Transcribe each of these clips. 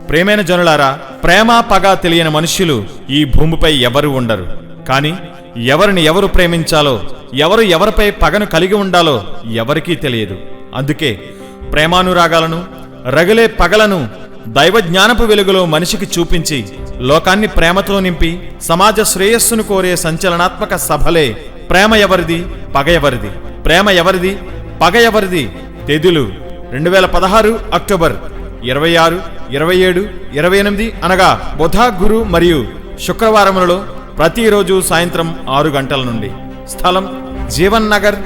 ప్రేమైన జనులారా, ప్రేమ పగ తెలియని మనుష్యులు ఈ భూమిపై ఎవరు ఉండరు. కానీ ఎవరిని ఎవరు ప్రేమించాలో, ఎవరు ఎవరిపై పగను కలిగి ఉండాలో ఎవరికీ తెలియదు. అందుకే ప్రేమానురాగాలను, రగిలే పగలను దైవజ్ఞానపు వెలుగులో మనిషికి చూపించి లోకాన్ని ప్రేమతో నింపి సమాజ శ్రేయస్సును కోరే సంచలనాత్మక సభలే ప్రేమ ఎవరిది, పగ ఎవరిది, ప్రేమ ఎవరిది, పగ ఎవరిది తేదీలు 2016 అక్టోబర్ 26, 27, 28 అనగా బుధ, గురు మరియు శుక్రవారములలో ప్రతిరోజు సాయంత్రం 6 గంటల నుండి. స్థలం Jeevan Nagar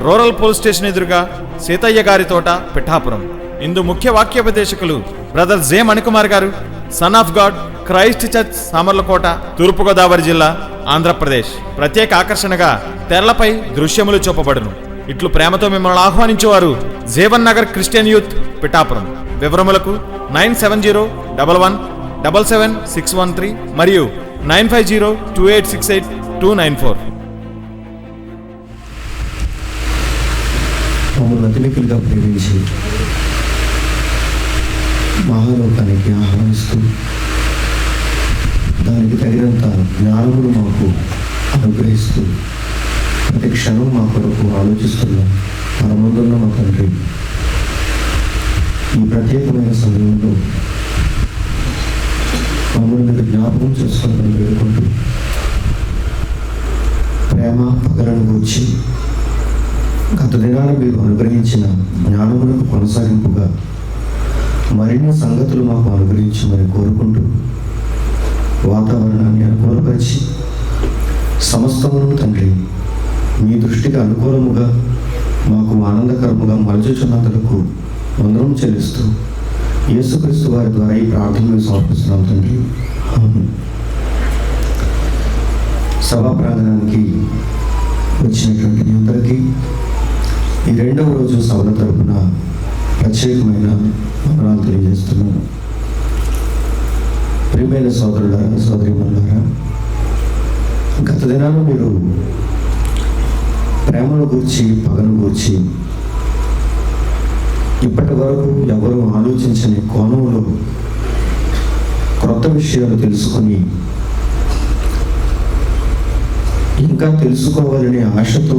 rural police station ఎదురుగా సీతయ్య గారి తోట, పిఠాపురం. ఇందు ముఖ్య వాక్యోపదేశకులు brother J Manikumar garu, son of God Christ church, Samarlakota, Thurpu Godavari జిల్లా, ఆంధ్రప్రదేశ్. ప్రత్యేక ఆకర్షణగా తెరలపై దృశ్యములు చూపబడును. ఇట్లు ప్రేమతో మిమ్మల్ని ఆహ్వానించేవారు జీవన్ నగర్ క్రిస్టియన్ యూత్, పిఠాపురం. వివరములకు 9701777613 మరియు 9502868294. మమ్మల్ని అతిథులుగా ప్రేమించి మహాలోకానికి ఆహ్వానిస్తూ దానికి తగినంత జ్ఞానమును మాకు అనుగ్రహిస్తూ ప్రతి క్షణం మా కొరకు ఆలోచిస్తున్నాం. మన ముందున్న మా తండ్రి, ఈ ప్రత్యేకమైన సమయంలో మమ్మల్ని మీరు జ్ఞాపకం చేసుకోవాలని వేడుకుంటూ ప్రేమ పగలను గూర్చి గత దినాన మీరు అనుగ్రహించిన జ్ఞానములకు కొనసాగింపుగా మరిన్ని సంగతులు మాకు అనుగ్రహించమని కోరుకుంటూ వాతావరణాన్ని అనుకూలపరిచి సమస్తమును తండ్రి మీ దృష్టికి అనుకూలముగా మాకు ఆనందకరముగా మలచుచున్నందుకు వందనం చెల్లిస్తూ యేసుక్రీస్తు వారి ద్వారా ఈ ప్రార్థనలు సమర్పిస్తున్నాం తండ్రి. సభా ప్రాంగణానికి వచ్చినటువంటి మీ అందరికీ ఈ 2వ రోజు సభల తరపున ప్రత్యేకమైన వందనాలు తెలియజేస్తున్నాను. ప్రియమైన సోదరులారా, సోదరీమణులారా, గత దినాలు మీరు ప్రేమను గూర్చి, పగను గూర్చి ఇప్పటి వరకు ఎవరు ఆలోచించని కోణంలో క్రొత్త విషయాలు తెలుసుకొని ఇంకా తెలుసుకోవాలనే ఆశతో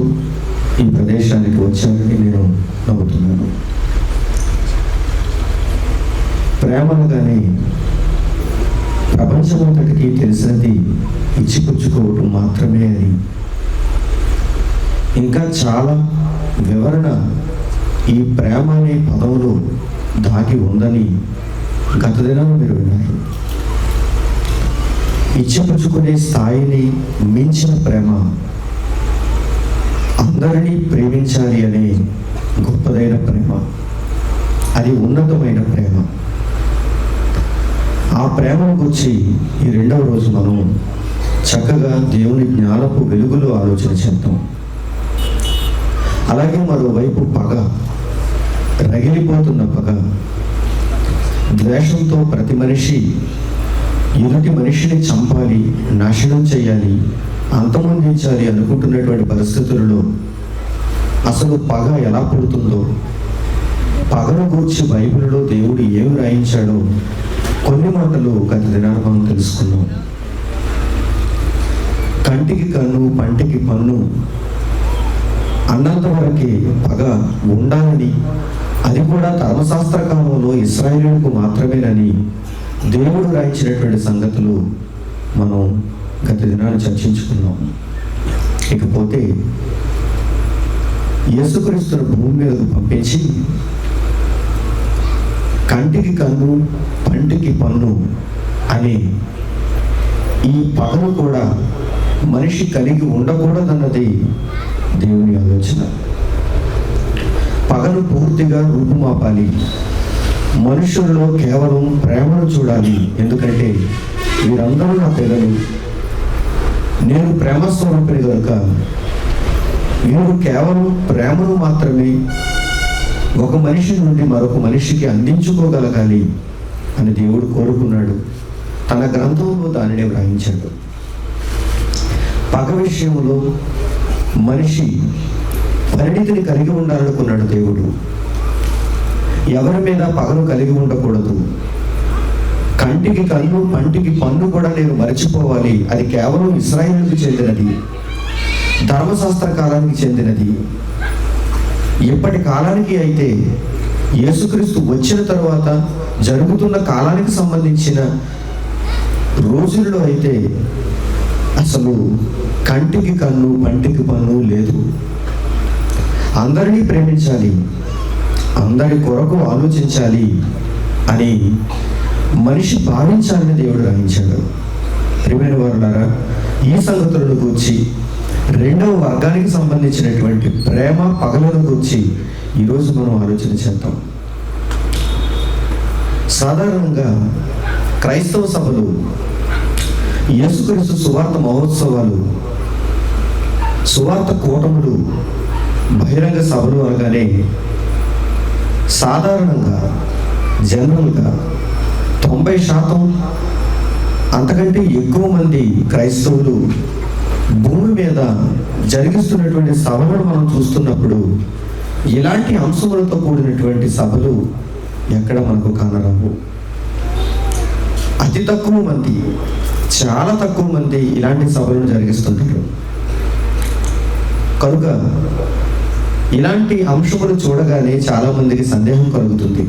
ఈ ప్రదేశానికి వచ్చారని నేను నమ్ముతున్నాను. ప్రేమ అనగానే ప్రపంచమంతటికి తెలిసినది ఇచ్చిపుచ్చుకోవటం మాత్రమే అని, ఇంకా చాలా వివరణ ఈ ప్రేమ అనే పదంలో దాగి ఉందని గత దినం మీరు విన్నారు. ఇచ్చిపుచ్చుకునే స్థాయిని మించిన ప్రేమ, అందరినీ ప్రేమించాలి అనే గొప్పదైన ప్రేమ, అది ఉన్నతమైన ప్రేమ. ఆ ప్రేమను గురించి ఈ 2వ రోజు మనం చక్కగా దేవుని జ్ఞానపు వెలుగులో ఆలోచన చేద్దాం. అలాగే మరోవైపు పగ, రగిలిపోతున్న పగ, ద్వేషంతో ప్రతి మనిషి ఎదుటి మనిషిని చంపాలి, నాశనం చేయాలి, అంతమొందించాలి అనుకుంటున్నటువంటి పరిస్థితులలో అసలు పగ ఎలా పుడుతుందో, పగను గూర్చి బైబిల్లో దేవుడు ఏమి రాయించాడో కొన్ని మాటలు గత దినాన మనం తెలుసుకున్నాం. కంటికి కన్ను, పంటికి పన్ను అన్నంత వరకే పగ ఉండాలని, అది కూడా ధర్మశాస్త్ర కాలంలో ఇశ్రాయేలుకు మాత్రమేనని దేవుడు రాయించినటువంటి సంగతులు మనం గత దినాన్ని చర్చించుకున్నాం. ఇకపోతే యేసుక్రీస్తును భూమి మీదకు పంపించి కంటికి కన్ను, పంటికి పన్ను అని ఈ పగను కూడా మనిషి కలిగి ఉండకూడదన్నది దేవుని ఆలోచన. పగను పూర్తిగా రూపుమాపాలి, మనుషుల్లో కేవలం ప్రేమను చూడాలి. ఎందుకంటే వీరందరూ నా పిల్లలు, నేను ప్రేమ స్వరూపిణి కనుక వీరు కేవలం ప్రేమను మాత్రమే ఒక మనిషి నుండి మరొక మనిషికి అందించుకోగలగాలి అని దేవుడు కోరుకున్నాడు. తన గ్రంథంలో దానిని వ్రాయించాడు. పగ విషయంలో మనిషి పరిణితిని కలిగి ఉండాలనుకున్నాడు దేవుడు. ఎవరి మీద పగను కలిగి ఉండకూడదు. కంటికి కన్ను, పంటికి పన్ను కూడా నేను మరచిపోవాలి. అది కేవలం ఇశ్రాయేలుకు చెందినది, ధర్మశాస్త్ర కాలానికి చెందినది. ఇప్పటి కాలానికి అయితే యేసుక్రీస్తు వచ్చిన తర్వాత జరుగుతున్న కాలానికి సంబంధించిన రోజుల్లో అయితే అసలు కంటికి కన్ను, పంటికి పన్ను లేదు. అందరినీ ప్రేమించాలి, అందరి కొరకు ఆలోచించాలి అని మనిషి భావించాలని దేవుడు రాయించాడు. ప్రియమైన వారులారా, ఈ సంగతులను గూర్చి, రెండవ వర్గానికి సంబంధించినటువంటి ప్రేమ పగలను గూర్చి ఈరోజు మనం ఆలోచన చేద్దాం. సాధారణంగా క్రైస్తవ సభలు యేసుక్రీస్తు సువార్త మహోత్సవాలు, సువార్త కూటములు, బహిరంగ సభలు అనగానే సాధారణంగా జనరల్గా 90% అంతకంటే ఎక్కువ మంది క్రైస్తవులు భూమి మీద జరిగిస్తున్నటువంటి సభలను మనం చూస్తున్నప్పుడు ఇలాంటి అంశములతో కూడినటువంటి సభలు ఎక్కడ మనకు కానరావు. అతి తక్కువ మంది, చాలా తక్కువ మంది ఇలాంటి సభలను జరిగిస్తుంటారు. కనుక ఇలాంటి అంశములు చూడగానే చాలా మందికి సందేహం కలుగుతుంది.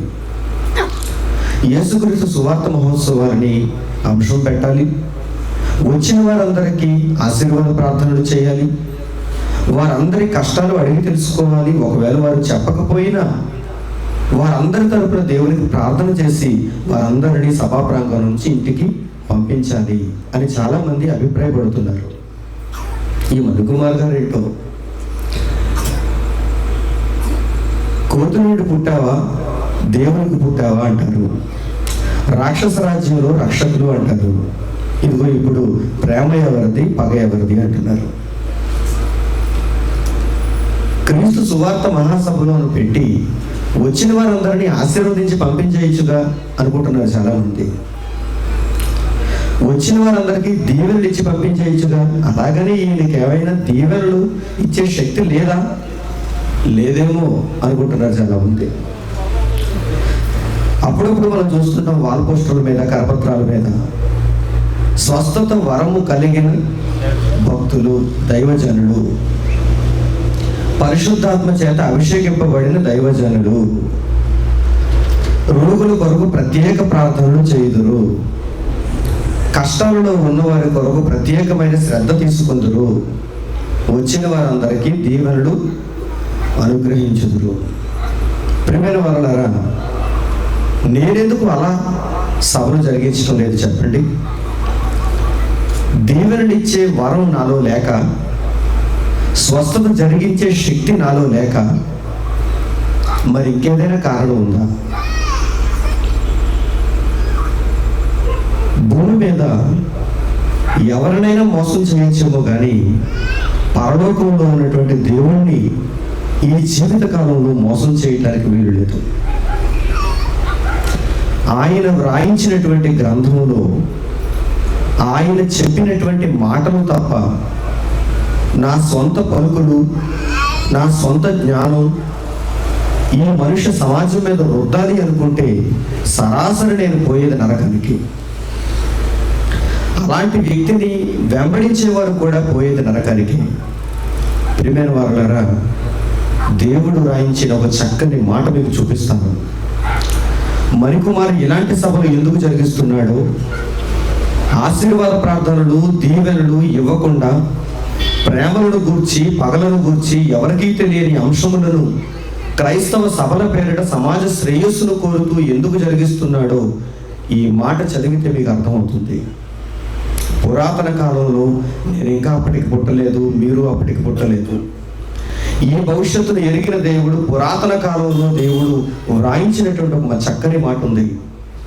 యేసుక్రీస్తు సువార్త మహోత్సవాలని అంశం పెట్టాలి, వచ్చిన వారందరికీ ఆశీర్వాద ప్రార్థనలు చేయాలి, వారందరి కష్టాలు అడిగి తెలుసుకోవాలి, ఒకవేళ వారు చెప్పకపోయినా వారందరి తరపున దేవునికి ప్రార్థన చేసి వారందరినీ సభా ప్రాంగణం నుంచి ఇంటికి పంపించాలి అని చాలా మంది అభిప్రాయపడుతున్నారు. ఈ మధుకుమార్ గారు ఏంటో, కోతి నుండి పుట్టావా, దేవునికి పుట్టావా అంటారు, రాక్షస రాజ్యంలో రక్షకులు అంటారు. ఇదిగో ఇప్పుడు ప్రేమ ఎవరిది, పగ ఎవరిది అంటున్నారు. క్రీస్తు సువార్త మహాసభలో పెట్టి వచ్చిన వారందరినీ ఆశీర్వదించి పంపించేయచ్చుగా అనుకుంటున్నారు చాలా మంది. వచ్చిన వారందరికీ దీవెనలు ఇచ్చి పంపించేయచ్చుగా, అలాగని ఈయనకి ఏమైనా దీవెనలు ఇచ్చే శక్తి లేదా, లేదేమో అనుకుంటున్నారు చాలా మంది. అప్పుడప్పుడు మనం చూస్తున్నాం వాల్ పోస్టర్ల మీద, కరపత్రాల మీద స్వస్థత వరము కలిగిన భక్తులు, దైవజనులు, పరిశుద్ధాత్మ చేత అభిషేకింపబడిన దైవజనులు రోగుల కొరకు ప్రత్యేక ప్రార్థనలు చేయుదురు, కష్టాలలో ఉన్నవారి కొరకు ప్రత్యేకమైన శ్రద్ధ తీసుకుందురు, వచ్చిన వారందరికీ దీవెనలు అనుగ్రహించుదురు. ప్రియమైన వారలారా, నేనెందుకు అలా సభలు జరిగించడం లేదు చెప్పండి? దీవెననిచ్చే వరం నాలో లేక, స్వస్థత జరిగించే శక్తి నాలో లేక, మరి ఇంకేదైనా కారణం ఉందా? భూమి మీద ఎవరినైనా మోసం చేయొచ్చేమో కానీ పరలోకంలో ఉన్నటువంటి దేవుణ్ణి ఈ జీవిత కాలంలో మోసం చేయడానికి వీలు లేదు. ఆయన వ్రాయించినటువంటి గ్రంథంలో ఆయన చెప్పినటువంటి మాటలు తప్ప నా సొంత పలుకులు, నా సొంత జ్ఞానం ఈ మనుష్య సమాజం మీద రుద్దాలి అనుకుంటే సరాసరి నేను పోయేది నరకానికి. అలాంటి వ్యక్తిని వెంబడించేవారు కూడా పోయేది నరకానికి. ప్రియమైన వారులారా, దేవుడు రాయించిన ఒక చక్కని మాట మీకు చూపిస్తాను. మణికుమార్ ఇలాంటి సభలు ఎందుకు జరిగిస్తున్నాడో, ఆశీర్వాద ప్రార్థనలు, దీవెనలు ఇవ్వకుండా ప్రేమలను గూర్చి, పగలను గూర్చి ఎవరికీ తెలియని అంశములను క్రైస్తవ సభల పేరిట సమాజ శ్రేయస్సును కోరుతూ ఎందుకు జరిగిస్తున్నాడో ఈ మాట చదివితే మీకు అర్థమవుతుంది. పురాతన కాలంలో నేను ఇంకా అప్పటికి పుట్టలేదు, మీరు అప్పటికి పుట్టలేదు. ఈ భవిష్యత్తును ఎరిగిన దేవుడు పురాతన కాలంలో దేవుడు వ్రాయించినటువంటి ఒక చక్కని మాట ఉంది.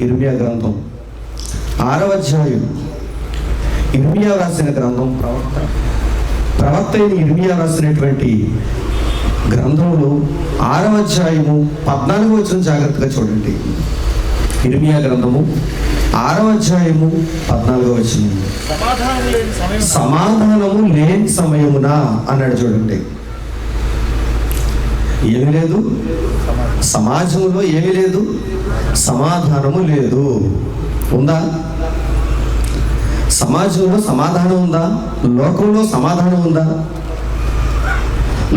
ఇర్మియా గ్రంథం 6వ అధ్యాయం. ఇర్మియా రాసిన గ్రంథం, ప్రవక్త అయిన ఇర్మియా రాసినటువంటి గ్రంథంలో 6వ అధ్యాయము 14వ వచనం జాగ్రత్తగా చూడండి. ఇర్మియా గ్రంథము 6వ అధ్యాయము 14వ వచనం. సమాధానము లేని సమయమున అన్నాడు చూడండి. ఏమి లేదు, సమాజంలో ఏమి లేదు, సమాధానము లేదు. ఉందా? సమాజంలో సమాధానం ఉందా? లోకంలో సమాధానం ఉందా?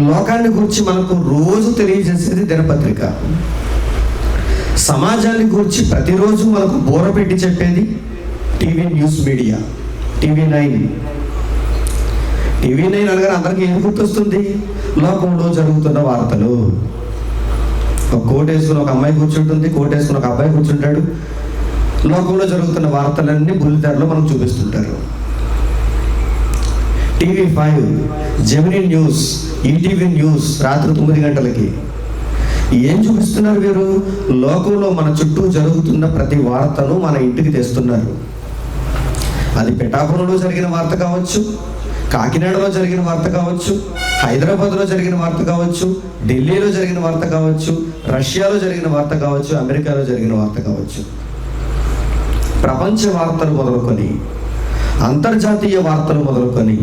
లోకాన్ని గురించి మనకు రోజు తెలియజేసేది దినపత్రిక. సమాజాన్ని గురించి ప్రతిరోజు మనకు బోర పెట్టి చెప్పేది TV news media, TV9. TV9 అనగానే అందరికీ ఏం గుర్తొస్తుంది? లోకంలో జరుగుతున్న వార్తలు. ఒక కోట్ వేసుకుని ఒక అమ్మాయి కూర్చుంటుంది, కోట్ వేసుకుని ఒక అబ్బాయి కూర్చుంటాడు. లోకంలో జరుగుతున్న వార్తలన్నీ బుల్లితెరలో మనకు చూపిస్తుంటారు. TV5, Gemini news, ETV news రాత్రి 9 గంటలకి ఏం చూపిస్తున్నారు వీరు? లోకంలో మన చుట్టూ జరుగుతున్న ప్రతి వార్తను మన ఇంటికి తెస్తున్నారు. అది పిఠాపురంలో జరిగిన వార్త కావచ్చు, కాకినాడలో జరిగిన వార్త కావచ్చు, హైదరాబాద్లో జరిగిన వార్త కావచ్చు, ఢిల్లీలో జరిగిన వార్త కావచ్చు, రష్యాలో జరిగిన వార్త కావచ్చు, అమెరికాలో జరిగిన వార్త కావచ్చు. ప్రపంచ వార్తలు మొదలుకొని, అంతర్జాతీయ వార్తలు మొదలుకొని,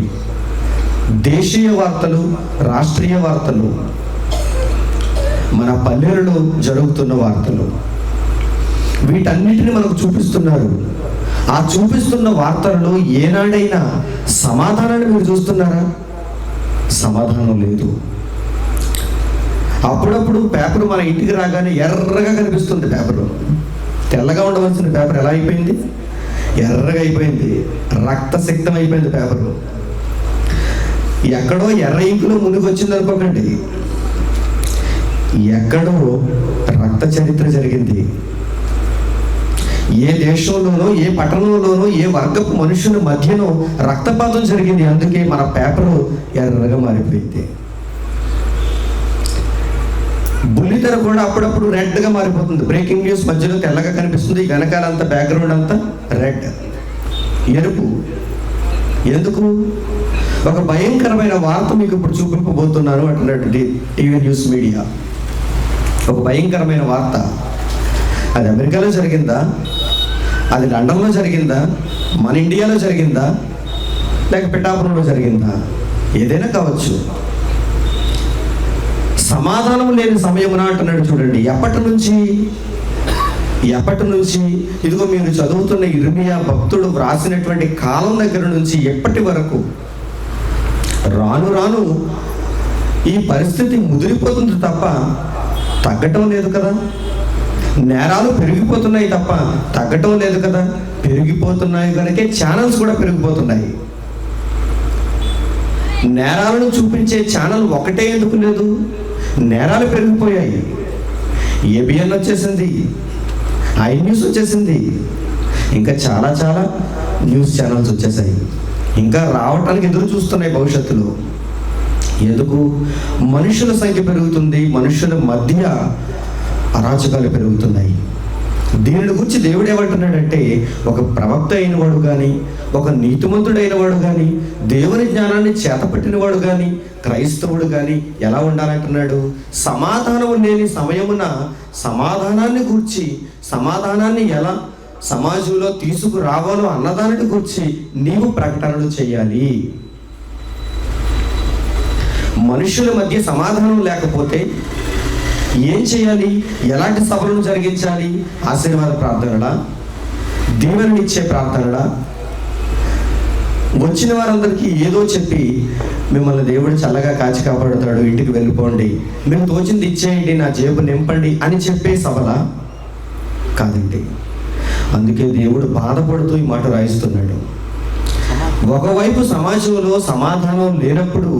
దేశీయ వార్తలు, రాష్ట్రీయ వార్తలు, మన పల్లెలలో జరుగుతున్న వార్తలు, వీటన్నిటిని మనకు చూపిస్తున్నారు. ఆ చూపిస్తున్న వార్తలలో ఏనాడైనా సమాధానాన్ని మీరు చూస్తున్నారా? సమాధానం లేదు. అప్పుడప్పుడు పేపర్ మన ఇంటికి రాగానే ఎర్రగా కనిపిస్తుంది. పేపరు తెల్లగా ఉండవలసిన పేపర్ ఎలా అయిపోయింది? ఎర్రగా అయిపోయింది, రక్తసిక్తం అయిపోయింది పేపరు. ఎక్కడో ఎర్ర ఇంకులో మునిగి వచ్చింది అనుకోకండి, ఎక్కడో రక్త చరిత్ర జరిగింది. ఏ దేశంలోనో, ఏ పట్టణంలోనో, ఏ వర్గపు మనుషుల మధ్యనో రక్తపాతం జరిగింది. అందుకే మన పేపరు ఎర్రగా మారిపోయింది. బుల్లితెర కూడా అప్పుడప్పుడు రెడ్గా మారిపోతుంది. బ్రేకింగ్ న్యూస్ మధ్యలో తెల్లగా కనిపిస్తుంది, వెనకాలంతా బ్యాక్గ్రౌండ్ అంతా రెడ్, ఎరుపు. ఎందుకు? ఒక భయంకరమైన వార్త మీకు ఇప్పుడు చూపింపబోతున్నాను అంటున్నట్టు టీవీ న్యూస్ మీడియా. ఒక భయంకరమైన వార్త. అది అమెరికాలో జరిగిందా? అది లండన్లో జరిగిందా? మన ఇండియాలో జరిగిందా? లేక పిఠాపురంలో జరిగిందా? ఏదైనా కావచ్చు. సమాధానం లేని సమయమున అంటున్నాడు చూడండి. ఎప్పటి నుంచి? ఇదిగో మీరు చదువుతున్న ఇర్మియా భక్తుడు వ్రాసినటువంటి కాలం దగ్గర నుంచి ఎప్పటి వరకు రాను రాను ఈ పరిస్థితి ముదిరిపోతుంది తప్ప తగ్గటం లేదు కదా. నేరాలు పెరిగిపోతున్నాయి తప్ప తగ్గటం లేదు కదా. పెరిగిపోతున్నాయి కనుకే ఛానల్స్ కూడా పెరిగిపోతున్నాయి. నేరాలను చూపించే ఛానల్ ఒకటే ఎందుకు లేదు? నేరాలు పెరిగిపోయాయి. ABN వచ్చేసింది, iNews వచ్చేసింది, ఇంకా చాలా చాలా న్యూస్ ఛానల్స్ వచ్చేసాయి. ఇంకా రావటానికి ఎదురు చూస్తున్నాయి భవిష్యత్తులో. ఎందుకు? మనుషుల సంఖ్య పెరుగుతుంది, మనుషుల మధ్య అరాచకాలు పెరుగుతున్నాయి. దీనిని గురించి దేవుడు ఏమంటున్నాడంటే, ఒక ప్రవక్త అయిన వాడు కానీ, ఒక నీతిమంతుడైన వాడు కానీ, దేవుని జ్ఞానాన్ని చేతపట్టిన వాడు కానీ, క్రైస్తవుడు కానీ ఎలా ఉండాలంటున్నాడు? సమాధానం లేని సమయమున సమాధానాన్ని గూర్చి, సమాధానాన్ని ఎలా సమాజంలో తీసుకురావాలో అన్నదానిని గురించి నీవు ప్రకటనలు చేయాలి. మనుషుల మధ్య సమాధానం లేకపోతే ఏం చేయాలి? ఎలాంటి సభలను జరిగించాలి? ఆశీర్వాద ప్రార్థనలా? దీవెననిచ్చే ప్రార్థనలా? వచ్చిన వారందరికీ ఏదో చెప్పి మిమ్మల్ని దేవుడు చల్లగా కాచి కాపాడుతాడు, ఇంటికి వెళ్ళిపోండి, మీరు తోచింది ఇచ్చేయండి, నా జేబు నింపండి అని చెప్పే సభలా? కాదండి. అందుకే దేవుడు బాధపడుతూ ఈ మాట రాయిస్తున్నాడు. ఒకవైపు సమాజంలో సమాధానం లేనప్పుడు,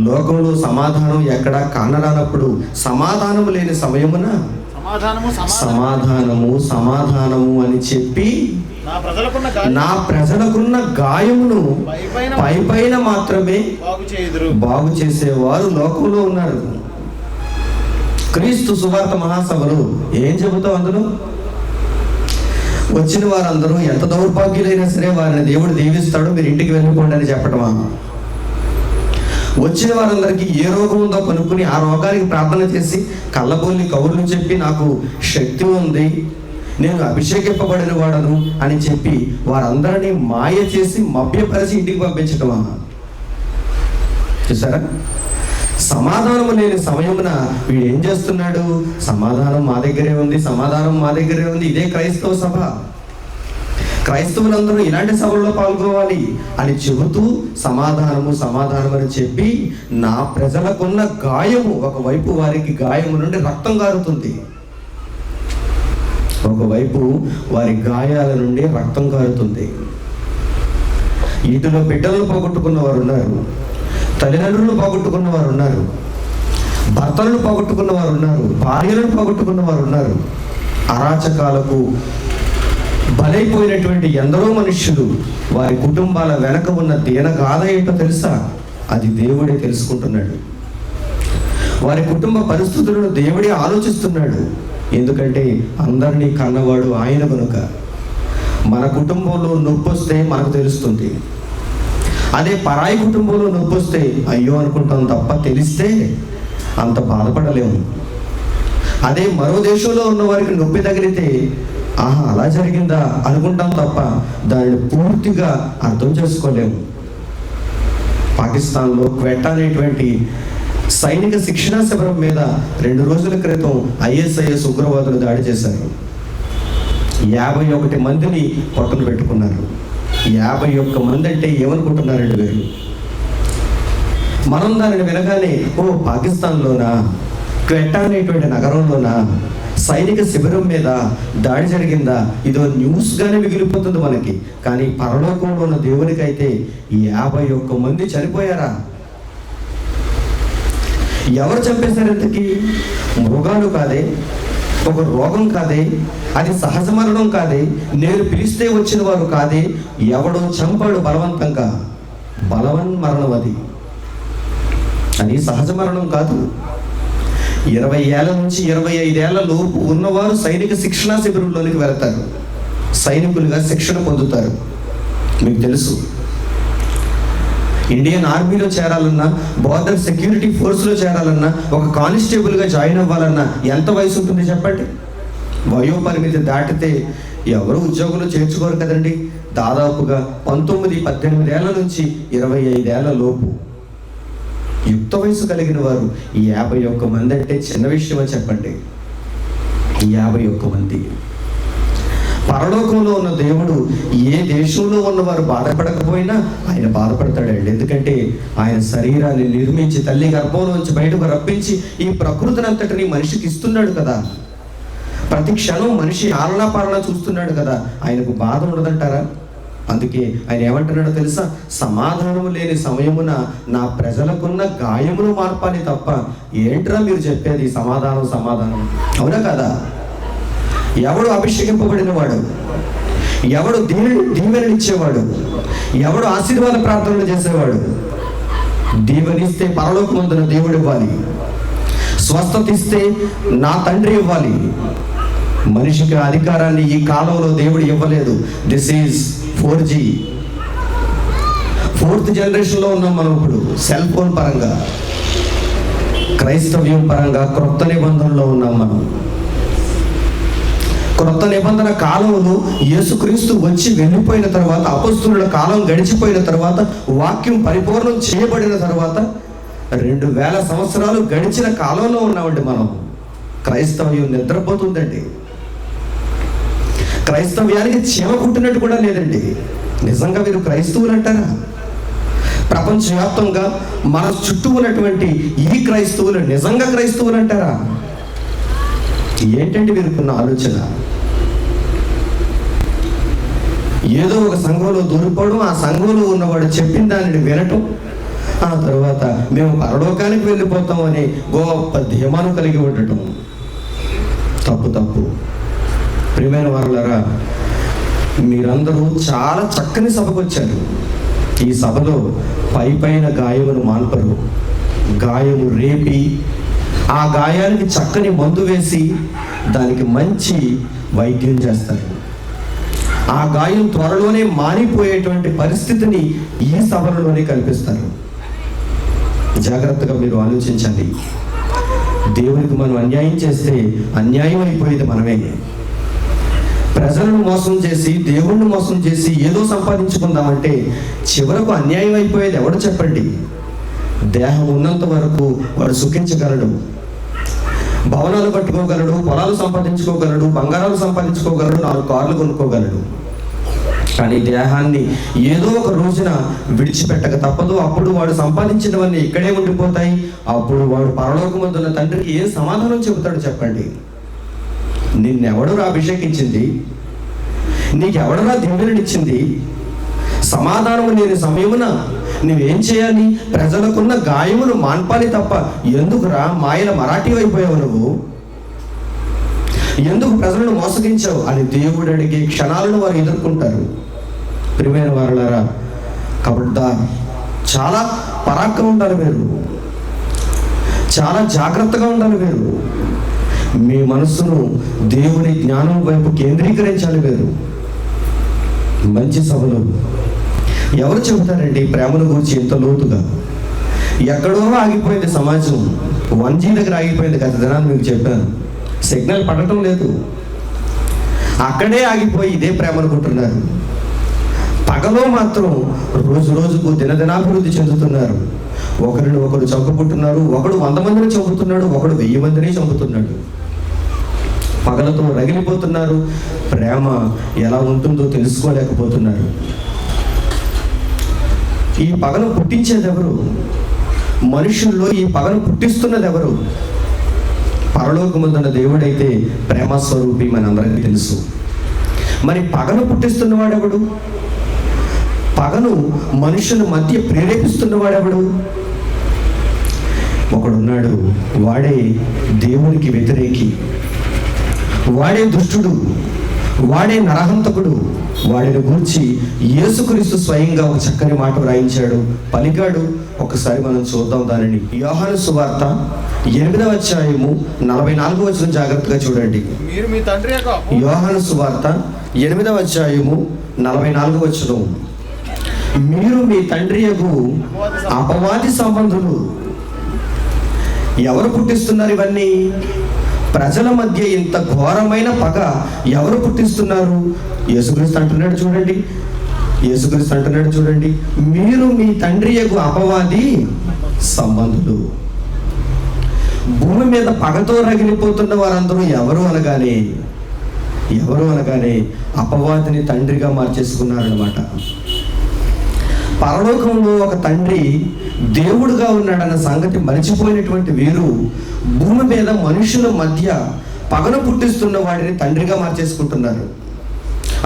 లోకంలో సమాధానం ఎక్కడా కానరానప్పుడు, సమాధానం లేని సమయమున సమాధానము అని చెప్పి నా ప్రజలకున్న గాయమును పైపైన మాత్రమే బాగు చేసేవారు లోకంలో ఉన్నారు. క్రీస్తు సువార్త మహాసభలు ఏం చెబుతావు? అందులో వచ్చిన వారందరూ ఎంత దౌర్భాగ్యులైనా సరే వారిని దేవుడు దీవిస్తాడు, మీరు ఇంటికి వెళ్ళిపోండి అని చెప్పటమా? వచ్చిన వారందరికీ ఏ రోగం ఉందో కనుక్కుని ఆ రోగానికి ప్రార్థన చేసి కళ్ళబోల్ని కబుర్లు చెప్పి నాకు శక్తి ఉంది, నేను అభిషేకింపబడిన వాడను అని చెప్పి వారందరినీ మాయ చేసి మభ్యపరిచి ఇంటికి పంపించటమా? చూసారా? సమాధానం లేని సమయమున వీడు ఏం చేస్తున్నాడు? సమాధానం మా దగ్గరే ఉంది, సమాధానం మా దగ్గరే ఉంది. ఇదే క్రైస్తవ సభ. క్రైస్తవులందరూ ఇలాంటి సభల్లో పాల్గొవాలి అని చెబుతూ సమాధానం అని చెప్పి నా ప్రజలకున్న గాయము, ఒకవైపు వారికి గాయము నుండి రక్తం కారుతుంది, ఒకవైపు వారి గాయాల నుండి రక్తం కారుతుంది. ఇంటిలో బిడ్డలను పోగొట్టుకున్న వారు ఉన్నారు, తల్లిదండ్రులను పోగొట్టుకున్న వారు ఉన్నారు, భర్తలను పోగొట్టుకున్న వారు ఉన్నారు, భార్యలను పోగొట్టుకున్న వారు ఉన్నారు. అరాచకాలకు బలైపోయినటువంటి ఎందరో మనుష్యులు, వారి కుటుంబాల వెనక ఉన్న దీనగాథ ఏంటో తెలుసా? అది దేవుడే తెలుసుకుంటున్నాడు. వారి కుటుంబ పరిస్థితులను దేవుడే ఆలోచిస్తున్నాడు. ఎందుకంటే అందరినీ కన్నవాడు ఆయన కనుక. మన కుటుంబంలో నొప్పి వస్తే మనకు తెలుస్తుంది. అదే పరాయి కుటుంబంలో నొప్పి వస్తే అయ్యో అనుకుంటాం తప్ప తెలిస్తే అంత బాధపడలేము. అదే మరో దేశంలో ఉన్న వారికి నొప్పి తగిలితే ఆహా అలా జరిగిందా అనుకుంటాం తప్ప దానిని పూర్తిగా అర్థం చేసుకోలేము. పాకిస్తాన్లో క్వెట్టా అనేటువంటి సైనిక శిక్షణా శిబిరం మీద 2 రోజుల క్రితం ISIS ఉగ్రవాదులు దాడి చేశారు. 51 మందిని పొట్టను పెట్టుకున్నారు. 51 మంది అంటే ఏమనుకుంటున్నారండి వీరు? మనం దానిని వినగానే ఓ పాకిస్తాన్లోనా, క్వెట్టా అనేటువంటి నగరంలోనా సైనిక శిబిరం మీద దాడి జరిగిందా, ఇదో న్యూస్గానే మిగిలిపోతుంది మనకి. కానీ పరలోకంలో ఉన్న దేవునికైతే 51 మంది చనిపోయారా? ఎవరు చంపేశారు? ఇంతకీ మృగాలు కాదే, ఒక రోగం కాదే, అది సహజ మరణం కాదే, నేను పిలిస్తే వచ్చిన వారు కాదే, ఎవడో చంపాడు బలవంతంగా, బలవన్ మరణం అది సహజ మరణం కాదు. 20 ఏళ్ల నుంచి 25 ఏళ్ల లోపు ఉన్నవారు సైనిక శిక్షణా శిబిరంలోనికి వెళతారు, సైనికులుగా శిక్షణ పొందుతారు. మీకు తెలుసు, ఇండియన్ ఆర్మీలో చేరాలన్నా, బోర్డర్ సెక్యూరిటీ ఫోర్స్లో చేరాలన్నా, ఒక కానిస్టేబుల్గా జాయిన్ అవ్వాలన్నా ఎంత వయసు ఉంటుంది చెప్పండి? వయో పరిమితి దాటితే ఎవరు ఉద్యోగులు చేర్చుకోరు కదండి. దాదాపుగా 19-18 ఏళ్ల నుంచి 25 ఏళ్ల లోపు యుక్త వయసు కలిగిన వారు 51 మంది అంటే చిన్న విషయమా చెప్పండి? 51 మంది. పరలోకంలో ఉన్న దేవుడు ఏ దేశంలో ఉన్నవారు బాధపడకపోయినా ఆయన బాధపడతాడండి. ఎందుకంటే ఆయన శరీరాన్ని నిర్మించి తల్లి గర్భంలోంచి బయటకు రప్పించి ఈ ప్రకృతిని అంతటిని మనిషికి ఇస్తున్నాడు కదా. ప్రతి క్షణం మనిషి ఆలనా పాలన చూస్తున్నాడు కదా. ఆయనకు బాధ ఉండదంటారా? అందుకే ఆయన ఏమంటున్నాడో తెలుసా? సమాధానం లేని సమయమున నా ప్రజలకున్న గాయమును మార్పాలి తప్ప ఏంట్రా మీరు చెప్పేది సమాధానం? అవునా కదా? ఎవడు అభిషేకింపబడిన వాడు, ఎవడు దీవెననిచ్చేవాడు, ఎవడు ఆశీర్వాద ప్రార్థనలు చేసేవాడు? దీవెనిస్తే పరలోకమందున దేవుడు ఇవ్వాలి, స్వస్థత ఇస్తే నా తండ్రి ఇవ్వాలి. మనిషికి అధికారాన్ని ఈ కాలంలో దేవుడు ఇవ్వలేదు. దిస్ ఈజ్ 4G, 4th జనరేషన్లో ఉన్నాం మనం ఇప్పుడు. సెల్ ఫోన్ పరంగా, క్రైస్తవ్యం పరంగా క్రొత్త నిబంధనలో ఉన్నాం మనం. క్రొత్త నిబంధన కాలంలో యేసుక్రీస్తు వచ్చి వెళ్ళిపోయిన తర్వాత, అపొస్తలుల కాలం గడిచిపోయిన తర్వాత, వాక్యం పరిపూర్ణం చేయబడిన తర్వాత 2000 సంవత్సరాలు గడిచిన కాలంలో ఉన్నామండి మనం. క్రైస్తవ్యం నిద్రపోతుందండి. క్రైస్తవ్యానికి చీమ పుట్టినట్టు కూడా లేదండి. నిజంగా మీరు క్రైస్తవులు అంటారా? ప్రపంచవ్యాప్తంగా మన చుట్టూ ఉన్నటువంటి ఈ క్రైస్తవులు నిజంగా క్రైస్తవులు అంటారా? ఏంటంటే వీరుకున్న ఆలోచన? ఏదో ఒక సంఘంలో దూరిపోవడం, ఆ సంఘంలో ఉన్నవాడు చెప్పిన దానిని వినటం, ఆ తర్వాత మేము పరలోకానికి వెళ్ళిపోతాం అనే గొప్ప ధీమాను కలిగి ఉండటం తప్పు. ప్రియమైన వారులారా, మీరందరూ చాలా చక్కని సభకు వచ్చారు. ఈ సభలో పైన గాయమును మాన్పరు, గాయము రేపి ఆ గాయానికి చక్కని మందు వేసి దానికి మంచి వైద్యం చేస్తారు. ఆ గాయం త్వరలోనే మానిపోయేటువంటి పరిస్థితిని ఈ సభలలోనే కల్పిస్తారు. జాగ్రత్తగా మీరు ఆలోచించండి. దేవునికి మనం అన్యాయం చేస్తే అన్యాయం అయిపోయేది మనమే. ప్రజలను మోసం చేసి, దేవుణ్ణి మోసం చేసి ఏదో సంపాదించుకుందామంటే చివరకు అన్యాయం అయిపోయేది ఎవడు చెప్పండి? దేహం ఉన్నంత వరకు వాడు సుఖించగలడు, భవనాలు కట్టుకోగలడు, పొలాలు సంపాదించుకోగలడు, బంగారాలు సంపాదించుకోగలడు, 4 కార్లు కొనుక్కోగలడు. కానీ దేహాన్ని ఏదో ఒక రోజున విడిచిపెట్టక తప్పదు. అప్పుడు వాడు సంపాదించినవన్నీ ఇక్కడే ఉండిపోతాయి. అప్పుడు వాడు పరలోకమందున్న తండ్రికి ఏం సమాధానం చెబుతాడు చెప్పండి? నిన్నెవడురా అభిషేకించింది? నీకెవడరా దీవెననిచ్చింది? సమాధానము లేని సమయమున నువ్వేం చేయాలి? ప్రజలకున్న గాయమును మాన్పాలి తప్ప ఎందుకురా మాయల మరాఠీ అయిపోయావు నువ్వు? ఎందుకు ప్రజలను మోసగించావు అని దేవుడు అడిగే క్షణాలను వారు ఎదుర్కొంటారు. ప్రియమైన వారులారా, కాబట్టి చాలా పరాక్రమం ఉండాలి మీరు, చాలా జాగ్రత్తగా ఉండాలి మీరు. మీ మనస్సును దేవుని జ్ఞానం వైపు కేంద్రీకరించాలి మీరు. మంచి సభలు ఎవరు చెబుతారండి ప్రేమను గురించి ఇంత లోతుగా? ఎక్కడో ఆగిపోయింది సమాజం. 1G దగ్గర ఆగిపోయింది. గత దినాన్ని మీకు చెప్పాను, సిగ్నల్ పడటం లేదు. అక్కడే ఆగిపోయి ఇదే ప్రేమ అనుకుంటున్నారు. పగలో మాత్రం రోజు రోజుకు దినదినాభివృద్ధి చెందుతున్నారు. ఒకరిని ఒకరు చంపుకుంటున్నారు. ఒకడు 100 మందిని చంపుతున్నాడు, ఒకడు 1000 మందిని చంపుతున్నాడు. పగలతో రగిలిపోతున్నారు. ప్రేమ ఎలా ఉంటుందో తెలుసుకోలేకపోతున్నారు. ఈ పగను పుట్టించేది ఎవరు? మనుషుల్లో ఈ పగను పుట్టిస్తున్నది ఎవరు? పరలోకమందున్న దేవుడైతే ప్రేమ స్వరూపి మనందరికీ తెలుసు. మరి పగను పుట్టిస్తున్నవాడెవడు? పగను మనుషుల మధ్య ప్రేరేపిస్తున్నవాడెవడు? ఒకడున్నాడు, వాడే దేవునికి వ్యతిరేకి, వాడే దుష్టుడు, వాడే నరహంతకుడు. వాడిని గురించి యేసుక్రీస్తు స్వయంగా ఒక చక్కని మాట వ్రాయించాడు, పలికాడు. ఒకసారి మనం చూద్దాం దానిని. యోహాను సువార్త 8వ అధ్యాయము 44వ వచనం జాగ్రత్తగా చూడండి. యోహాను సువార్త 8వ అధ్యాయము 44వ వచనం. మీరు మీ తండ్రి యగు అపవాది సంబంధులు. ఎవరు పుట్టిస్తున్నారు ఇవన్నీ? ప్రజల మధ్య ఇంత ఘోరమైన పగ ఎవరు పుట్టిస్తున్నారు? యేసుక్రీస్తు అంటున్నాడు చూడండి. యేసుక్రీస్తు అంటున్నాడు చూడండి, మీరు మీ తండ్రి యగు అపవాది సంబంధులు. భూమి మీద పగతో రగిలిపోతున్న వారందరూ ఎవరు అనగానే అపవాదిని తండ్రిగా మార్చేసుకున్నారన్నమాట. పరలోకంలో ఒక తండ్రి దేవుడుగా ఉన్నాడన్న సంగతి మరిచిపోయినటువంటి వీరు భూమి మీద మనుషుల మధ్య పగను పుట్టిస్తున్న వాడిని తండ్రిగా మార్చేసుకుంటున్నారు.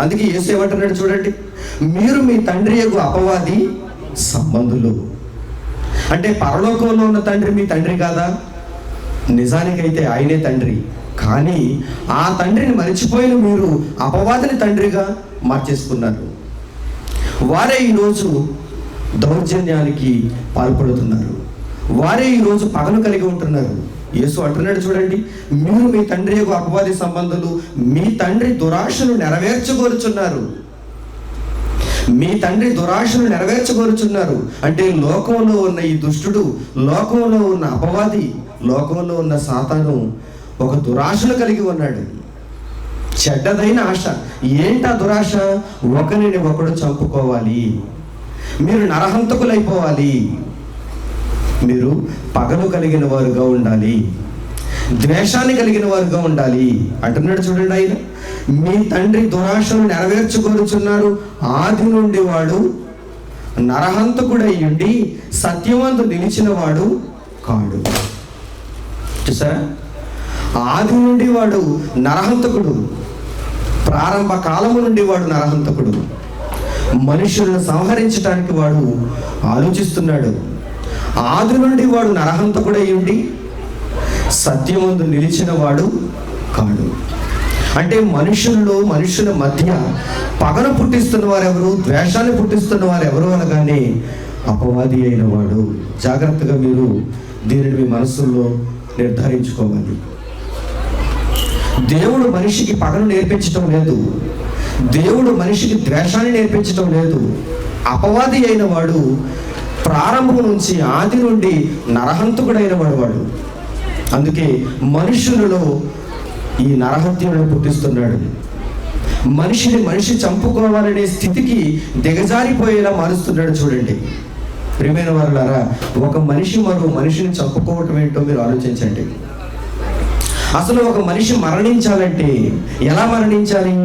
అందుకే యేసు ఏమంటున్నాడు చూడండి, మీరు మీ తండ్రి యగు అపవాది సంబంధులు. అంటే పరలోకంలో ఉన్న తండ్రి మీ తండ్రి కాదా? నిజానికైతే ఆయనే తండ్రి. కానీ ఆ తండ్రిని మరిచిపోయిన మీరు అపవాదిని తండ్రిగా మార్చేసుకున్నారు. వారే ఈరోజు దౌర్జన్యానికి పాల్పడుతున్నారు. వారే ఈరోజు పగను కలిగి ఉంటున్నారు. యేసు అంటున్నాడు చూడండి, మీరు మీ తండ్రి యొక్క అపవాది సంబంధులు, మీ తండ్రి దురాశను నెరవేర్చగోరుచున్నారు. మీ తండ్రి దురాశను నెరవేర్చగోరుచున్నారు. అంటే లోకంలో ఉన్న ఈ దుష్టుడు, లోకంలో ఉన్న అపవాది, లోకంలో ఉన్న సాతాను ఒక దురాశను కలిగి ఉన్నాడు. చెడ్డదైన ఆశ. ఏంటా దురాశ? ఒకరిని ఒకడు చంపుకోవాలి, మీరు నరహంతకులైపోవాలి, మీరు పగలు కలిగిన వారుగా ఉండాలి, ద్వేషాన్ని కలిగిన వారుగా ఉండాలి అంటున్నాడు చూడండి. ఆయన మీ తండ్రి దురాశను నెరవేర్చుకొనుచున్నారు. ఆది నుండి వాడు నరహంతకుడై ఉండి సత్యవంతు నిలిచిన వాడు కాడు. చూసారా? ఆది నుండి వాడు నరహంతకుడు, ప్రారంభ కాలము నుండి వాడు నరహంతకుడు. మనుషులను సంహరించడానికి వాడు ఆలోచిస్తున్నాడు. ఆది నుండి వాడు నరహంతకుడై ఉండి సత్యమందు నిలిచిన వాడు కాడు. అంటే మనుషుల మధ్య పగను పుట్టిస్తున్న వారెవరు, ద్వేషాన్ని పుట్టిస్తున్న వారెవరు అనగానే అపవాది అయిన వాడు. జాగ్రత్తగా మీరు దీనిని మీ మనస్సుల్లో నిర్ధారించుకోవాలి. దేవుడు మనిషికి పగను నేర్పించటం లేదు. దేవుడు మనిషికి ద్వేషాన్ని నేర్పించటం లేదు. అపవాది అయిన వాడు ప్రారంభం నుంచి, ఆది నుండి నరహంతకుడైన వాడు. అందుకే మనుషులలో ఈ నరహత్యలను పుట్టిస్తున్నాడు. మనిషి చంపుకోవాలనే స్థితికి దిగజారిపోయేలా మారుస్తున్నాడు చూడండి. ప్రియమైన వారులారా, ఒక మనిషి మరో మనిషిని చంపుకోవటం ఏంటో మీరు ఆలోచించండి. అసలు ఒక మనిషి మరణించాలంటే ఎలా మరణించాలి?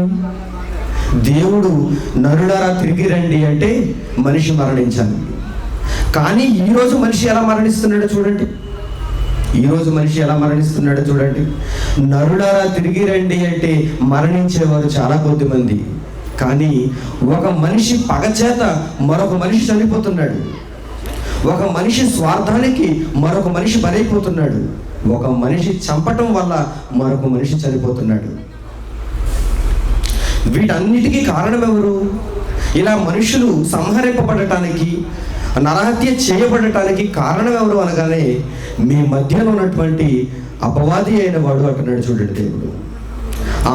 దేవుడు నరులారా తిరిగి రండి అంటే మనిషి మరణించాలి. కానీ ఈరోజు మనిషి ఎలా మరణిస్తున్నాడో చూడండి. ఈరోజు మనిషి ఎలా మరణిస్తున్నాడో చూడండి. నరులారా తిరిగి రండి అంటే మరణించేవారు చాలా కొద్ది మంది. కానీ ఒక మనిషి పగచేత మరొక మనిషి చనిపోతున్నాడు. ఒక మనిషి స్వార్థానికి మరొక మనిషి బలైపోతున్నాడు. ఒక మనిషి చంపటం వల్ల మరొక మనిషి చనిపోతున్నాడు. వీటన్నిటికీ కారణం ఎవరు? ఇలా మనుషులు సంహరింపబడటానికి, నరహత్య చేయబడటానికి కారణం ఎవరు అనగానే మీ మధ్యలో ఉన్నటువంటి అపవాది అయిన వాడు అంటున్నాడు చూడండి దేవుడు.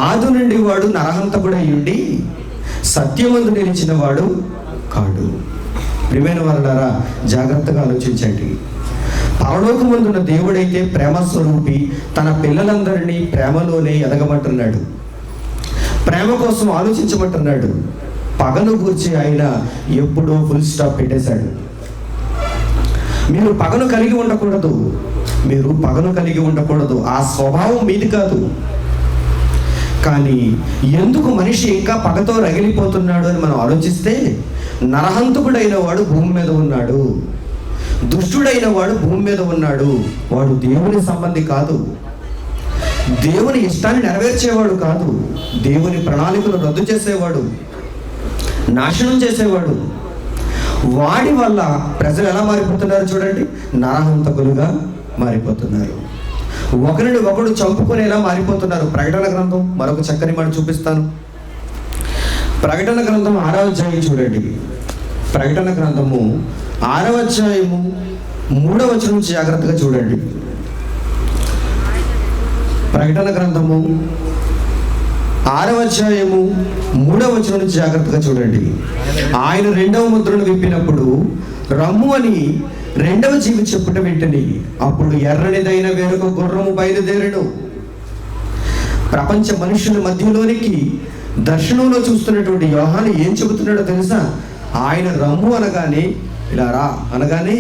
ఆది నుండి వాడు నరహంతకుడై ఉండి సత్యమందు నిలిచిన వాడు కాడు. ప్రియమైన వారులారా, జాగ్రత్తగా ఆలోచించండి. పరలోకమందున్న దేవుడైతే ప్రేమ స్వరూపి తన పిల్లలందరినీ ప్రేమలోనే ఎదగమంటున్నాడు, ప్రేమ కోసం ఆలోచించమంటున్నాడు. పగను గూర్చి ఆయన ఎప్పుడో ఫుల్ స్టాప్ పెట్టేశాడు. మీరు పగను కలిగి ఉండకూడదు, మీరు పగను కలిగి ఉండకూడదు. ఆ స్వభావం మీది కాదు. కానీ ఎందుకు మనిషి ఇంకా పగతో రగిలిపోతున్నాడు అని మనం ఆలోచిస్తే, నరహంతకుడైన వాడు భూమి మీద ఉన్నాడు, దుష్టుడైన వాడు భూమి మీద ఉన్నాడు. వాడు దేవుని సంబంధి కాదు, దేవుని ఇష్టాన్ని నెరవేర్చేవాడు కాదు, దేవుని ప్రణాళికలు రద్దు చేసేవాడు, నాశనం చేసేవాడు. వాడి వల్ల ప్రజలు ఎలా మారిపోతున్నారు చూడండి, నరహంతకులుగా మారిపోతున్నారు. ఒకరిని ఒకడు చంపుకునేలా మారిపోతున్నారు. ప్రకటన గ్రంథం మరొక చక్కని మాట చూపిస్తాను. ప్రకటన గ్రంథం 6వ అధ్యాయం చూడండి. ప్రకటన గ్రంథము 6వ అధ్యాయము 3వ వచనం నుంచి జాగ్రత్తగా చూడండి. ప్రకటన గ్రంథము 6వ అధ్యాయము 3వ వచనం నుంచి జాగ్రత్తగా చూడండి. ఆయన 2వ ముద్రను విప్పినప్పుడు రమ్ము అని 2వ జీవి చెప్పుట వెంటనే అప్పుడు ఎర్రనిదైన వేరొక గుర్రము బయలుదేరను. ప్రపంచ మనుషుల మధ్యలోనికి దర్శనంలో చూస్తున్నటువంటి యోహాను ఏం చెబుతున్నాడో తెలుసా? ఆయన రమ్ము అనగానే, ఇలా రా అనగానే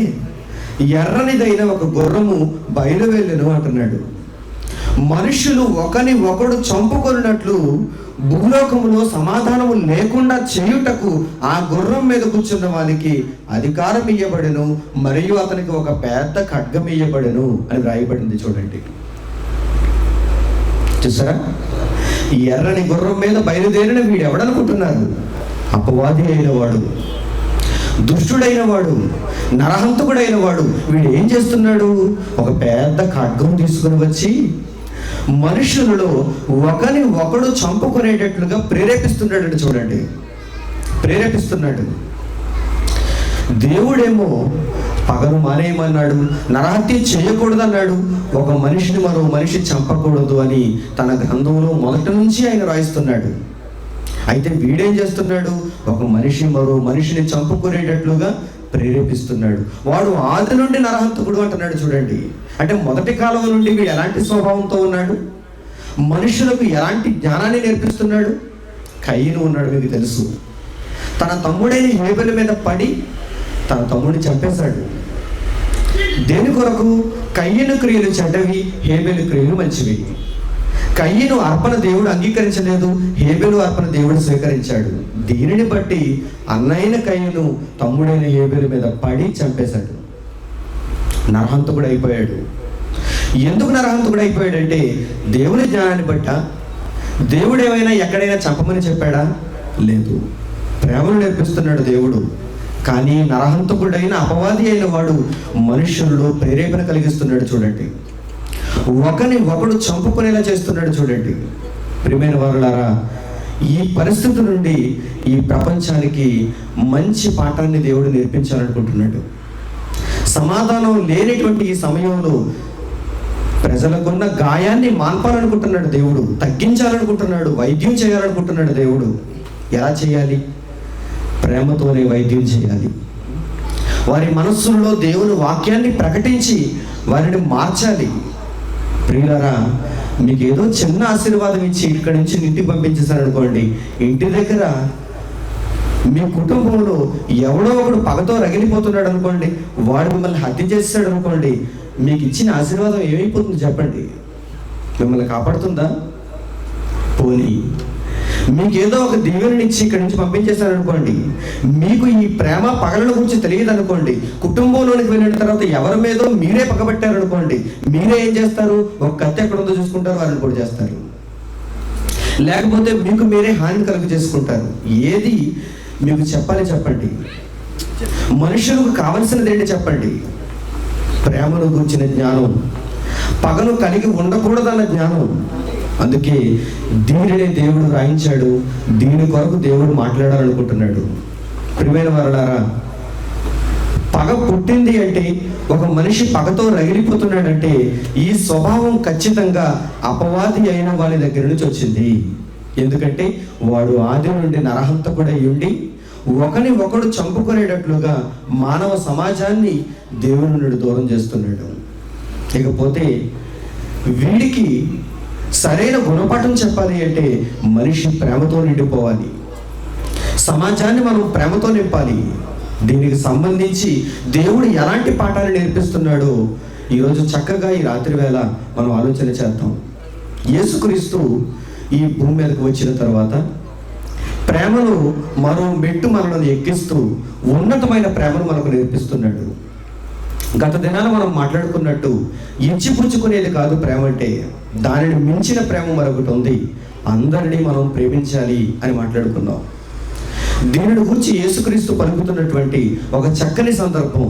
ఎర్రనిదైన ఒక గుర్రము బయలువెళ్ళను అంటున్నాడు. మనుషులు ఒకని ఒకడు చంపుకొన్నట్లు భూలోకములో సమాధానము లేకుండా చేయుటకు ఆ గుర్రం మీద కూర్చున్న వానికి అధికారం ఇయ్యబడెను, మరియు అతనికి ఒక పెద్ద ఖడ్గం ఇయ్యబడెను అని వ్రాయబడింది చూడండి. చూసారా? ఈ ఎర్రని గుర్రం మీద బయలుదేరిన వీడు ఎవడనుకుంటున్నారు? అపవాది అయిన వాడు, దుష్టుడైన వాడు, నరహంతకుడైన వాడు. వీడు ఏం చేస్తున్నాడు? ఒక పెద్ద ఖడ్గం తీసుకుని వచ్చి మనుషులలో ఒకని ఒకడు చంపుకునేటట్లుగా ప్రేరేపిస్తున్నాడు చూడండి. ప్రేరేపిస్తున్నాడు. దేవుడేమో పగను మానేయమన్నాడు, నరహత్య చేయకూడదన్నాడు, ఒక మనిషిని మరో మనిషి చంపకూడదు అని తన గ్రంథంలో మొదటి నుంచి ఆయన రాయిస్తున్నాడు. అయితే వీడేం చేస్తున్నాడు? ఒక మనిషి మరో మనిషిని చంపుకునేటట్లుగా ప్రేరేపిస్తున్నాడు. వాడు ఆది నుండి నరహంతకుడు అంటున్నాడు చూడండి. అంటే మొదటి కాలం నుండి వీడు ఎలాంటి స్వభావంతో ఉన్నాడు? మనుషులకు ఎలాంటి జ్ఞానాన్ని నేర్పిస్తున్నాడు? కయ్యను ఉన్నాడు, మీకు తెలుసు. తన తమ్ముడైన హేబెలు మీద పడి తన తమ్ముడిని చంపేశాడు. దేని కొరకు? కయ్యను క్రియలు చెడ్డవి, హేబెలు క్రియలు మంచివి. కయ్యను అర్పణ దేవుడు అంగీకరించలేదు, హేబెలు అర్పణ దేవుడు స్వీకరించాడు. దీనిని బట్టి అన్నైన కయ్యను తమ్ముడైన హేబెలు మీద పడి చంపేశాడు. నరహంతకుడు అయిపోయాడు. ఎందుకు నరహంతకుడు అయిపోయాడంటే దేవుని జ్ఞానాన్ని బట్ట. దేవుడు ఏమైనా ఎక్కడైనా చంపమని చెప్పాడా? లేదు. ప్రేమను నేర్పిస్తున్నాడు దేవుడు. కానీ నరహంతకుడైన అపవాది అయిన వాడు మనుషుల్లో ప్రేరేపణ కలిగిస్తున్నాడు చూడండి. ఒకని ఒకడు చంపుకునేలా చేస్తున్నాడు చూడండి. ప్రియమైన వారులారా, ఈ పరిస్థితి నుండి ఈ ప్రపంచానికి మంచి పాఠాన్ని దేవుడు నేర్పించాలనుకుంటున్నాడు. సమాధానం లేనిటువంటి ఈ సమయంలో ప్రజలకున్న గాయాన్ని మాన్పాలనుకుంటున్నాడు దేవుడు, తగ్గించాలనుకుంటున్నాడు, వైద్యం చేయాలనుకుంటున్నాడు దేవుడు. ఎలా చేయాలి? ప్రేమతోనే వైద్యం చేయాలి. వారి మనస్సుల్లో దేవుని వాక్యాన్ని ప్రకటించి వారిని మార్చాలి. ప్రియులారా, మీకు ఏదో చిన్న ఆశీర్వాదం ఇచ్చి ఇక్కడి నుంచి ఇంటికి పంపించేశారనుకోండి, ఇంటి దగ్గర మీ కుటుంబంలో ఎవడో ఒకడు పగతో రగిలిపోతున్నాడు అనుకోండి, వాడు మిమ్మల్ని హత్య చేస్తాడు అనుకోండి, మీకు ఇచ్చిన ఆశీర్వాదం ఏమైపోతుంది చెప్పండి? మిమ్మల్ని కాపాడుతుందా? పోనీ మీకు ఏదో ఒక దీవెననిచ్చి ఇక్కడి నుంచి పంపించేశారనుకోండి, మీకు ఈ ప్రేమ పగల గురించి తెలియదు అనుకోండి, కుటుంబంలోనికి వెళ్ళిన తర్వాత ఎవరి మీదో మీరే పగబట్టారనుకోండి, మీరే ఏం చేస్తారు? ఒక కత్తి ఎక్కడ ఉందో చూసుకుంటారు, వారిని కూడా చేస్తారు. లేకపోతే మీకు మీరే హాని కలుగు చేసుకుంటారు. ఏది మీకు చెప్పండి. మనుషులకు కావలసినది ఏంటి చెప్పండి? ప్రేమను గురించిన జ్ఞానం, పగను కలిగి ఉండకూడదన్న జ్ఞానం. అందుకే దీనినే దేవుడు రాయించాడు. దీని కొరకు దేవుడు మాట్లాడాలనుకుంటున్నాడు. ప్రియమైన వారలారా, పగ పుట్టింది అంటే, ఒక మనిషి పగతో రగిలిపోతున్నాడంటే ఈ స్వభావం ఖచ్చితంగా అపవాది అయిన వారి దగ్గర నుంచి వచ్చింది. ఎందుకంటే వాడు ఆది నుండి నరహంతకుడై ఉండి ఒకని ఒకడు చంపుకునేటట్లుగా మానవ సమాజాన్ని దేవుని నుండి దూరం చేస్తున్నాడు. ఇకపోతే వీడికి సరైన గుణపాఠం చెప్పాలి అంటే మనిషి ప్రేమతో నిండిపోవాలి. సమాజాన్ని మనం ప్రేమతో నింపాలి. దీనికి సంబంధించి దేవుడు ఎలాంటి పాఠాలు నేర్పిస్తున్నాడో ఈరోజు చక్కగా ఈ రాత్రి వేళ మనం ఆలోచన చేద్దాం. యేసుక్రీస్తు ఈ భూమి మీదకు వచ్చిన తర్వాత ప్రేమను మరో మెట్టు మనల్ని ఎక్కిస్తూ ఉన్నతమైన ప్రేమను మనకు నేర్పిస్తున్నాడు. గత దినాన మనం మాట్లాడుకున్నట్టు ఇచ్చిపుచ్చుకునేది కాదు ప్రేమ అంటే, దానిని మించిన ప్రేమ మరొకటి ఉంది. అందరినీ మనం ప్రేమించాలి అని మాట్లాడుకున్నాం. దీనిని గురించి యేసుక్రీస్తు పలుకుతున్నటువంటి ఒక చక్కని సందర్భం,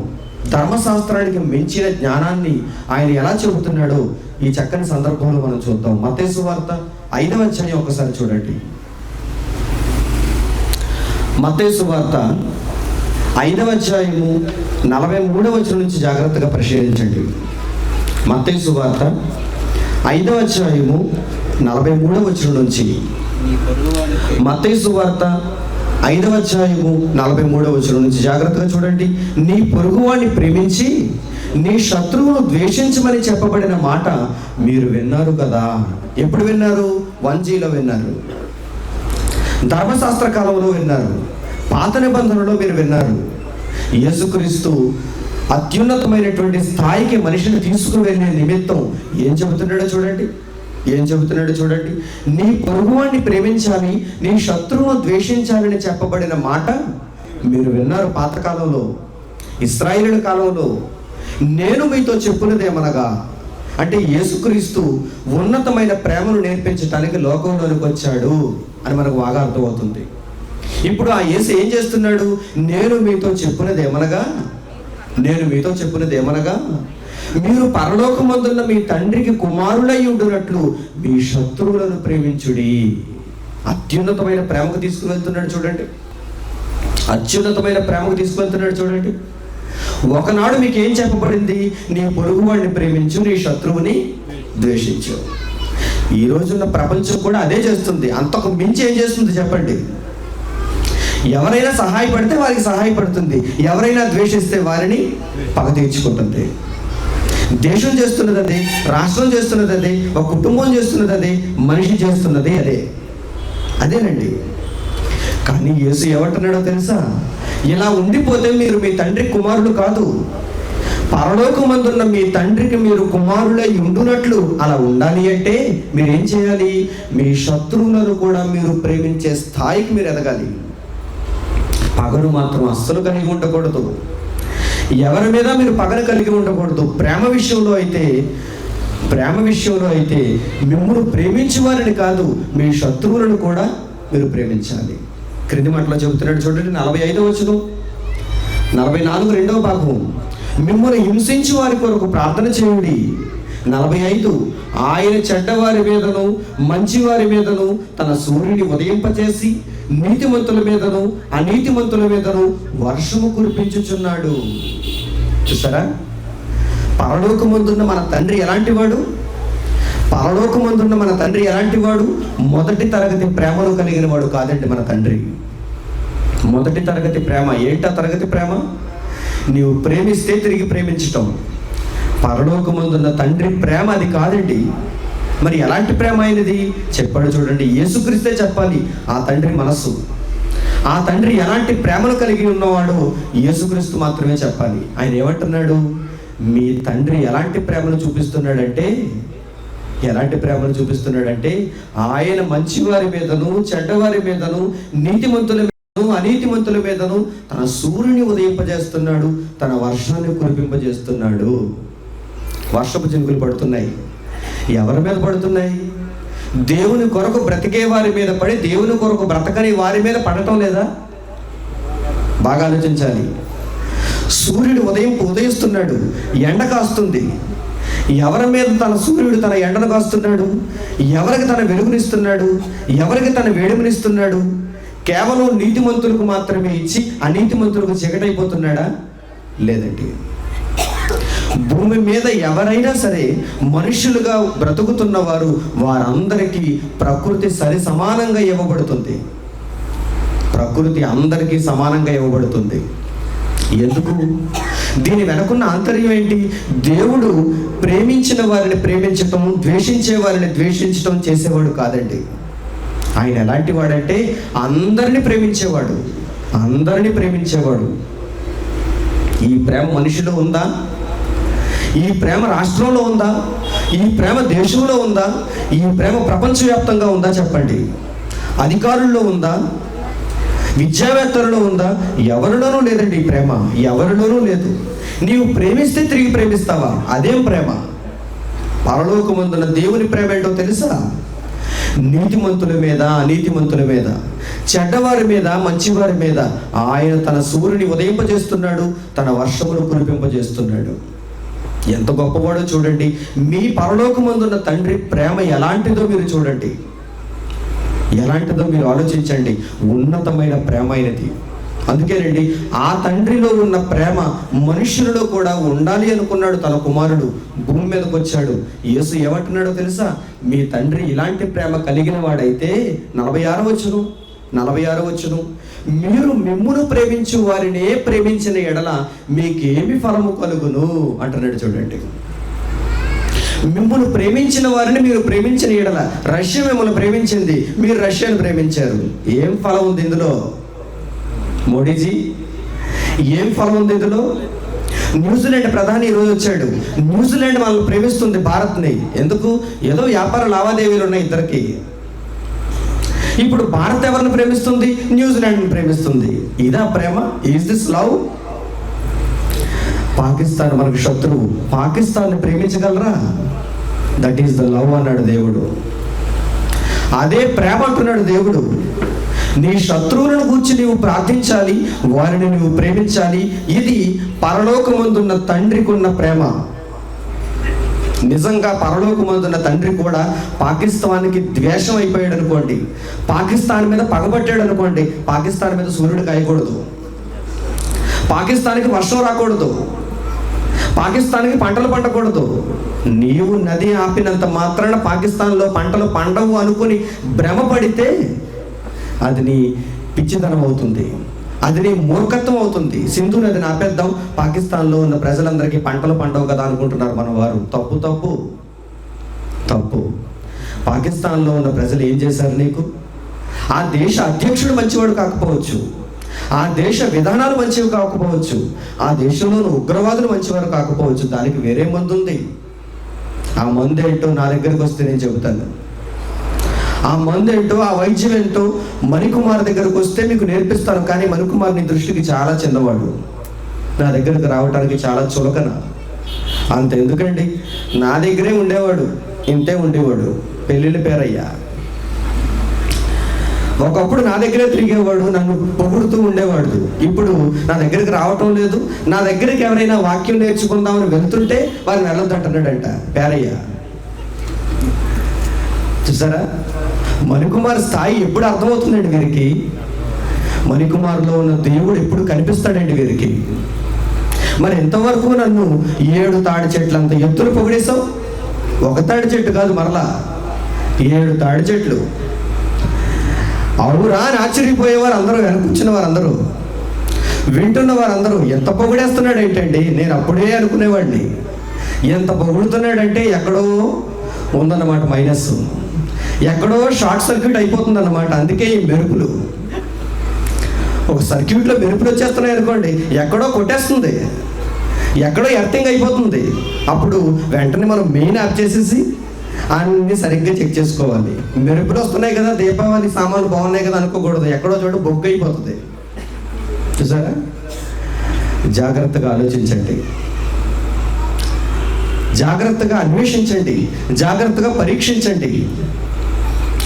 ధర్మశాస్త్రానికి మించిన జ్ఞానాన్ని ఆయన ఎలా చెబుతున్నాడో ఈ చక్కని సందర్భంలో మనం చూద్దాం. మత్తయి సువార్త 5వ అధ్యాయం ఒకసారి చూడండి. మత్తయి సువార్త 5వ అధ్యాయము 43వ వచనం నుంచి జాగ్రత్తగా పరిశీలించండి. మత్తయి సువార్త 5వ అధ్యాయము 43వ వచనం నుంచి. మత్తయి సువార్త 5వ అధ్యాయము 43వ వచనం నుంచి జాగ్రత్తగా చూడండి. నీ పొరుగువాణ్ణి ప్రేమించి నీ శత్రువును ద్వేషించమని చెప్పబడిన మాట మీరు విన్నారు కదా. ఎప్పుడు విన్నారు? 1Gలో విన్నారు, ధర్మశాస్త్ర కాలంలో విన్నారు, పాత నిబంధనలో మీరు విన్నారు. యేసుక్రీస్తు అత్యున్నతమైనటువంటి స్థాయికి మనిషిని తీసుకుని వెళ్ళే నిమిత్తం ఏం చెబుతున్నాడో చూడండి. నీ పొరుగువాణ్ణి ప్రేమించాలి, నీ శత్రువును ద్వేషించాలని చెప్పబడిన మాట మీరు విన్నారు పాతకాలంలో, ఇశ్రాయేలు కాలంలో. నేను మీతో చెప్పున్నదేమనగా, అంటే యేసుక్రీస్తు ఉన్నతమైన ప్రేమను నేర్పించడానికి లోకంలోనికి వచ్చాడు అని మనకు బాగా అర్థమవుతుంది. ఇప్పుడు ఆ యేసు ఏం చేస్తున్నాడు? నేను మీతో చెప్పున్నదేమనగా మీరు పరలోకమందున్న మీ తండ్రికి కుమారులై ఉండునట్లు మీ శత్రువులను ప్రేమించుడి. అత్యున్నతమైన ప్రేమకు తీసుకువెళ్తున్నాడు చూడండి. ఒకనాడు మీకు ఏం చెప్పబడింది? నీ పొరుగువాడిని ప్రేమించు, నీ శత్రువుని ద్వేషించు. ఈ రోజున్న ప్రపంచం కూడా అదే చేస్తుంది. అంతకు మించి ఏం చేస్తుంది చెప్పండి? ఎవరైనా సహాయపడితే వారికి సహాయపడుతుంది, ఎవరైనా ద్వేషిస్తే వారిని పగ తీర్చుకుంటుంది. దేశం చేస్తున్నది అదే, రాష్ట్రం చేస్తున్నది అదే, ఒక కుటుంబం చేస్తున్నది అదే, మనిషి చేస్తున్నది అదేనండి. కానీ యేసు ఏమంటున్నాడో తెలుసా? ఇలా ఉండిపోతే మీరు మీ తండ్రి కుమారులు కాదు. పరలోకమందున్న మీ తండ్రికి మీరు కుమారులై ఉండునట్లు అలా ఉండాలి అంటే మీరేం చేయాలి? మీ శత్రువులను కూడా మీరు ప్రేమించే స్థాయికి మీరు ఎదగాలి. పగను మాత్రం అస్సలు కలిగి ఉండకూడదు. ఎవరి మీద మీరు పగను కలిగి ఉండకూడదు. ప్రేమ విషయంలో అయితే మిమ్మల్ని ప్రేమించే వారిని కాదు, మీ శత్రువులను కూడా మీరు ప్రేమించాలి. క్రింది మాటలో చెబుతున్నాడు చూడండి, 45వ వచనం, 44 రెండవ భాగం. మిమ్మల్ని హింసించి వారి కొరకు ప్రార్థన చేయండి. 45 ఆయన చెడ్డవారి మీదను మంచివారి మీదను తన సూర్యుని ఉదయింపచేసి నీతిమంతుల మీదను అనీతిమంతుల మీదను వర్షము కురిపించుచున్నాడు. చూసారా? పరలోకమందున్న మన తండ్రి ఎలాంటి వాడు? మొదటి తరగతి ప్రేమను కలిగిన వాడు కాదండి మన తండ్రి. మొదటి తరగతి ప్రేమ ఏంటా? తరగతి ప్రేమ నీవు ప్రేమిస్తే తిరిగి ప్రేమించటం. పరలోకమందున్న తండ్రి ప్రేమ అది కాదండి. మరి ఎలాంటి ప్రేమ అయినది చెప్పాడు చూడండి. యేసుక్రీస్తే చెప్పాలి ఆ తండ్రి మనస్సు. ఆ తండ్రి ఎలాంటి ప్రేమను కలిగి ఉన్నవాడో యేసుక్రీస్తు మాత్రమే చెప్పాలి. ఆయన ఏమంటున్నాడు? మీ తండ్రి ఎలాంటి ప్రేమను చూపిస్తున్నాడంటే ఎలాంటి ప్రేమను చూపిస్తున్నాడంటే ఆయన మంచివారి మీదను చెడ్డవారి మీదను నీతిమంతుల మీదను అనీతిమంతుల మీదను తన సూర్యుని ఉదయింపజేస్తున్నాడు, తన వర్షాన్ని కురిపింపజేస్తున్నాడు. వర్షపు చినుకులు పడుతున్నాయి. ఎవరి మీద పడుతున్నాయి? దేవుని కొరకు బ్రతికే వారి మీద పడి దేవుని కొరకు బ్రతకని వారి మీద పడటం లేదా? బాగా ఆలోచించాలి. సూర్యుడు ఉదయిస్తున్నాడు, ఎండ కాస్తుంది. ఎవరి మీద తన సూర్యుడు తన ఎండను కాస్తున్నాడు? ఎవరికి తన వెలుగునిస్తున్నాడు? ఎవరికి తన వేడిమినిస్తున్నాడు? కేవలం నీతిమంతులకు మాత్రమే ఇచ్చి అనీతిమంతులకు చీకటైపోతున్నాడా? లేదండి. భూమి మీద ఎవరైనా సరే మనుషులుగా బ్రతుకుతున్న వారు వారందరికీ ప్రకృతి సమానంగా ఇవ్వబడుతుంది. ప్రకృతి అందరికీ సమానంగా ఇవ్వబడుతుంది. ఎందుకు? దీని వెనకున్న ఆంతర్యం ఏంటి? దేవుడు ప్రేమించిన వారిని ప్రేమించటం, ద్వేషించే వారిని ద్వేషించటం చేసేవాడు కాదండి. ఆయన ఎలాంటి వాడంటే అందరిని ప్రేమించేవాడు, అందరిని ప్రేమించేవాడు. ఈ ప్రేమ మనిషిలో ఉందా? ఈ ప్రేమ రాష్ట్రంలో ఉందా? ఈ ప్రేమ దేశంలో ఉందా? ఈ ప్రేమ ప్రపంచవ్యాప్తంగా ఉందా? చెప్పండి. అధికారుల్లో ఉందా? విద్యావేత్తలలో ఉందా? ఎవరిలోనూ లేదండి. ఈ ప్రేమ ఎవరిలోనూ లేదు. నీవు ప్రేమిస్తే తిరిగి ప్రేమిస్తావా? అదేం ప్రేమ? పరలోకమందున దేవుని ప్రేమ ఏంటో తెలుసా? నీతిమంతుల మీద అనీతిమంతుల మీద, చెడ్డవారి మీద మంచివారి మీద ఆయన తన సూర్యుని ఉదయింపజేస్తున్నాడు, తన వర్షమును కురిపింపజేస్తున్నాడు. ఎంత గొప్పవాడో చూడండి. మీ పరలోకమందున్న తండ్రి ప్రేమ ఎలాంటిదో మీరు చూడండి, ఎలాంటిదో మీరు ఆలోచించండి. ఉన్నతమైన ప్రేమ అయినది. అందుకేనండి ఆ తండ్రిలో ఉన్న ప్రేమ మనుషులలో కూడా ఉండాలి అనుకున్నాడు. తన కుమారుడు భూమి మీదకి వచ్చాడు. యేసు ఏమంటున్నాడో తెలుసా? మీ తండ్రి ఇలాంటి ప్రేమ కలిగిన వాడైతే 46 వచ్చును, మీరు మిమ్మును ప్రేమించు వారినే ప్రేమించిన ఎడల మీకేమి ఫలము కలుగును అంటున్నాడు. చూడండి, మిమ్మును ప్రేమించిన వారిని మీరు ప్రేమించిన ఎడల, రష్యా మిమ్మల్ని ప్రేమించింది, మీరు రష్యాను ప్రేమించారు. ఏం ఫలం ఉంది ఇందులో? మోడీజీ, ఏం ఫలం ఉంది ఇందులో? న్యూజిలాండ్ ప్రధాని ఈరోజు వచ్చాడు. న్యూజిలాండ్ వాళ్ళని ప్రేమిస్తుంది భారత్ని. ఎందుకు? ఏదో వ్యాపార లావాదేవీలు ఉన్నాయి ఇద్దరికి. ఇప్పుడు భారత్ ఎవరిని ప్రేమిస్తుంది? న్యూజిలాండ్ని ప్రేమిస్తుంది. ఇదా ప్రేమ? Is this love? పాకిస్తాన్ మనకు శత్రువు. పాకిస్తాన్ని ప్రేమించగలరా? దట్ ఈస్ ద లవ్ అన్నాడు దేవుడు. అదే ప్రేమ అంటున్నాడు దేవుడు. నీ శత్రువులను గూర్చి నీవు ప్రార్థించాలి, వారిని నువ్వు ప్రేమించాలి. ఇది పరలోకమందున్న తండ్రికి ఉన్న ప్రేమ. నిజంగా పరలోకమందున్న తండ్రి కూడా పాకిస్తాన్కి ద్వేషం అయిపోయాడు అనుకోండి, పాకిస్తాన్ మీద పగబట్టాడు అనుకోండి, పాకిస్తాన్ మీద సూర్యుడు కాయకూడదు, పాకిస్తాన్కి వర్షం రాకూడదు, పాకిస్తాన్కి పంటలు పండకూడదు. నీవు నది ఆపినంత మాత్రాన పాకిస్తాన్లో పంటలు పండవు అనుకుని భ్రమపడితే అది నీ పిచ్చితనం అవుతుంది, అది నీ మూర్ఖత్వం అవుతుంది. సింధు నదిని ఆపేద్దాం, పాకిస్తాన్లో ఉన్న ప్రజలందరికీ పంటలు పండవు కదా అనుకుంటున్నారు మన వారు. తప్పు తప్పు తప్పు. పాకిస్తాన్లో ఉన్న ప్రజలు ఏం చేశారు నీకు? ఆ దేశ అధ్యక్షుడు మంచివాడు కాకపోవచ్చు, ఆ దేశ విధానాలు మంచివి కాకపోవచ్చు, ఆ దేశంలోని ఉగ్రవాదులు మంచివారు కాకపోవచ్చు. దానికి వేరే మందు ఉంది. ఆ మందు ఏంటో నా దగ్గరికి వస్తే నేను చెబుతాను. ఆ మందు ఏంటో, ఆ వైద్యం ఏంటో మణికుమార్ దగ్గరకు వస్తే మీకు నేర్పిస్తాను. కానీ మణికుమార్ నీ దృష్టికి చాలా చిన్నవాడు, నా దగ్గరకు రావడానికి చాలా చులకన. అంత ఎందుకండి, నా దగ్గరే ఉండేవాడు, ఇంతే ఉండేవాడు. పెళ్ళిళ్ళ పేరయ్యా. ఒకప్పుడు నా దగ్గరే తిరిగేవాడు, నన్ను పొగుడుతూ ఉండేవాడు. ఇప్పుడు నా దగ్గరికి రావటం లేదు. నా దగ్గరికి ఎవరైనా వాక్యం నేర్చుకుందామని వెళ్తుంటే వారిని వెళ్ళొద్దంటున్నాడంట పేరయ్య. చూసారా, మణికుమార్ స్థాయి ఎప్పుడు అర్థమవుతుందండి వీరికి. మణికుమార్లో ఉన్న దేవుడు ఎప్పుడు కనిపిస్తాడండి వీరికి. మరి ఎంతవరకు నన్ను 7 తాడి చెట్లు అంత ఎత్తులు పొగిడేశావు? ఒక తాడి చెట్టు కాదు, మరలా 7 తాడి చెట్లు. అవురా అని ఆశ్చర్యపోయేవారు అందరూ, వెనకొచ్చిన వారందరూ, వింటున్న వారందరూ. ఎంత పొగిడేస్తున్నాడు ఏంటండి? నేను అప్పుడే అనుకునేవాడిని, ఎంత పొగుడుతున్నాడంటే ఎక్కడో ఉందన్నమాట మైనస్, ఎక్కడో షార్ట్ సర్క్యూట్ అయిపోతుంది అన్నమాట. అందుకే ఈ మెరుపులు, ఒక సర్క్యూట్లో మెరుపులు వచ్చేస్తున్నాయి అనుకోండి, ఎక్కడో కొట్టేస్తుంది, ఎక్కడో ఎర్తింగ్ అయిపోతుంది. అప్పుడు వెంటనే మనం మెయిన్ ఆఫ్ చేసేసి అన్నీ సరిగ్గా చెక్ చేసుకోవాలి. మెరుపులు వస్తున్నాయి కదా, దీపావళి సామాన్లు బాగున్నాయి కదా అనుకోకూడదు. ఎక్కడో చోట బొగ్గు అయిపోతుంది. చూసారా? జాగ్రత్తగా ఆలోచించండి, జాగ్రత్తగా అన్వేషించండి, జాగ్రత్తగా పరీక్షించండి.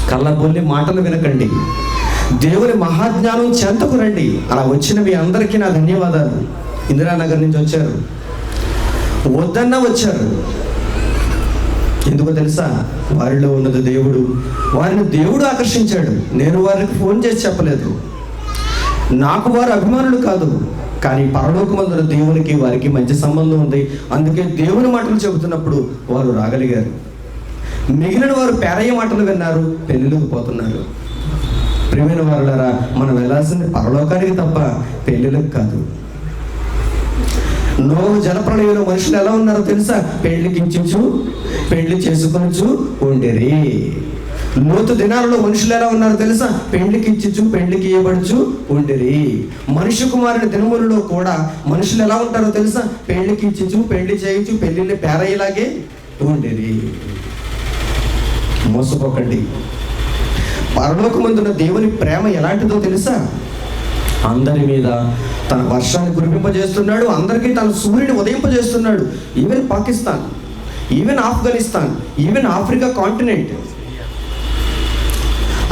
కళ్ళబొల్లి మాటలు వినకండి, దేవుని మహాజ్ఞానం చెంతకు రండి. అలా వచ్చిన మీ అందరికీ నా ధన్యవాదాలు. ఇందిరానగర్ నుంచి వచ్చారు, వద్దన్నా వచ్చారు. ఎందుకో తెలుసా? వారిలో ఉన్నది దేవుడు, వారిని దేవుడు ఆకర్షించాడు. నేను వారికి ఫోన్ చేసి చెప్పలేదు, నాకు వారు అభిమానులు కాదు, కానీ పరలోకమందున దేవునికి వారికి మంచి సంబంధం ఉంది. అందుకే దేవుని మాటలు చెబుతున్నప్పుడు వారు రాగలిగారు. మిగిలిన వారు పేరయ్య మాటలు విన్నారు, పెళ్ళిళ్ళకు పోతున్నారు. ప్రియమైన వారులారా, మనం వెళ్ళాల్సింది పరలోకానికి తప్ప పెళ్ళిళ్ళకి కాదు. నోవహు జలప్రళయంలో మనుషులు ఎలా ఉన్నారో తెలుసా? పెళ్లికించు, పెళ్లి చేసుకొనొచ్చు ఉండేరి. లోతు దినాలలో మనుషులు ఎలా ఉన్నారో తెలుసా? పెళ్లికిచ్చు, పెళ్లికి ఇవ్వబడుచు ఉండేరి. మనుష్య కుమారుని దినములలో కూడా మనుషులు ఎలా ఉంటారో తెలుసా? పెళ్లికిచ్చు, పెళ్లి చేయొచ్చు, పెళ్లిని పేరయ్యేలాగే ఉండేరి. మోసపోకండి. పరలోకమందున్న దేవుని ప్రేమ ఎలాంటిదో తెలుసా? అందరి మీద తన వర్షాన్ని కురిపింపజేస్తున్నాడు, అందరికీ తన సూర్యుని ఉదయింపజేస్తున్నాడు. Even Pakistan, even Afghanistan, even Africa continent.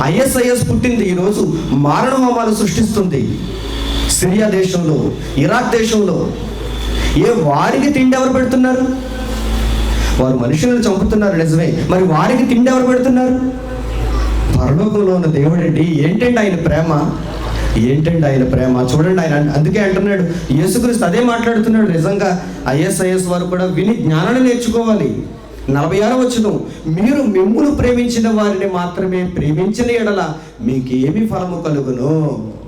ISIS పుట్టింది ఈరోజు, మారణ హోమాలు సృష్టిస్తుంది. సిరియా దేశంలో, ఇరాక్ దేశంలో. వారికి తిండి ఎవరు పెడుతున్నారు? వారు మనుషులను చంపుతున్నారు నిజమే, మరి వారికి తిండి ఎవరు పెడుతున్నారు? పరలోకంలో ఉన్న దేవుడండి. ఏంటండి ఆయన ప్రేమ, ఏంటండి ఆయన ప్రేమ చూడండి. ఆయన అందుకే అంటున్నాడు, యేసుక్రీస్తు అదే మాట్లాడుతున్నాడు. నిజంగా ISIS వారు కూడా విని జ్ఞానాన్ని నేర్చుకోవాలి. 46వ వచనం, మీరు మిమ్మును ప్రేమించిన వారిని మాత్రమే ప్రేమించిన ఎడల మీకేమి ఫలము కలుగును?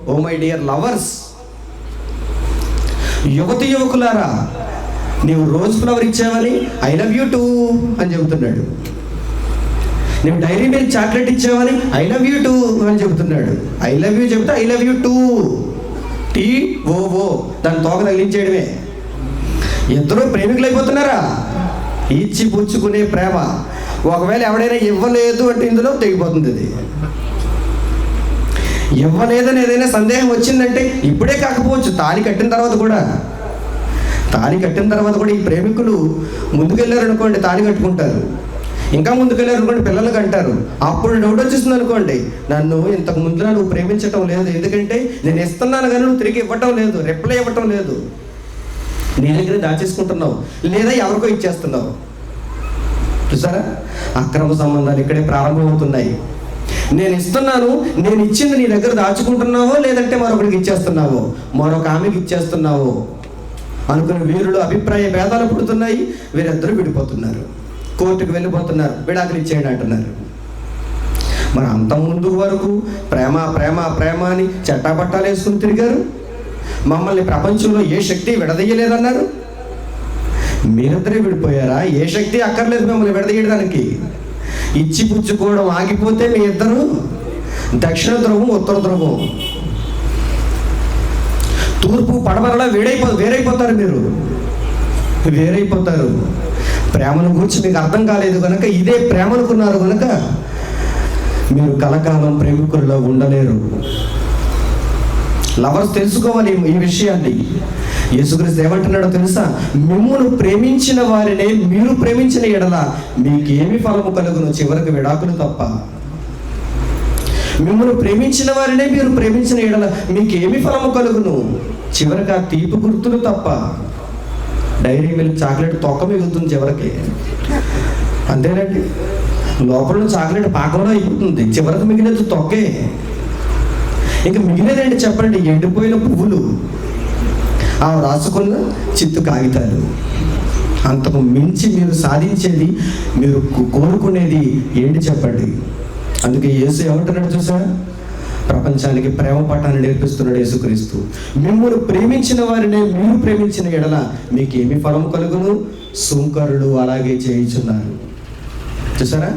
ఓ మై డియర్ లవర్స్, యువతి యువకులారా, నీవు రోజ్ ఫ్లవర్ ఇచ్చావని I love you too అని చెబుతున్నాడు. నువ్వు డైరీ మిల్క్ చాక్లెట్ ఇచ్చావని I love you too అని చెబుతున్నాడు. I love you చెబితే I love you too, TOO, దాన్ని తోక తగిలించేయడమే. ఇద్దరు ప్రేమికులు అయిపోతున్నారా? ఇచ్చి పుచ్చుకునే ప్రేమ. ఒకవేళ ఎవడైనా ఇవ్వలేదు అంటే ఇందులో తెగిపోతుంది. అది ఇవ్వలేదని ఏదైనా సందేహం వచ్చిందంటే ఇప్పుడే కాకపోవచ్చు, తాళి కట్టిన తర్వాత కూడా. తాళి కట్టిన తర్వాత కూడా ఈ ప్రేమికులు ముందుకెళ్ళారు అనుకోండి, తాళి కట్టుకుంటారు. ఇంకా ముందుకెళ్ళారు అనుకోండి, పిల్లలకు అంటారు. అప్పుడు డౌట్ వచ్చేస్తుంది అనుకోండి, నన్ను ఇంతకు ముందులా నువ్వు ప్రేమించటం లేదు, ఎందుకంటే నేను ఇస్తున్నాను కానీ నువ్వు తిరిగి ఇవ్వటం లేదు, రిప్లై ఇవ్వటం లేదు, నీ దగ్గర దాచేసుకుంటున్నావు, లేదా ఎవరికో ఇచ్చేస్తున్నావు. చూసారా? అక్రమ సంబంధాలు ఇక్కడే ప్రారంభమవుతున్నాయి. నేను ఇస్తున్నాను, నేను ఇచ్చింది నీ దగ్గర దాచుకుంటున్నావో లేదంటే మరొకరికి ఇచ్చేస్తున్నావో, మరొక ఆమెకి ఇచ్చేస్తున్నావో అనుకుని వీరులు అభిప్రాయ భేదాలు పుడుతున్నాయి. వీరిద్దరూ విడిపోతున్నారు, కోర్టుకు వెళ్ళిపోతున్నారు, విడాకులు ఇచ్చేయండి అంటున్నారు. మరి అంత ముందు వరకు ప్రేమ ప్రేమ ప్రేమ అని చట్టాపట్టాలు వేసుకుని తిరిగారు. మమ్మల్ని ప్రపంచంలో ఏ శక్తి విడదీయలేదన్నారు. మీరిద్దరే విడిపోయారా? ఏ శక్తి అక్కర్లేదు మిమ్మల్ని విడదీయడానికి. ఇచ్చి పుచ్చుకోవడం ఆగిపోతే మీ ఇద్దరు దక్షిణ ధ్రువం, ఉత్తర ధ్రువం, తూర్పు పడమరలా వేరైపోతారు. మీరు వేరైపోతారు. ప్రేమను గురించి మీకు అర్థం కాలేదు కనుక, ఇదే ప్రేమ అనుకున్నారు కనుక మీరు కలకాలం ప్రేమికుల్లో ఉండలేరు. లవర్స్ తెలుసుకోవాలి ఈ విషయాన్ని. యేసుక్రీస్తు ఏమంటున్నాడో తెలుసా? మిమ్మును ప్రేమించిన వారినే మీరు ప్రేమించిన ఎడల మీకేమి ఫలము కలుగును? చివరికి విడాకులు తప్ప. మిమ్మల్ని ప్రేమించిన వారినే మీరు ప్రేమించిన ఎడల మీకేమి ఫలము కలుగును? చివరికి ఆ తీపి గుర్తులు తప్ప. డైరీ మిల్క్ చాక్లెట్ తొక్క మిగులుతుంది చివరికి, అంతేనండి. లోపల చాక్లెట్ పాకంలో అయిపోతుంది, చివరికి మిగిలినది తొక్కే. ఇంకా మిగిలేదండి చెప్పండి, ఎండిపోయిన పువ్వులు, ఆ రాసుకున్న చిత్తు కాగితాలు. అంతకు మించి మీరు సాధించేది, మీరు కోరుకునేది ఏంటి చెప్పండి? అందుకే యేసు ఏమంటున్నాడు చూసా? ప్రపంచానికి ప్రేమ పాఠాన్ని నేర్పిస్తున్నాడు యేసుక్రీస్తు. మిమ్మల్ని ప్రేమించిన వారినే మీరు ప్రేమించిన ఎడల మీకేమి ఫలం కలుగును? సుంకరులు అలాగే చేయించున్నారు. చూసారా?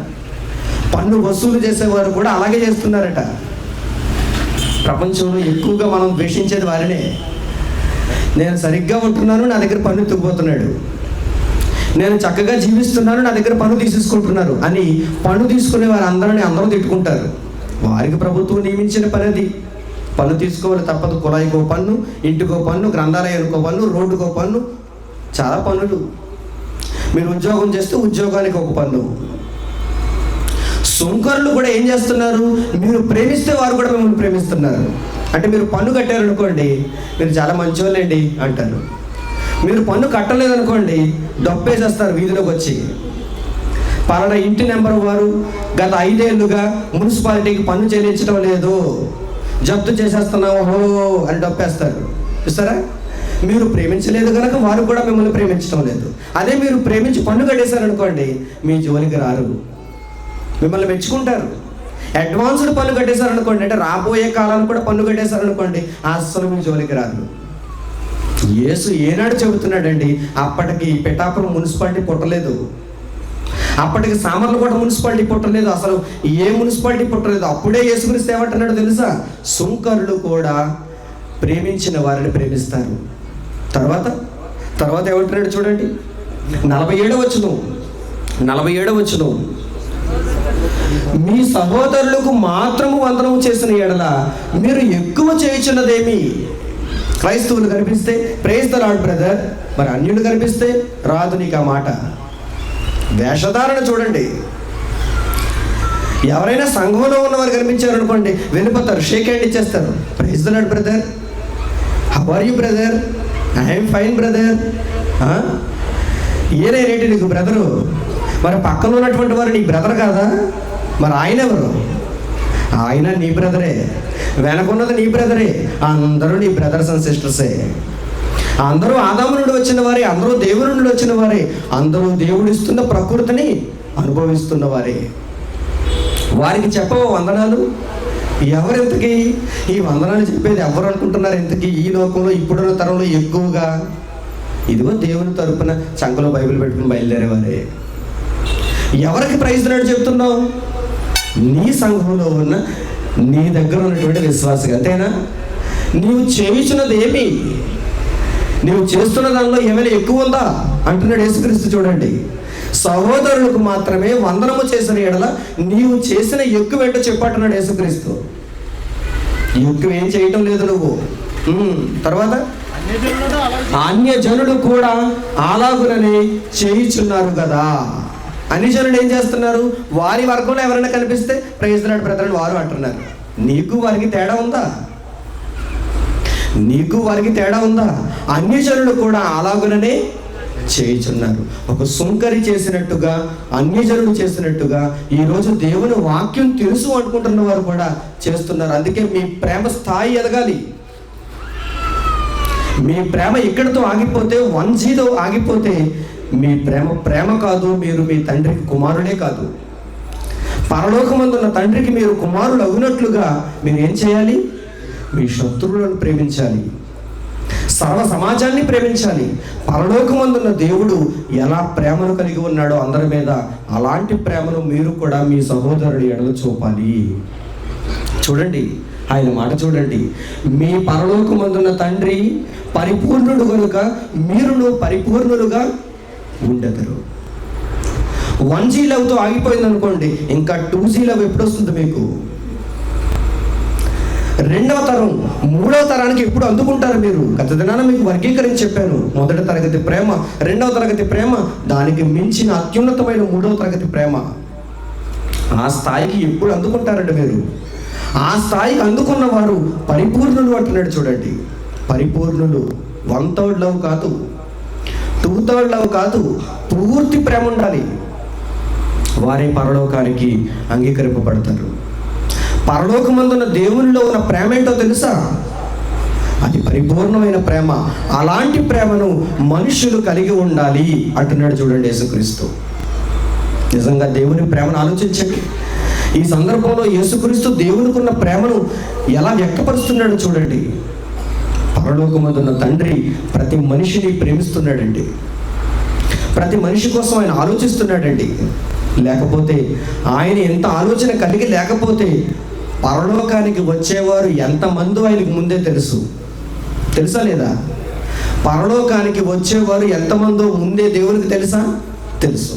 పన్ను వసూలు చేసేవారు కూడా అలాగే చేస్తున్నారట. ప్రపంచంలో ఎక్కువగా మనం ద్వేషించేది వారినే. నేను సరిగ్గా ఉంటున్నాను, నా దగ్గర పన్ను ఎత్తుకుపోతున్నాడు. నేను చక్కగా జీవిస్తున్నాను, నా దగ్గర పన్ను తీసేసుకుంటున్నారు అని పన్ను తీసుకునే వారు అందరూ తిట్టుకుంటారు. వారికి ప్రభుత్వం నియమించిన పని అది. పన్ను తీసుకోవాలి తప్పదు. కుళాయికో పన్ను, ఇంటికో పన్ను, గ్రంథాలయానికో పన్ను, రోడ్డుకో పన్ను, చాలా పన్నులు. మీరు ఉద్యోగం చేస్తే ఉద్యోగానికి ఒక పన్ను. సుంకరులు కూడా ఏం చేస్తున్నారు? మీరు ప్రేమిస్తే వారు కూడా మిమ్మల్ని ప్రేమిస్తున్నారు. అంటే మీరు పన్ను కట్టారనుకోండి, మీరు చాలా మంచివాళ్ళండి అంటారు. మీరు పన్ను కట్టలేదనుకోండి, డప్పేసేస్తారు వీధిలోకి వచ్చి. పలానా ఇంటి నెంబర్ వారు గత 5 ఏళ్ళుగా మున్సిపాలిటీకి పన్ను చెల్లించడం లేదు, జప్తు చేసేస్తున్నావు హో అని డప్పేస్తారు. చూస్తారా? మీరు ప్రేమించలేదు కనుక వారు కూడా మిమ్మల్ని ప్రేమించడం లేదు. అదే మీరు ప్రేమించి పన్ను కట్టేశారనుకోండి, మీ జోలికి రారు, మిమ్మల్ని మెచ్చుకుంటారు. అడ్వాన్స్డ్ పన్ను కట్టేశారనుకోండి, అంటే రాబోయే కాలానికి కూడా పన్ను కట్టేశారనుకోండి, అస్సలు మీ జోలికి రారు. యేసు ఏనాడు చెబుతున్నాడండి? అప్పటికి పిఠాపురం మున్సిపాలిటీ పుట్టలేదు, అప్పటికి సామర్లకోట మున్సిపాలిటీ పుట్టలేదు, అసలు ఏ మున్సిపాలిటీ పుట్టలేదు. అప్పుడే యేసుక్రీస్తు ఏమంటున్నాడు తెలుసా? సుంకరులు కూడా ప్రేమించిన వారిని ప్రేమిస్తారు. తర్వాత ఏమంటున్నాడు చూడండి, 47వ వచనం. మీ సహోదరులకు మాత్రము వందనము చేసిన ఎడల మీరు ఎక్కువ చేయుచున్నదేమి? క్రైస్తవులు కనిపిస్తే ప్రైజ్ ద లార్డ్ బ్రదర్, మరి అన్యులు కనిపిస్తే రాదు నీకు ఆ మాట. వేషధారణ చూడండి. ఎవరైనా సంఘంలో ఉన్నవారు కనిపించారనుకోండి, వెళ్ళిపోతారు, షేక్ హ్యాండ్ ఇచ్చేస్తారు. Praise the Lord brother, how are you brother, I'm fine brother. ఏనే రేటు నీకు బ్రదరు? మరి పక్కన ఉన్నటువంటి వారు నీ బ్రదర్ కాదా? మరి ఆయన ఎవరు? ఆయన నీ బ్రదరే, వెనకున్నది నీ బ్రదరే, అందరూ నీ బ్రదర్స్ అండ్ సిస్టర్సే. అందరూ ఆదాము నుండి వచ్చిన వారే, అందరూ దేవుడి నుండి వచ్చిన వారే, అందరూ దేవుడిస్తున్న ప్రకృతిని అనుభవిస్తున్న వారే. వారికి చెప్పవ వందనాలు? ఎవరెంతకి ఈ వందనాలు చెప్పేది? ఎవరు అనుకుంటున్నారు ఎంతకి ఈ లోకంలో ఇప్పుడున్న తరంలో ఎక్కువగా? ఇదిగో దేవుని తరపున చంకలో బైబిల్ పెట్టుకుని బయలుదేరేవారే. ఎవరికి ప్రైజ్ నాడు చెప్తున్నావు? నీ సంఘంలో ఉన్న నీ దగ్గర ఉన్నటువంటి విశ్వాసగా. అంతేనా? నీవు చేయించినది ఏమి? నీవు చేస్తున్న దానిలో ఏమైనా ఎక్కువ ఉందా అంటున్నాడు యేసుక్రీస్తు. చూడండి, సహోదరులకు మాత్రమే వందనము చేసిన ఎడల నీవు చేసిన ఎక్కువ ఏంటో చెప్పంటున్నాడు యేసుక్రీస్తు. ఎక్కువ ఏం చేయటం లేదు నువ్వు. తర్వాత అన్యజనులు కూడా అలాగుననే చేయుచున్నారు కదా. అన్యజనులు ఏం చేస్తున్నారు? వారి వర్గంలో ఎవరైనా కనిపిస్తే ప్రైజ్ లార్డ్ బ్రదర్ అని వారు అంటున్నారు. నీకు వారికి తేడా ఉందా? అన్యజనులు కూడా అలాగుననే చేయుచున్నారు. ఒక సుంకరి చేసినట్టుగా, అన్యజనులు చేసినట్టుగా ఈరోజు దేవుని వాక్యం తెలుసు అనుకుంటున్న వారు కూడా చేస్తున్నారు. అందుకే మీ ప్రేమ స్థాయి ఎదగాలి. మీ ప్రేమ ఇక్కడితో ఆగిపోతే, 1Gతో ఆగిపోతే, మీ ప్రేమ కాదు, మీరు మీ తండ్రికి కుమారుడే కాదు. పరలోకమందున్న తండ్రికి మీరు కుమారులు అగునట్లుగా మీరు ఏం చేయాలి? మీ శత్రువులను ప్రేమించాలి, సర్వ సమాజాన్ని ప్రేమించాలి. పరలోకమందున్న దేవుడు ఎలా ప్రేమను కలిగి ఉన్నాడో అందరి మీద, అలాంటి ప్రేమను మీరు కూడా మీ సహోదరుడి ఎడల చూపాలి. చూడండి ఆయన మాట చూడండి. మీ పరలోకమందున్న తండ్రి పరిపూర్ణుడు కనుక మీరును పరిపూర్ణులుగా ఉండెదరు. 1G లవ్తో ఆగిపోయింది అనుకోండి, ఇంకా 2G లవ్ ఎప్పుడు వస్తుంది మీకు? 2వ తరం 3వ తరానికి ఎప్పుడు అందుకుంటారు మీరు? గత దినాన మీకు వర్గీకరించి చెప్పాను. 1వ తరగతి ప్రేమ, 2వ తరగతి ప్రేమ, దానికి మించిన అత్యున్నతమైన 3వ తరగతి ప్రేమ. ఆ స్థాయికి ఎప్పుడు అందుకుంటారండి మీరు? ఆ స్థాయికి అందుకున్న వారు పరిపూర్ణులు అంటున్నాడు. చూడండి, పరిపూర్ణులు. 1/3 లవ్ కాదు, 2/3 లవ్ కాదు, పూర్తి ప్రేమ ఉండాలి. వారే పరలోకానికి అంగీకరింపబడతారు. పరలోకమందున్న దేవునిలో ఉన్న ప్రేమ ఏంటో తెలుసా? అది పరిపూర్ణమైన ప్రేమ. అలాంటి ప్రేమను మనుషులు కలిగి ఉండాలి అంటున్నాడు. చూడండి యేసుక్రీస్తు. నిజంగా దేవుని ప్రేమను ఆలోచించండి. ఈ సందర్భంలో యేసుక్రీస్తు దేవునికి ఉన్న ప్రేమను ఎలా వ్యక్తపరుస్తున్నాడు చూడండి. పరలోకమందున్న తండ్రి ప్రతి మనిషిని ప్రేమిస్తున్నాడండి. ప్రతి మనిషి కోసం ఆయన ఆలోచిస్తున్నాడండి. లేకపోతే ఆయన ఎంత ఆలోచన కలిగి లేకపోతే పరలోకానికి వచ్చేవారు ఎంతమంది ఆయనకు ముందే తెలుసా లేదా? పరలోకానికి వచ్చేవారు ఎంతమందో ముందే దేవునికి తెలుసు.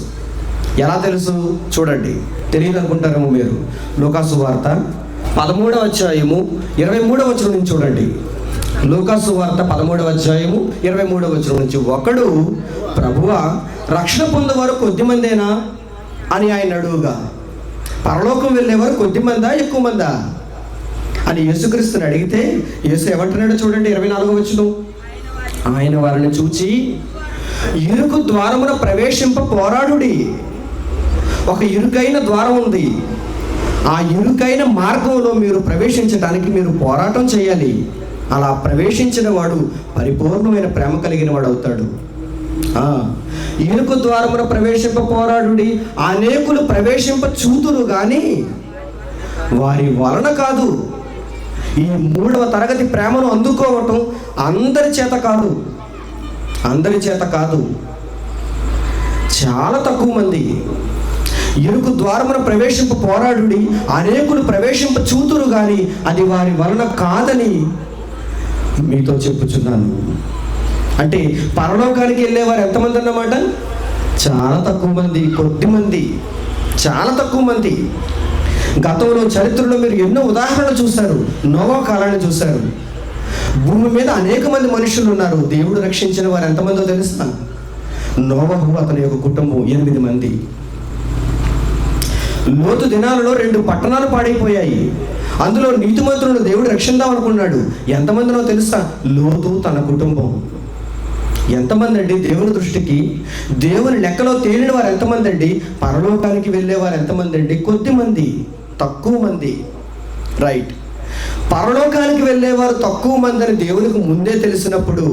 ఎలా తెలుసు చూడండి. తెలియదు అనుకుంటారేమో మీరు. లూకాసు వార్త 13వ అధ్యాయము 23వ వచనం నుంచి చూడండి. లూకాసు వార్త 13వ అధ్యాయము 23వ వచనం నుంచి, ఒకడు ప్రభువా రక్షణ పొందేవారు కొద్దిమందేనా అని ఆయన అడుగుగా, పరలోకం వెళ్ళేవారు కొద్దిమందా ఎక్కువ మందా అని యేసుక్రీస్తుని అడిగితే యేసు ఏమంటున్నాడో చూడండి. 24వ వచనం, ఆయన వారిని చూచి ఇరుకు ద్వారమున ప్రవేశింప పోరాడుడి. ఒక ఇరుకైన ద్వారం ఉంది. ఆ ఇరుకైన మార్గంలో మీరు ప్రవేశించడానికి మీరు పోరాటం చేయాలి. అలా ప్రవేశించిన వాడు పరిపూర్ణమైన ప్రేమ కలిగిన వాడు అవుతాడు. ఇరుకు ద్వారమున ప్రవేశింప పోరాడుడి. అనేకులు ప్రవేశింప చూతురు కానీ వారి వలన కాదు. ఈ 3వ తరగతి ప్రేమను అందుకోవటం అందరి చేత కాదు. చాలా తక్కువ మంది. ఇరుకు ద్వారమున ప్రవేశింప పోరాడుడి, అనేకులు ప్రవేశింప చూతురు కానీ అది వారి వలన కాదని మీతో చెప్పుచున్నాను. అంటే పరలోకానికి వెళ్ళేవారు ఎంతమంది అన్నమాట? చాలా తక్కువ మంది, కొద్ది మంది, చాలా తక్కువ మంది. గతంలో చరిత్రలో మీరు ఎన్నో ఉదాహరణలు చూశారు. నోవా కాలాన్ని చూశారు. భూమి మీద అనేక మంది మనుషులు ఉన్నారు. దేవుడు రక్షించిన వారు ఎంతమందో తెలుసా? నోవహు అతని యొక్క కుటుంబం 8 మంది. లోతు దినాలలో 2 పట్టణాలు పాడైపోయాయి. అందులో నీతిమంతులను దేవుడు రక్షిద్దాం అనుకున్నాడు. ఎంతమందినో తెలుసా? లోతు తన కుటుంబం. ఎంతమంది అండి దేవుని దృష్టికి? దేవుని లెక్కలో తేలిన వారు ఎంతమంది అండి? పరలోకానికి వెళ్ళేవారు ఎంతమంది అండి? కొద్దిమంది, తక్కువ మంది. రైట్. పరలోకానికి వెళ్ళేవారు తక్కువ మంది అని దేవునికి ముందే తెలిసినప్పుడు,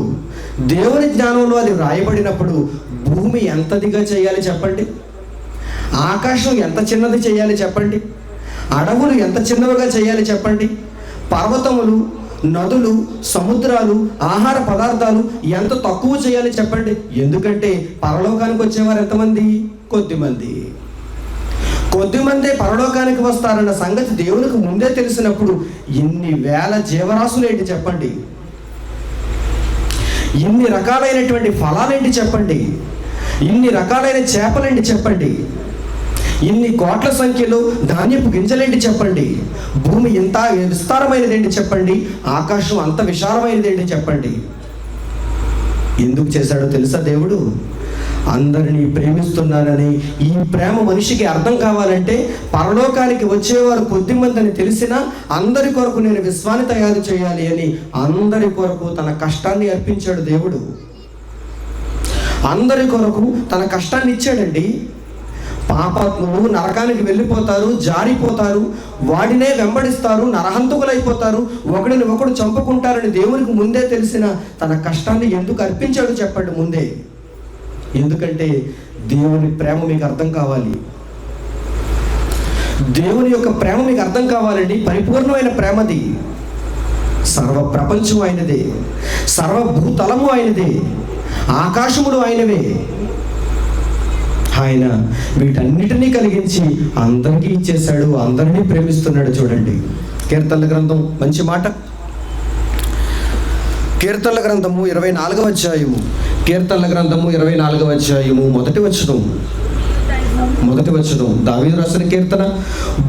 దేవుని జ్ఞానంలో అది వ్రాయబడినప్పుడు, భూమి ఎంతదిగా చేయాలి చెప్పండి? ఆకాశం ఎంత చిన్నది చేయాలి చెప్పండి? అడవులు ఎంత చిన్నవిగా చేయాలి చెప్పండి? పర్వతములు, నదులు, సముద్రాలు, ఆహార పదార్థాలు ఎంత తక్కువ చేయాలి చెప్పండి? ఎందుకంటే పరలోకానికి వచ్చేవారు ఎంతమంది? కొద్దిమందే పరలోకానికి వస్తారన్న సంగతి దేవునికి ముందే తెలిసినప్పుడు ఇన్ని వేల జీవరాశులు ఏంటి చెప్పండి? ఇన్ని రకాలైనటువంటి ఫలాలేంటి చెప్పండి? ఇన్ని రకాలైన చేపలేంటి చెప్పండి? ఇన్ని కోట్ల సంఖ్యలో ధాన్యపు గింజలేంటి చెప్పండి? భూమి ఎంత విస్తారమైనది ఏంటి చెప్పండి? ఆకాశం అంత విశాలమైనది ఏంటి చెప్పండి? ఎందుకు చేశాడో తెలుసా? దేవుడు అందరినీ ప్రేమిస్తున్నానని, ఈ ప్రేమ మనిషికి అర్థం కావాలంటే పరలోకానికి వచ్చేవారు కొద్దిమంది అని తెలిసినా అందరి కొరకు నేను విశ్వాన్ని తయారు చేయాలి అని అందరి కొరకు తన కష్టాన్ని అర్పించాడు దేవుడు. అందరి కొరకు తన కష్టాన్ని ఇచ్చాడండి. పాపాత్ములు నరకానికి వెళ్ళిపోతారు, జారిపోతారు, వాడినే వెంబడిస్తారు, నరహంతకులైపోతారు, ఒకడిని ఒకడు చంపుకుంటారని దేవునికి ముందే తెలిసిన తన కష్టాన్ని ఎందుకు అర్పించాడు చెప్పండి ముందే? ఎందుకంటే దేవుని ప్రేమ మీకు అర్థం కావాలి. దేవుని యొక్క ప్రేమ మీకు అర్థం కావాలండి. పరిపూర్ణమైన ప్రేమది. సర్వ ప్రపంచం ఆయనదే, సర్వభూతలము ఆయనదే, ఆకాశములు ఆయనవే. ఆయన వీటన్నిటినీ కలిగించి అందరికీ ఇచ్చేశాడు, అందరినీ ప్రేమిస్తున్నాడు. చూడండి కీర్తనల గ్రంథం, మంచి మాట. కీర్తనల గ్రంథము 24వ అధ్యాయము, కీర్తనల గ్రంథము 24వ అధ్యాయము మొదటి వచనం దావీదు రాసిన కీర్తన.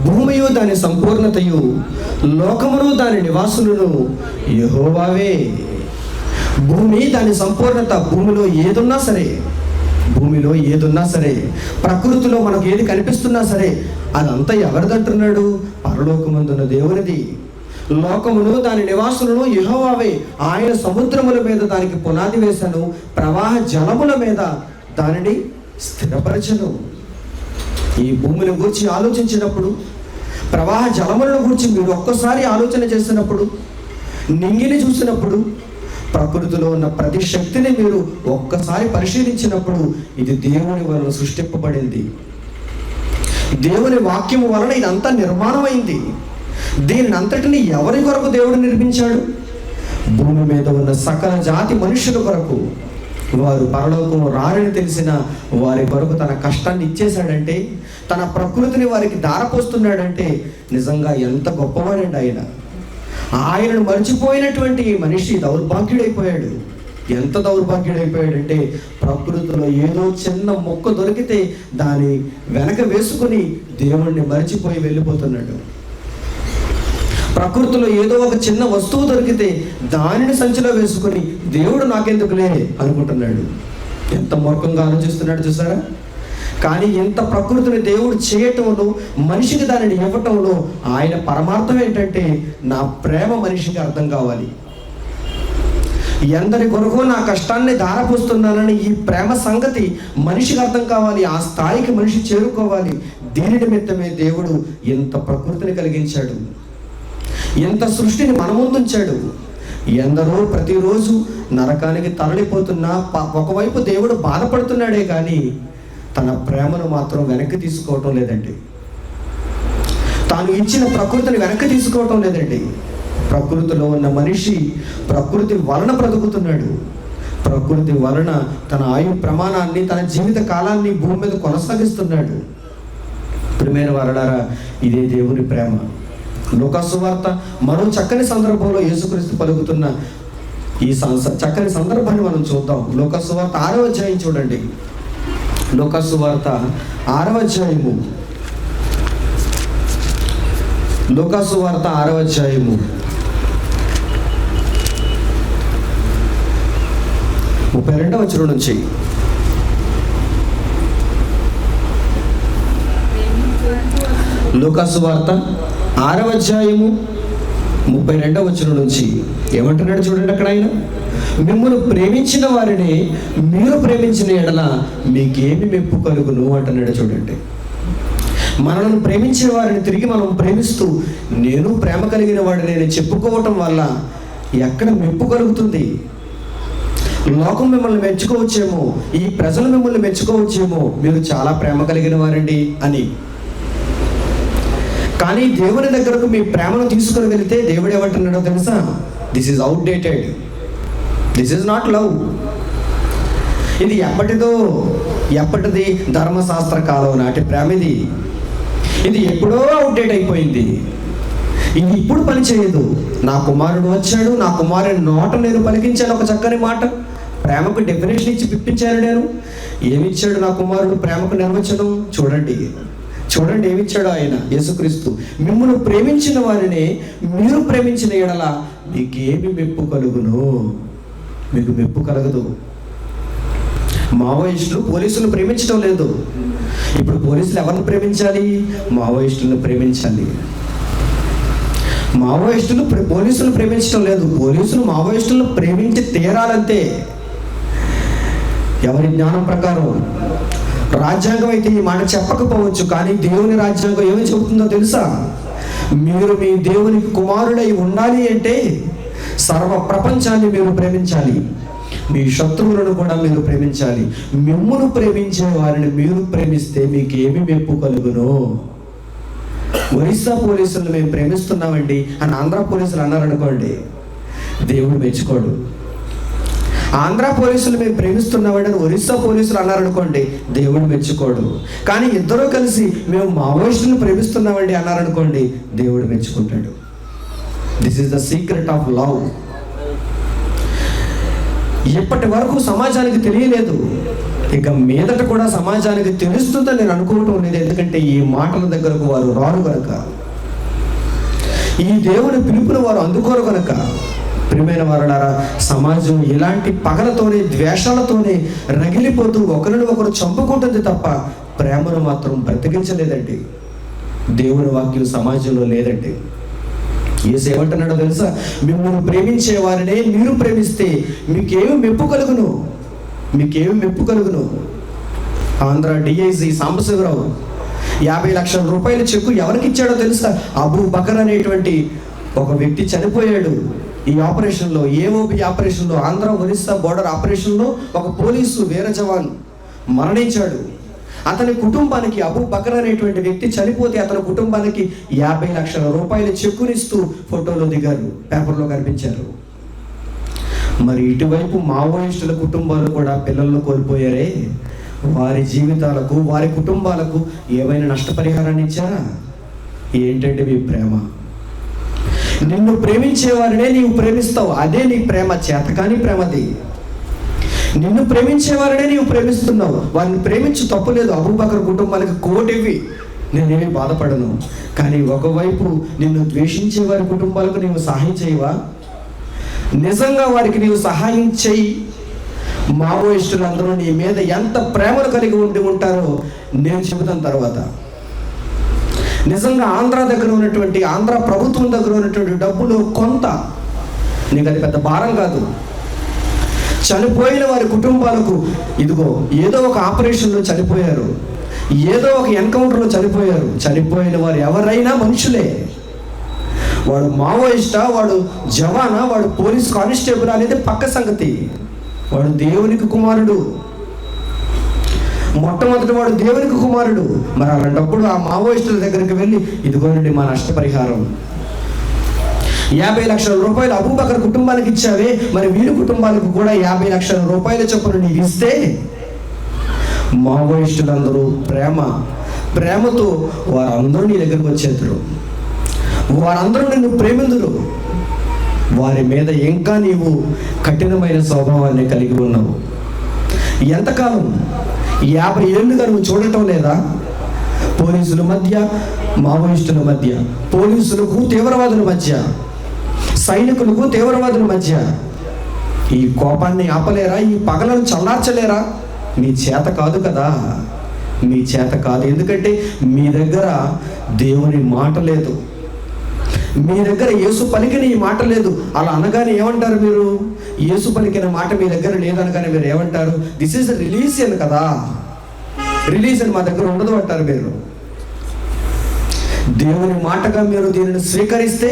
భూమియు దాని సంపూర్ణతయు, లోకమును దాని నివాసులను యెహోవావే. భూమి దాని సంపూర్ణత, భూమిలో ఏదున్నా సరే, ప్రకృతిలో మనకు ఏది కనిపిస్తున్నా సరే, అదంతా ఎవరిదంటున్నాడు? పరలోకమందున్న దేవునిది. లోకమును దాని నివాసులను యెహోవావే. ఆయన సముద్రముల మీద దానికి పునాది వేసను, ప్రవాహ జలముల మీద దానిని స్థిరపరచను. ఈ భూమిని గురించి ఆలోచించినప్పుడు, ప్రవాహ జలములను గురించి మీరు ఒక్కసారి ఆలోచన చేసినప్పుడు, నింగిని చూసినప్పుడు, ప్రకృతిలో ఉన్న ప్రతి శక్తిని మీరు ఒక్కసారి పరిశీలించినప్పుడు, ఇది దేవుని వలన సృష్టింపబడింది. దేవుని వాక్యము వలన ఇదంతా నిర్మాణమైంది. దీనిని అంతటిని ఎవరి కొరకు దేవుడు నిర్మించాడు? భూమి మీద ఉన్న సకల జాతి మనుషుల కొరకు. వారు పరలోకం రారని తెలిసిన వారి కొరకు తన కష్టాన్ని ఇచ్చేశాడంటే, తన ప్రకృతిని వారికి ధారపోస్తున్నాడంటే నిజంగా ఎంత గొప్పవాడండి ఆయన. ఆయనను మర్చిపోయినటువంటి మనిషి దౌర్భాగ్యుడైపోయాడు. ఎంత దౌర్భాగ్యుడైపోయాడంటే ప్రకృతిలో ఏదో చిన్న మొక్క దొరికితే దాని వెనక వేసుకుని దేవుణ్ణి మరిచిపోయి వెళ్ళిపోతున్నాడు. ప్రకృతిలో ఏదో ఒక చిన్న వస్తువు దొరికితే దానిని సంచిలో వేసుకుని దేవుడు నాకెందుకులే అనుకుంటున్నాడు. ఎంత మూర్ఖంగా ఆలోచిస్తున్నాడు చూసారా. కానీ ఎంత ప్రకృతిని దేవుడు చేయటంలో, మనిషికి దానిని ఇవ్వటంలో ఆయన పరమార్థం ఏంటంటే నా ప్రేమ మనిషికి అర్థం కావాలి. ఎందరి కొరకు నా కష్టాన్ని ధారపోస్తున్నానని ఈ ప్రేమ సంగతి మనిషికి అర్థం కావాలి. ఆ స్థాయికి మనిషి చేరుకోవాలి. దీని నిమిత్తమే దేవుడు ఎంత ప్రకృతిని కలిగించాడు, ఎంత సృష్టిని మన ముందుంచాడు. ఎందరో ప్రతిరోజు నరకానికి తరలిపోతున్నా ఒకవైపు దేవుడు బాధపడుతున్నాడే కానీ తన ప్రేమను మాత్రం వెనక్కి తీసుకోవటం లేదండి. తాను ఇచ్చిన ప్రకృతిని వెనక్కి తీసుకోవటం లేదండి. ప్రకృతిలో ఉన్న మనిషి ప్రకృతి వలన బ్రతుకుతున్నాడు. ప్రకృతి వలన తన ఆయు ప్రమాణాన్ని, తన జీవిత కాలాన్ని భూమి మీద కొనసాగిస్తున్నాడు. ప్రియమైన వారలారా, ఇదే దేవుని ప్రేమ. లూకా సువార్త మరో చక్కని సందర్భంలో యేసుక్రీస్తు పలుకుతున్న ఈ చక్కని సందర్భాన్ని మనం చూద్దాం. లూకా సువార్త 6వ అధ్యాయం చూడండి. లూకా సువార్త 6వ అధ్యాయము. లూకా సువార్త 6వ అధ్యాయము 32వ వచనం నుంచి. లూకా సువార్త 6వ అధ్యాయము 32వ వచనం నుంచి ఏమంటున్నాడు చూడండి. అక్కడ ఆయన, మిమ్మల్ని ప్రేమించిన వారిని మీరు ప్రేమించిన ఎడల మీకేమి మెప్పు కలుగును అంటున్నాడు చూడండి. మనల్ని ప్రేమించిన వారిని తిరిగి మనం ప్రేమిస్తూ నేను ప్రేమ కలిగిన వాడిని నేను చెప్పుకోవటం వల్ల ఎక్కడ మెప్పు కలుగుతుంది? లోకం మిమ్మల్ని మెచ్చుకోవచ్చేమో, ఈ ప్రజలు మిమ్మల్ని మెచ్చుకోవచ్చేమో, మీరు చాలా ప్రేమ కలిగిన వారండి అని. కానీ దేవుని దగ్గరకు మీ ప్రేమను తీసుకుని వెళితే దేవుడు ఏమంటున్నాడో తెలుసా? This is outdated, this is not love. ఇది ఎప్పటిది ధర్మశాస్త్ర కాలం నాటి ప్రేమ. ఇది ఎప్పుడో అవుట్డేట్ అయిపోయింది. ఇది ఇప్పుడు పని చేయదు. నా కుమారుడు వచ్చాడు, నా కుమారుని నోట నేను పలికించాను ఒక చక్కని మాట. ప్రేమకు డెఫినేషన్ ఇచ్చి పిప్పించాను నేను. ఏమిచ్చాడు నా కుమారుడు ప్రేమకు నిర్వచనం? చూడండి ఏమిచ్చాడు ఆయన, యేసుక్రీస్తు. మిమ్మల్ని ప్రేమించిన వారిని మీరు ప్రేమించిన ఎడల మీకేమి మెప్పు కలుగును? మీకు మెప్పు కలగదు. మావోయిస్టులు పోలీసులను ప్రేమించడం లేదు. ఇప్పుడు పోలీసులు ఎవరిని ప్రేమించాలి? మావోయిస్టులను ప్రేమించాలి. మావోయిస్టులు పోలీసులు ప్రేమించడం లేదు. పోలీసులు మావోయిస్టులను ప్రేమించి తీరాలంతే. ఎవరి జ్ఞానం ప్రకారం. రాజ్యాంగం అయితే ఈ మాట చెప్పకపోవచ్చు, కానీ దేవుని రాజ్యాంగం ఏమి చెబుతుందో తెలుసా? మీరు మీ దేవునికి కుమారుడై ఉండాలి అంటే సర్వ ప్రపంచాన్ని మీరు ప్రేమించాలి, మీ శత్రువులను కూడా మీరు ప్రేమించాలి. మిమ్మును ప్రేమించే వారిని మీరు ప్రేమిస్తే మీకు ఏమి మెప్పు కలుగును? ఒరిస్సా పోలీసులను మేము ప్రేమిస్తున్నామండి అని ఆంధ్ర పోలీసులు అన్నారనుకోండి, దేవుడు మెచ్చుకోడు. ఆంధ్ర పోలీసులు మేము ప్రేమిస్తున్నామండి అని ఒరిస్సా పోలీసులు అన్నారనుకోండి, దేవుడు మెచ్చుకోడు. కానీ ఇద్దరూ కలిసి మేము మావోయిస్టులను ప్రేమిస్తున్నామండి అన్నారనుకోండి, దేవుడు మెచ్చుకుంటాడు. This is the secret of love. ఇప్పటి వరకు సమాజానికి తెలియలేదు, ఇక మీదట కూడా సమాజానికి తెలుస్తుందని నేను అనుకోవటం లేదు. ఎందుకంటే ఈ మాటల దగ్గరకు వారు రారు కనుక, ఈ దేవుని పిలుపును వారు అందుకోరు కనుక. ప్రియమైన వారలారా, సమాజం ఇలాంటి పగలతోనే ద్వేషాలతోనే రగిలిపోతూ ఒకరిని ఒకరు చంపుకుంటుంది తప్ప ప్రేమను మాత్రం బ్రతికించలేదండి. దేవుని వాక్యం సమాజంలో లేదండి. యేసు ఏమంటున్నాడో తెలుసా? మిమ్మల్ని ప్రేమించే వారినే మీరు ప్రేమిస్తే మీకేమి మెప్పు కలుగును? మీకేమి మెప్పు కలుగును? ఆంధ్ర డిఐజీ సాంబశివరావు 50 లక్షల రూపాయల చెక్కు ఎవరికి ఇచ్చాడో తెలుసా? అబూ బకర్ అనేటువంటి ఒక వ్యక్తి చనిపోయాడు ఈ ఆపరేషన్లో, ఏఓబి ఆపరేషన్లో, ఆంధ్ర ఒరిస్సా బోర్డర్ ఆపరేషన్లో ఒక పోలీసు వీర జవాన్ మరణించాడు. అతని కుటుంబానికి, అబూ బకర్ అనేటువంటి వ్యక్తి చనిపోతే అతని కుటుంబానికి 50 లక్షల రూపాయల చెక్కునిస్తూ ఫోటోలో దిగారు, పేపర్లో కనిపించారు. మరి ఇటువైపు మావోయిస్టుల కుటుంబాలు కూడా పిల్లలను కోల్పోయారే, వారి జీవితాలకు వారి కుటుంబాలకు ఏమైనా నష్టపరిహారాన్ని ఇచ్చారా? ఏంటంటే మీ ప్రేమ. నిన్ను ప్రేమించే వారినే నీవు ప్రేమిస్తావు, అదే నీ ప్రేమ. చేతకాని ప్రేమది. నిన్ను ప్రేమించేవారనే నీవు ప్రేమిస్తున్నావు. వారిని ప్రేమించు, తప్పులేదు. అబూబకర్ కుటుంబానికి కోటివి, నేనేమి బాధపడను. కానీ ఒకవైపు నిన్ను ద్వేషించే వారి కుటుంబాలకు నీవు సహాయం చేయవా? నిజంగా వారికి నీవు సహాయం చేయి. మావోయిస్టులందరూ నీ మీద ఎంత ప్రేమను కలిగి ఉంటారో నేను చెబుతాను తర్వాత. నిజంగా ఆంధ్ర దగ్గర ఉన్నటువంటి, ఆంధ్ర ప్రభుత్వం దగ్గర ఉన్నటువంటి డబ్బులు కొంత, నీకు అది పెద్ద భారం కాదు. చనిపోయిన వారి కుటుంబాలకు ఇదిగో ఏదో ఒక ఆపరేషన్లో చనిపోయారు, ఏదో ఒక ఎన్కౌంటర్లో చనిపోయారు. చనిపోయిన వారు ఎవరైనా మనుషులే. వాడు మావోయిస్టా, వాడు జవానా, వాడు పోలీస్ కానిస్టేబుల్ అనేది పక్క సంగతి. వాడు దేవునికి కుమారుడు. మొట్టమొదటి వాడు దేవునికి కుమారుడు. మరి అలాంటప్పుడు ఆ మావోయిస్టుల దగ్గరికి వెళ్ళి, ఇదిగోనండి మా నష్టపరిహారం 50 లక్షల రూపాయలు అబూబకర్ కుటుంబానికి ఇచ్చావే, మరి వీరి కుటుంబాలకు కూడా 50 లక్షల రూపాయల చొప్పున నీవు ఇస్తే, మావోయిస్టులందరూ ప్రేమతో వారందరూ నీ దగ్గరకు వచ్చేద్దరు. వారందరూ నిన్ను ప్రేమిందురు. వారి మీద ఇంకా నీవు కఠినమైన స్వభావాన్ని కలిగి ఉన్నావు. ఎంతకాలం? 50 ఏళ్ళుగా నువ్వు చూడటం లేదా? పోలీసుల మధ్య, మావోయిస్టుల మధ్య, పోలీసులకు తీవ్రవాదుల మధ్య, సైనికులకు తీవ్రవాదుల మధ్య ఈ కోపాన్ని ఆపలేరా? ఈ పగలను చల్లార్చలేరా? మీ చేత కాదు కదా, మీ చేత కాదు. ఎందుకంటే మీ దగ్గర దేవుని మాట లేదు, మీ దగ్గర యేసు పలికిన ఈ మాట లేదు. అలా అనగానే ఏమంటారు మీరు? యేసు పలికిన మాట మీ దగ్గర లేదనగానే మీరు ఏమంటారు? దిస్ ఈజ్ రిలీజియన్ కదా, రిలీజియన్ మా దగ్గర ఉండదు అంటారు మీరు. దేవుని మాటగా మీరు దీనిని స్వీకరిస్తే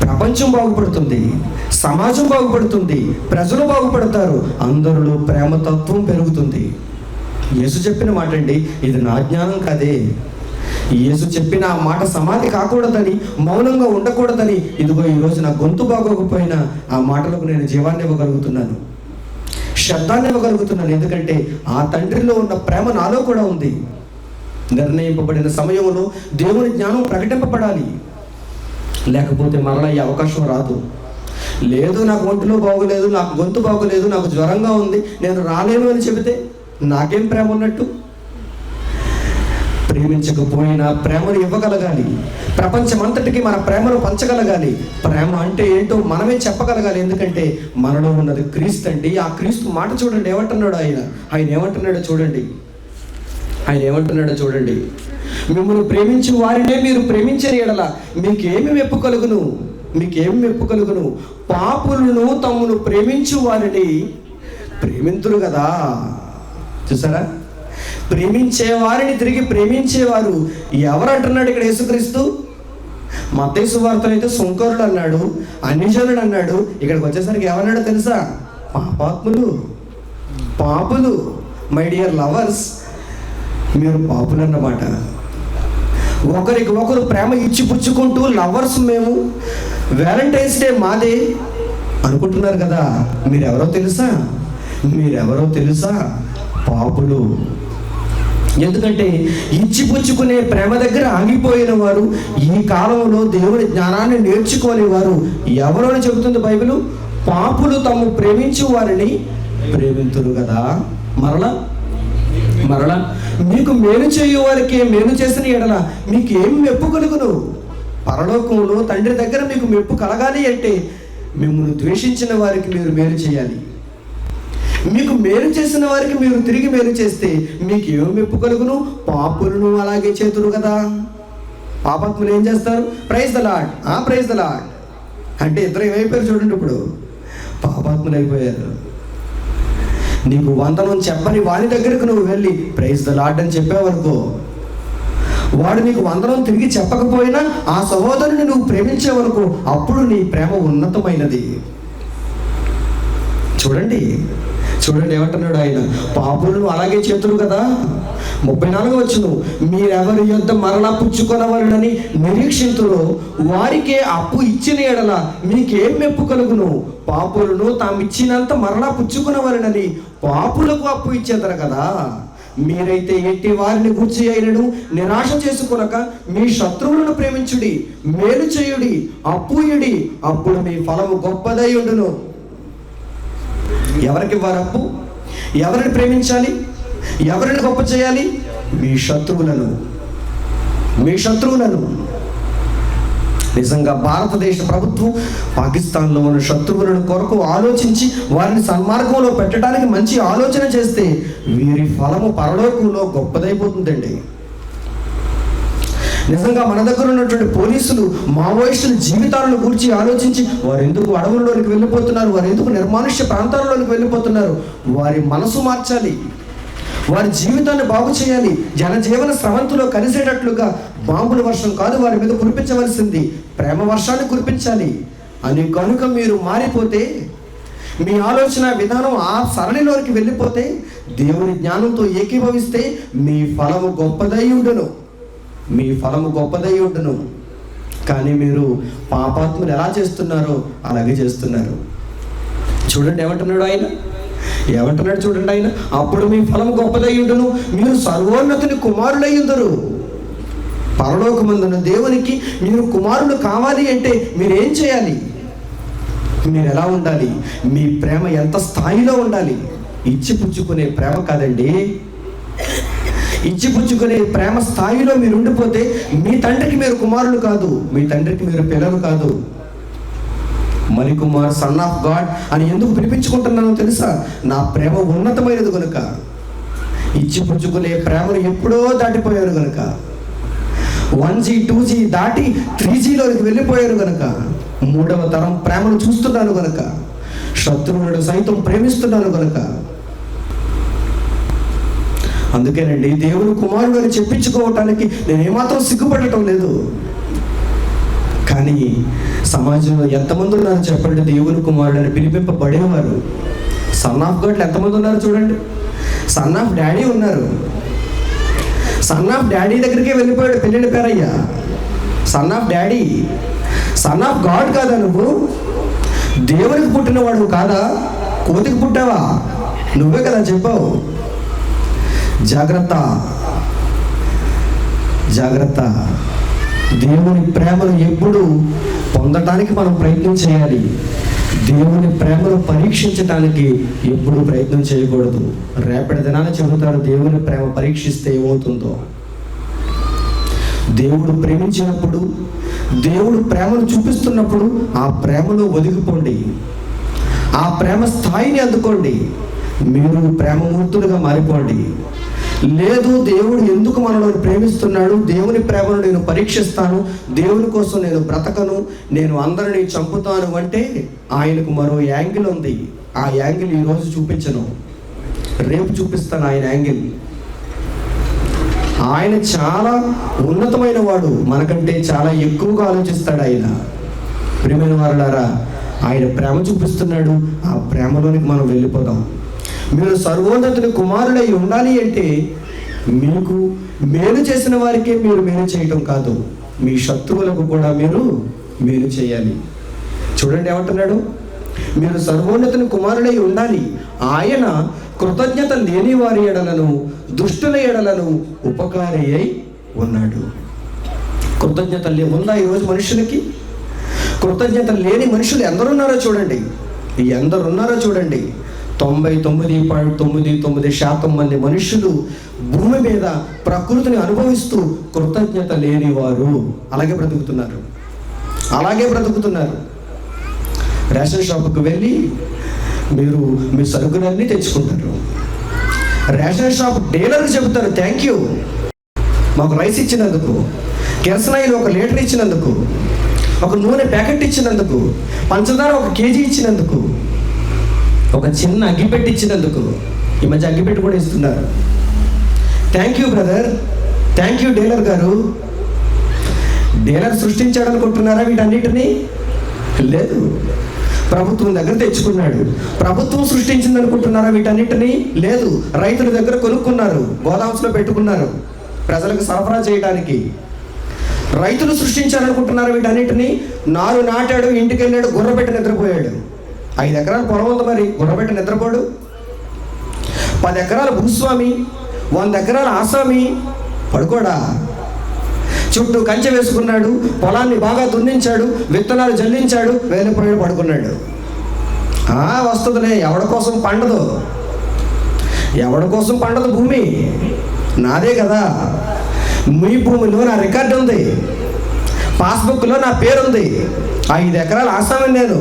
ప్రపంచం బాగుపడుతుంది, సమాజం బాగుపడుతుంది, ప్రజలు బాగుపడతారు, అందరిలో ప్రేమతత్వం పెరుగుతుంది. యేసు చెప్పిన మాట అండి, ఇది నా జ్ఞానం కాదే. యేసు చెప్పిన ఆ మాట సమాధి కాకూడదని, మౌనంగా ఉండకూడదని, ఇదిగో ఈరోజు నా గొంతు బాగోకపోయినా ఆ మాటలకు నేను జీవాన్ని ఇవ్వగలుగుతున్నాను, శబ్దాన్ని ఇవ్వగలుగుతున్నాను. ఎందుకంటే ఆ తండ్రిలో ఉన్న ప్రేమ నాలో కూడా ఉంది. నిర్ణయింపబడిన సమయంలో దేవుని జ్ఞానం ప్రకటింపబడాలి, లేకపోతే మరలా ఈ అవకాశం రాదు. లేదు నాకు ఒంటిలో బాగోలేదు, నాకు గొంతు బాగోలేదు, నాకు జ్వరంగా ఉంది, నేను రాలేను అని చెబితే నాకేం ప్రేమ ఉన్నట్టు? ప్రేమించకపోయినా ప్రేమను ఇవ్వగలగాలి. ప్రపంచమంతటికి మన ప్రేమను పంచగలగాలి. ప్రేమ అంటే ఏంటో మనమే చెప్పగలగాలి. ఎందుకంటే మనలో ఉన్నది క్రీస్తు అండి. ఆ క్రీస్తు మాట చూడండి, ఏమంటున్నాడు ఆయన ఏమంటున్నాడో చూడండి. ఆయన ఏమంటున్నాడో చూడండి. మిమ్మల్ని ప్రేమించు వారినే మీరు ప్రేమించిన ఎడల మీకేమి మెప్పు కలుగును? పాపులను తమ్మును ప్రేమించు వారిని ప్రేమింతురు కదా. చూసారా? ప్రేమించే వారిని తిరిగి ప్రేమించేవారు ఎవరంటున్నాడు ఇక్కడ యేసుక్రీస్తు? మత్తయి సువార్తలో అయితే సుంకరులు అన్నాడు, అన్యజనుడు అన్నాడు. ఇక్కడికి వచ్చేసరికి ఏమన్నాడో తెలుసా? పాపులు. మై డియర్ లవర్స్, మీరు పాపులు అన్నమాట. ఒకరికి ఒకరు ప్రేమ ఇచ్చి పుచ్చుకుంటూ లవర్స్ మేము, వ్యాలంటైన్స్ డే మాదే అనుకుంటున్నారు కదా. మీరెవరో తెలుసా? పాపులు. ఎందుకంటే ఇచ్చిపుచ్చుకునే ప్రేమ దగ్గర ఆగిపోయిన వారు, ఈ కాలంలో దేవుని జ్ఞానాన్ని నేర్చుకోని వారు ఎవరో అని చెబుతుంది బైబిల్. పాపులు తాము ప్రేమించు వారిని ప్రేమింతురు కదా. మరలా మీకు మేలు చేయు వారికి మేలు చేసిన ఎడల మీకు ఏం మెప్పు కలుగును? పరలోకంలో తండ్రి దగ్గర మీకు మెప్పు కలగాలి అంటే మిమ్మల్ని ద్వేషించిన వారికి మీరు మేలు చేయాలి. మీకు మేలు చేసిన వారికి మీరు తిరిగి మేలు చేస్తే మీకు ఏం మెప్పు కలుగును? పాపులను అలాగే చేతురు కదా. పాపాత్ములు ఏం చేస్తారు? Praise the lord, praise the lord అంటే ఇద్దరు ఏమైపోయారు చూడండి. ఇప్పుడు పాపాత్ములు అయిపోయారు. నీకు వందనం చెప్పని వాని దగ్గరకు నువ్వు వెళ్ళి ప్రైజ్ ద లార్డ్ అని చెప్పావనుకో, వాడు నీకు వందనం తిరిగి చెప్పకపోయినా ఆ సహోదరుని నువ్వు ప్రేమించావనుకో, అప్పుడు నీ ప్రేమ ఉన్నతమైనది. చూడండి ఏమంటున్నాడు ఆయన? పాపులను అలాగే చేతురు కదా. 34 వచ్చును, మీరెవరి యొద్ద మరలా పుచ్చుకొనవలనని నిరీక్షింతురో వారికే అప్పు ఇచ్చిన ఎడల మీకేం మెప్పు కలుగును? పాపులను తాము ఇచ్చినంత మరలా పుచ్చుకొనవలనని పాపులకు అప్పు ఇచ్చేదరు కదా. మీరైతే ఎట్టి వారిని గూర్చి అయినను నిరాశ చేసుకొనక మీ శత్రువులను ప్రేమించుడి, మేలు చేయుడి, అప్పుయుడి, అప్పుడు మీ ఫలము గొప్పదై ఉండును. ఎవరికి ఇవ్వాలి అప్పు? ఎవరిని ప్రేమించాలి? ఎవరిని గొప్ప చేయాలి? మీ శత్రువులను. నిజంగా భారతదేశ ప్రభుత్వం పాకిస్తాన్లో ఉన్న శత్రువులను కొరకు ఆలోచించి వారిని సన్మార్గంలో పెట్టడానికి మంచి ఆలోచన చేస్తే వీరి ఫలము పరలోకంలో గొప్పదైపోతుందండి. నిజంగా మన దగ్గర ఉన్నటువంటి పోలీసులు మావోయిస్టుల జీవితాలను గురించి ఆలోచించి వారు ఎందుకు అడవుల్లోనికి వెళ్ళిపోతున్నారు, వారు ఎందుకు నిర్మానుష్య ప్రాంతాలలోనికి వెళ్ళిపోతున్నారు, వారి మనసు మార్చాలి, వారి జీవితాన్ని బాగు చేయాలి. జనజీవన స్రవంతిలో కలిసేటట్లుగా బాంబుల వర్షం కాదు వారి మీద కురిపించవలసింది, ప్రేమ వర్షాన్ని కురిపించాలి అని కనుక మీరు మారిపోతే, మీ ఆలోచన విధానం ఆ సరళిలోకి వెళ్ళిపోతే, దేవుని జ్ఞానంతో ఏకీభవిస్తే మీ ఫలము గొప్పదై ఉండును. కానీ మీరు పాపాత్ములు ఎలా చేస్తున్నారో అలాగే చేస్తున్నారు. చూడండి ఏమంటున్నాడు చూడండి ఆయన, అప్పుడు మీ ఫలము గొప్పదై ఉండును, మీరు సర్వోన్నతుని కుమారులై ఉందరు. పరలోకమందున దేవునికి మీరు కుమారులు కావాలి అంటే మీరేం చేయాలి? మీరు ఎలా ఉండాలి? మీ ప్రేమ ఎంత స్థాయిలో ఉండాలి? ఇచ్చిపుచ్చుకునే ప్రేమ కాదండి. ఇచ్చిపుచ్చుకునే ప్రేమ స్థాయిలో మీరు ఉండిపోతే మీ తండ్రికి మీరు కుమారులు కాదు, మీ తండ్రికి మీరు పిల్లలు కాదు. మణికుమార్ సన్ ఆఫ్ గాడ్ అని ఎందుకు పిలిపించుకుంటున్నానో తెలుసా? నా ప్రేమ ఉన్నతమైనది కనుక. ఇచ్చిపుచ్చుకునే ప్రేమను ఎప్పుడో దాటిపోయారు కనుక, 1G 2G దాటి 3Gలోకి వెళ్ళిపోయారు కనుక, 3వ తరం ప్రేమను చూస్తున్నాను కనుక, శత్రువులను సైతం ప్రేమిస్తున్నాను కనుక. అందుకేనండి దేవుని కుమారుడు అని చెప్పించుకోవటానికి నేను ఏమాత్రం సిగ్గుపడటం లేదు. కానీ సమాజంలో ఎంతమంది ఉన్నారు చెప్పండి దేవుని కుమారుడు అని పిలిపింపబడేవారు? సన్ ఆఫ్ గాడ్ ఎంతమంది ఉన్నారు చూడండి. సన్ ఆఫ్ డాడీ ఉన్నారు. సన్ ఆఫ్ డాడీ దగ్గరికే వెళ్ళిపోయాడు పెళ్ళిళ్ళ పేరయ్యా. Son of daddy, son of God కాదా నువ్వు? దేవునికి పుట్టినవాడు కాదా? కోతికి పుట్టావా? నువ్వే కదా చెప్పావు. జాగ్రత్త. దేవుని ప్రేమను ఎప్పుడు పొందటానికి మనం ప్రయత్నం చేయాలి. దేవుని ప్రేమను పరీక్షించటానికి ఎప్పుడు ప్రయత్నం చేయకూడదు. రేపటి దినాన చెబుతారు దేవుని ప్రేమ పరీక్షిస్తే ఏమవుతుందో. దేవుడు ప్రేమించినప్పుడు, దేవుడు ప్రేమను చూపిస్తున్నప్పుడు ఆ ప్రేమలో ఒదిగిపోండి, ఆ ప్రేమ స్థాయిని అందుకోండి. మీరు ప్రేమమూర్తులుగా మారిపోండి. లేదు దేవుడు ఎందుకు మనల్ని ప్రేమిస్తున్నాడు, దేవుని ప్రేమను నేను పరీక్షిస్తాను, దేవుని కోసం నేను బ్రతకను, నేను అందరినీ చంపుతాను అంటే ఆయనకు మరో యాంగిల్ ఉంది. ఆ యాంగిల్ ఈరోజు చూపించను, రేపు చూపిస్తాను ఆయన యాంగిల్. ఆయన చాలా ఉన్నతమైన వాడు, మనకంటే చాలా ఎక్కువగా ఆలోచిస్తాడు ఆయన. ప్రియమైన వారులారా, ఆయన ప్రేమ చూపిస్తున్నాడు, ఆ ప్రేమలోనికి మనం వెళ్ళిపోదాం. మీరు సర్వోన్నతుని కుమారులై ఉండాలి అంటే మీకు మేలు చేసిన వారికే మీరు మేలు చేయటం కాదు, మీ శత్రువులకు కూడా మీరు మేలు చేయాలి. చూడండి ఏమంటున్నాడు, మీరు సర్వోన్నతుని కుమారులై ఉండాలి. ఆయన కృతజ్ఞత లేని వారి ఎడలను, దుష్టుల ఎడలను ఉపకారి అయి ఉన్నాడు. కృతజ్ఞత ఉందా ఈరోజు మనుషులకి? కృతజ్ఞత లేని మనుషులు ఎందరున్నారో చూడండి. 99.99% మంది మనుషులు భూమి మీద ప్రకృతిని అనుభవిస్తూ కృతజ్ఞత లేని వారు అలాగే బ్రతుకుతున్నారు. రేషన్ షాపుకు వెళ్ళి మీరు మీ సరుకులన్నీ తెచ్చుకుంటారు. రేషన్ షాప్ డీలర్కి చెబుతారు థ్యాంక్ యూ, మాకు రైస్ ఇచ్చినందుకు, కిరసనాయిలు 1 లీటర్ ఇచ్చినందుకు, ఒక నూనె ప్యాకెట్ ఇచ్చినందుకు, పంచదార 1 కేజీ ఇచ్చినందుకు, ఒక చిన్న అగ్గిపెట్టి ఇచ్చినందుకు. ఈ మధ్య అగ్గిపెట్టి కూడా ఇస్తున్నారు. Thank you brother, thank you dealer గారు. డీలర్ సృష్టించాడనుకుంటున్నారా వీటన్నిటినీ? లేదు, ప్రభుత్వం దగ్గర తెచ్చుకున్నాడు. ప్రభుత్వం సృష్టించింది అనుకుంటున్నారా వీటన్నిటినీ? లేదు, రైతుల దగ్గర కొనుక్కున్నారు, గోదామ్స్లో పెట్టుకున్నారు ప్రజలకు సరఫరా చేయడానికి. రైతులు సృష్టించారనుకుంటున్నారు వీటన్నిటినీ? నారు నాటాడు, ఇంటికి వెళ్ళాడు, గుర్రపెట్టి నిద్రపోయాడు. 5 ఎకరాల పొలం ఉంది, మరి గుర్రపెట్టి నిద్రపోడు? 10 ఎకరాల భూస్వామి, 100 ఎకరాల ఆసామి పడుకోడా? చుట్టూ కంచె వేసుకున్నాడు, పొలాన్ని బాగా దున్నించాడు, విత్తనాలు జల్లించాడు, వేలిపోయాడు, పడుకున్నాడు. వస్తుందిలే, ఎవడి కోసం పండదు, ఎవడి కోసం పండదు భూమి, నాదే కదా. మీ భూమిలో నా రికార్డు ఉంది, పాస్బుక్లో నా పేరు ఉంది, 5 ఎకరాల ఆసామి నేను.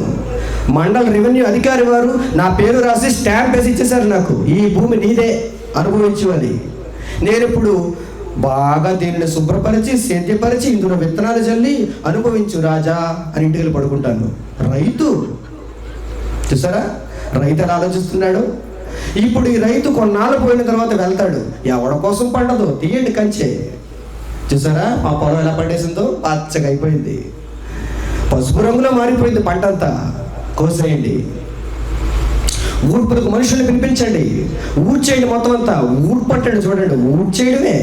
మండల రెవెన్యూ అధికారి వారు నా పేరు రాసి స్టాంప్ వేసి ఇచ్చేశారు నాకు, ఈ భూమి నీదే, అనుభవించు అని. నేను ఇప్పుడు బాగా దీనిని శుభ్రపరిచి సేద్యపరిచి ఇందులో విత్తనాలు చల్లి అనుభవించు రాజా అని ఇంటికి వెళ్ళి పడుకుంటాను. రైతు చూసారా, రైతు ఎలా ఆలోచిస్తున్నాడు. ఇప్పుడు ఈ రైతు కొన్నాళ్ళు పోయిన తర్వాత వెళ్తాడు, ఎవడ కోసం పండదు, తీయండి కంచె. చూసారా మా పొలం ఎలా పండేసిందో, పచ్చగా అయిపోయింది, పసుపు రంగులో మారిపోయింది పంట అంతా, కోసేయండి. ఊడ్పులకు మనుషుల్ని పిలిపించండి, ఊడ్చేయండి, మొత్తం అంతా ఊడ్పట్టండి. చూడండి, ఊడ్చేయడమే,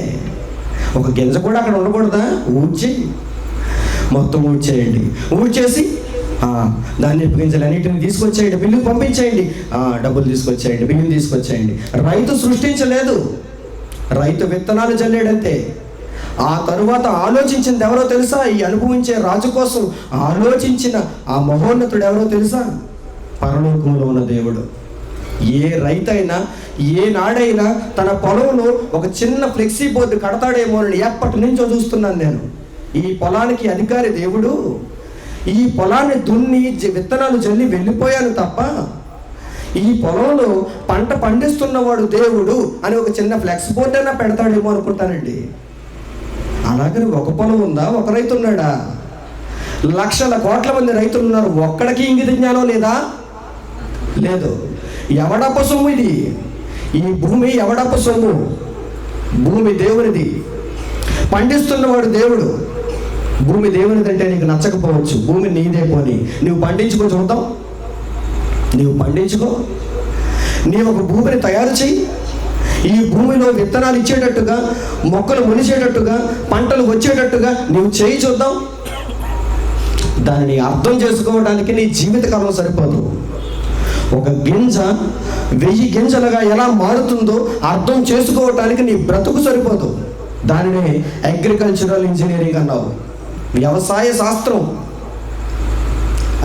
ఒక గింజ కూడా అక్కడ ఉండకూడదా, ఊడ్చేయి, మొత్తం ఊడ్చేయండి. ఊడ్చేసి దాన్ని గింజలు అన్నింటిని తీసుకొచ్చేయండి, బిల్లుకి పంపించేయండి, డబ్బులు తీసుకొచ్చేయండి, బిల్లు తీసుకొచ్చేయండి. రైతు సృష్టించలేదు, రైతు విత్తనాలు చల్లేడంతే. ఆ తరువాత ఆలోచించింది ఎవరో తెలుసా? ఈ అనుభవించే రాజు కోసం ఆలోచించిన ఆ మహోన్నతుడు ఎవరో తెలుసా? పరలోకంలో ఉన్న దేవుడు. ఏ రైతైనా ఏ నాడైనా తన పొలంలో ఒక చిన్న ఫ్లెక్సీ బోర్డు కడతాడేమో అని ఎప్పటి నుంచో చూస్తున్నాను నేను. ఈ పొలానికి అధికారి దేవుడు, ఈ పొలాన్ని దున్ని విత్తనాలు చల్లి వెళ్ళిపోయాను తప్ప ఈ పొలంలో పంట పండిస్తున్నవాడు దేవుడు అని ఒక చిన్న ఫ్లెక్స్ బోర్డు అయినా పెడతాడేమో అనుకుంటానండి. అలాగని ఒక పొలం ఉందా, ఒక రైతు ఉన్నాడా? లక్షల కోట్ల మంది రైతులు ఉన్నారు, ఒక్కడికి ఇంగిత జ్ఞానం లేదా? లేదు. ఎవడప్ప సొమ్ము ఇది? ఈ భూమి ఎవడప్ప సొమ్ము? భూమి దేవునిది, పండిస్తున్నవాడు దేవుడు. భూమి దేవునిది అంటే నీకు నచ్చకపోవచ్చు, భూమి నీదే, పోనీ నువ్వు పండించుకో, చూద్దాం, నీవు పండించుకో, నీవు ఒక భూమిని తయారు చెయ్యి, ఈ భూమిలో విత్తనాలు ఇచ్చేటట్టుగా, మొక్కలు మొలిచేటట్టుగా, పంటలు వచ్చేటట్టుగా నీవు చేయి, చూద్దాం. దానిని అర్థం చేసుకోవడానికి నీ జీవితకాలం సరిపోదు. ఒక గింజ 1000 గింజలుగా ఎలా మారుతుందో అర్థం చేసుకోవటానికి నీ బ్రతుకు సరిపోదు. దానిని అగ్రికల్చరల్ ఇంజనీరింగ్ అన్నావు, వ్యవసాయ శాస్త్రం,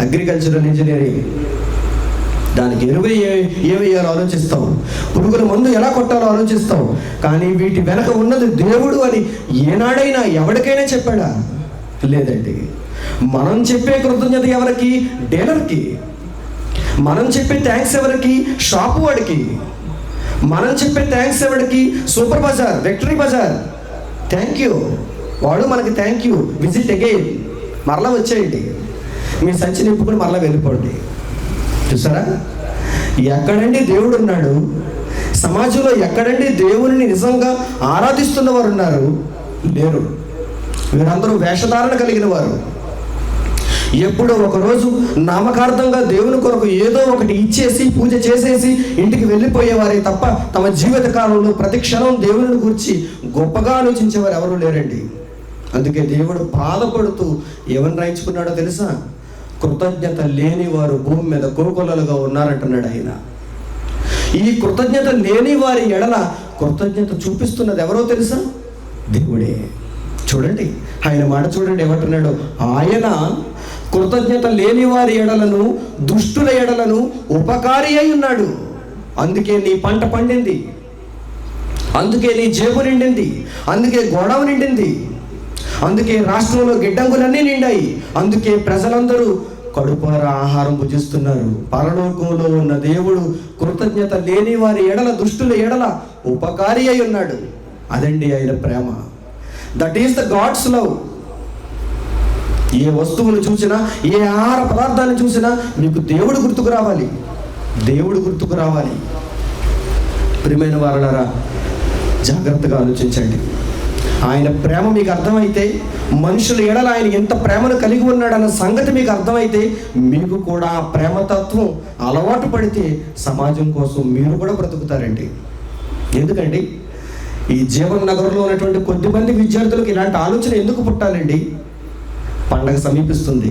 అగ్రికల్చరల్ ఇంజనీరింగ్. దానికి ఎరువు ఏ వేయాలో ఆలోచిస్తాం, పురుగుల మందు ఎలా కొట్టాలో ఆలోచిస్తాం. కానీ వీటి వెనక ఉన్నది దేవుడు అని ఏనాడైనా ఎవరికైనా చెప్పాడా? లేదండి. మనం చెప్పే కృతజ్ఞత ఎవరికి? డీలర్కి. మనం చెప్పే థ్యాంక్స్ ఎవరికి? షాపు వాడికి. మనం చెప్పే థ్యాంక్స్ ఎవరికి? Super bazaar, victory bazaar. Thank you, వాడు మనకి థ్యాంక్ యూ, విజిట్ అగైన్, మరలా వచ్చేయండి, మీ సంచి నింపుకొని మరలా వెళ్ళిపోండి. చూసారా, ఎక్కడండి దేవుడు ఉన్నాడు? సమాజంలో ఎక్కడండి దేవుని నిజంగా ఆరాధిస్తున్న వారు ఉన్నారు? లేరు. వీరందరూ వేషధారణ కలిగిన వారు. ఎప్పుడో ఒకరోజు నామకార్థంగా దేవుని కొరకు ఏదో ఒకటి ఇచ్చేసి పూజ చేసేసి ఇంటికి వెళ్ళిపోయేవారే తప్ప తమ జీవిత కాలంలో ప్రతి క్షణం దేవుని గురించి గొప్పగా ఆలోచించేవారు ఎవరు లేరండి. అందుకే దేవుడు బాధపడుతూ ఏమని రాయించుకున్నాడో తెలుసా? కృతజ్ఞత లేని వారు భూమి మీద కోకొల్లలుగా ఉన్నారంటున్నాడు ఆయన. ఈ కృతజ్ఞత లేని వారి ఎడల కృతజ్ఞత చూపిస్తున్నది ఎవరో తెలుసా? దేవుడే. చూడండి ఆయన మాట చూడండి, ఏమంటున్నాడు? ఆయన కృతజ్ఞత లేని వారి ఎడలను, దుష్టుల ఎడలను ఉపకారి అయి ఉన్నాడు. అందుకే నీ పంట పండింది, అందుకే నీ జేబు నిండింది, అందుకే గోడవ నిండింది, అందుకే రాష్ట్రంలో గిడ్డంగులన్నీ నిండాయి, అందుకే ప్రజలందరూ కడుపార ఆహారం భుజిస్తున్నారు. పరలోకంలో ఉన్న దేవుడు కృతజ్ఞత లేని వారి ఎడల, దుష్టుల ఎడల ఉపకారి అయి ఉన్నాడు. అదండి ఆయన ప్రేమ. That is the God's love. ఏ వస్తువును చూసినా, ఏ ఆహార పదార్థాన్ని చూసినా మీకు దేవుడు గుర్తుకు రావాలి, దేవుడు గుర్తుకు రావాలి. ప్రియమైన వారలారా, జాగ్రత్తగా ఆలోచించండి. ఆయన ప్రేమ మీకు అర్థమైతే, మనుషుల ఎడల ఆయన ఎంత ప్రేమను కలిగి ఉన్నాడన్న సంగతి మీకు అర్థమైతే, మీకు కూడా ఆ ప్రేమతత్వం అలవాటు పడితే సమాజం కోసం మీరు కూడా బ్రతుకుతారండి. ఎందుకండి ఈ జీవన్ నగర్లో ఉన్నటువంటి కొద్దిమంది విద్యార్థులకు ఇలాంటి ఆలోచన ఎందుకు పుట్టాలండి? పండగ సమీపిస్తుంది,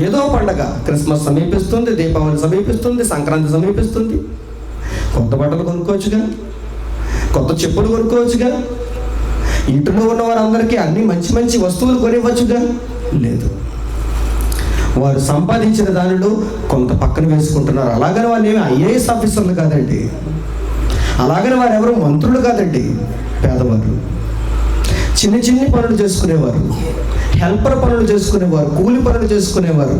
ఏదో పండగ, క్రిస్మస్ సమీపిస్తుంది, దీపావళి సమీపిస్తుంది, సంక్రాంతి సమీపిస్తుంది. కొత్త బట్టలు కొనుక్కోవచ్చుగా, కొత్త చెప్పులు కొనుక్కోవచ్చుగా, ఇంట్లో ఉన్న వారందరికీ అన్ని మంచి మంచి వస్తువులు కొనివ్వచ్చుగా. లేదు. వారు సంపాదించిన దానిలో కొంత పక్కన వేసుకుంటున్నారు. అలాగని వాళ్ళు ఏమి ఐఏఎస్ ఆఫీసర్లు కాదండి, అలాగని వారు ఎవరు మంత్రులు కాదండి. పేదవారు చిన్న చిన్ని పనులు చేసుకునేవారు, హెల్పర్ పనులు చేసుకునేవారు, కూలి పనులు చేసుకునేవారు.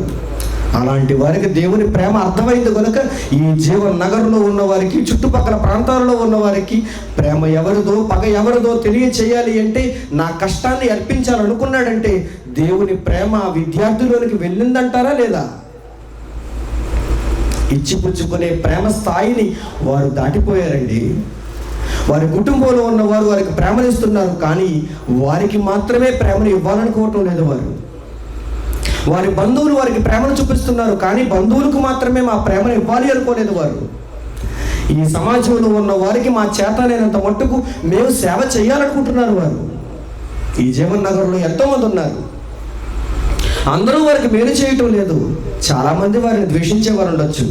అలాంటి వారికి దేవుని ప్రేమ అర్థమైంది కనుక ఈ జీవన్ నగర్లో ఉన్న వారికి, చుట్టుపక్కల ప్రాంతాలలో ఉన్న వారికి ప్రేమ ఎవరిదో పగ ఎవరిదో తెలియచేయాలి అంటే, నా కష్టాన్ని అర్పించాలనుకున్నాడంటే దేవుని ప్రేమ ఆ విద్యార్థుల్లోనికి వెళ్ళిందంటారా లేదా? ఇచ్చిపుచ్చుకునే ప్రేమ స్థాయిని వారు దాటిపోయారండి. వారి కుటుంబంలో ఉన్నవారు వారికి ప్రేమనిస్తున్నారు, కానీ వారికి మాత్రమే ప్రేమను ఇవ్వాలనుకోవటం లేదు. వారి బంధువులు వారికి ప్రేమను చూపిస్తున్నారు, కానీ బంధువులకు మాత్రమే మా ప్రేమను ఇవ్వాలి అనుకోలేదు వారు. ఈ సమాజంలో ఉన్న వారికి మా చేతనైనంత మట్టుకు మేము సేవ చేయాలనుకుంటున్నారు వారు. ఈ జీవన్ నగర్లో ఎంతోమంది ఉన్నారు, అందరూ వారికి మేలు చేయటం లేదు. చాలామంది వారిని ద్వేషించేవారు ఉండొచ్చు.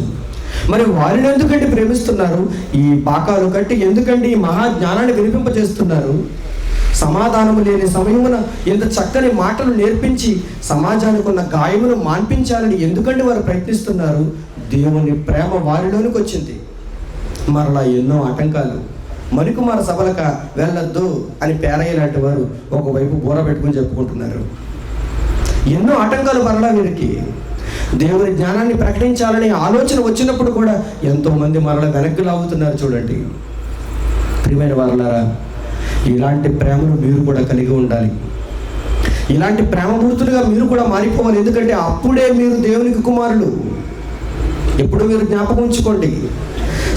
మరి వారిని ఎందుకంటే ప్రేమిస్తున్నారు? ఈ పాకాలు కట్టి ఎందుకంటే ఈ మహాజ్ఞానాన్ని వినిపింపజేస్తున్నారు? సమాధానము లేని సమయమున ఎంత చక్కని మాటలు నేర్పించి సమాజానికి ఉన్న గాయమును మాన్పించాలని ఎందుకంటే వారు ప్రయత్నిస్తున్నారు? దేవుని ప్రేమ వారిలోనికి వచ్చింది. మరలా ఎన్నో ఆటంకాలు. మణికుమార సభలక వెళ్ళొద్దు అని పేరయ్య లాంటి వారు ఒకవైపు బూర పెట్టుకుని చెప్పుకుంటున్నారు. ఎన్నో ఆటంకాలు మరలా వీరికి. దేవుని జ్ఞానాన్ని ప్రకటించాలనే ఆలోచన వచ్చినప్పుడు కూడా ఎంతోమంది మరలా వెనక్కి లాగుతున్నారు. చూడండి ప్రియమైన వారలారా, ఇలాంటి ప్రేమను మీరు కూడా కలిగి ఉండాలి. ఇలాంటి ప్రేమమూర్తులుగా మీరు కూడా మారిపోవాలి. ఎందుకంటే అప్పుడే మీరు దేవునికి కుమారులు. ఎప్పుడు మీరు జ్ఞాపకం ఉంచుకోండి,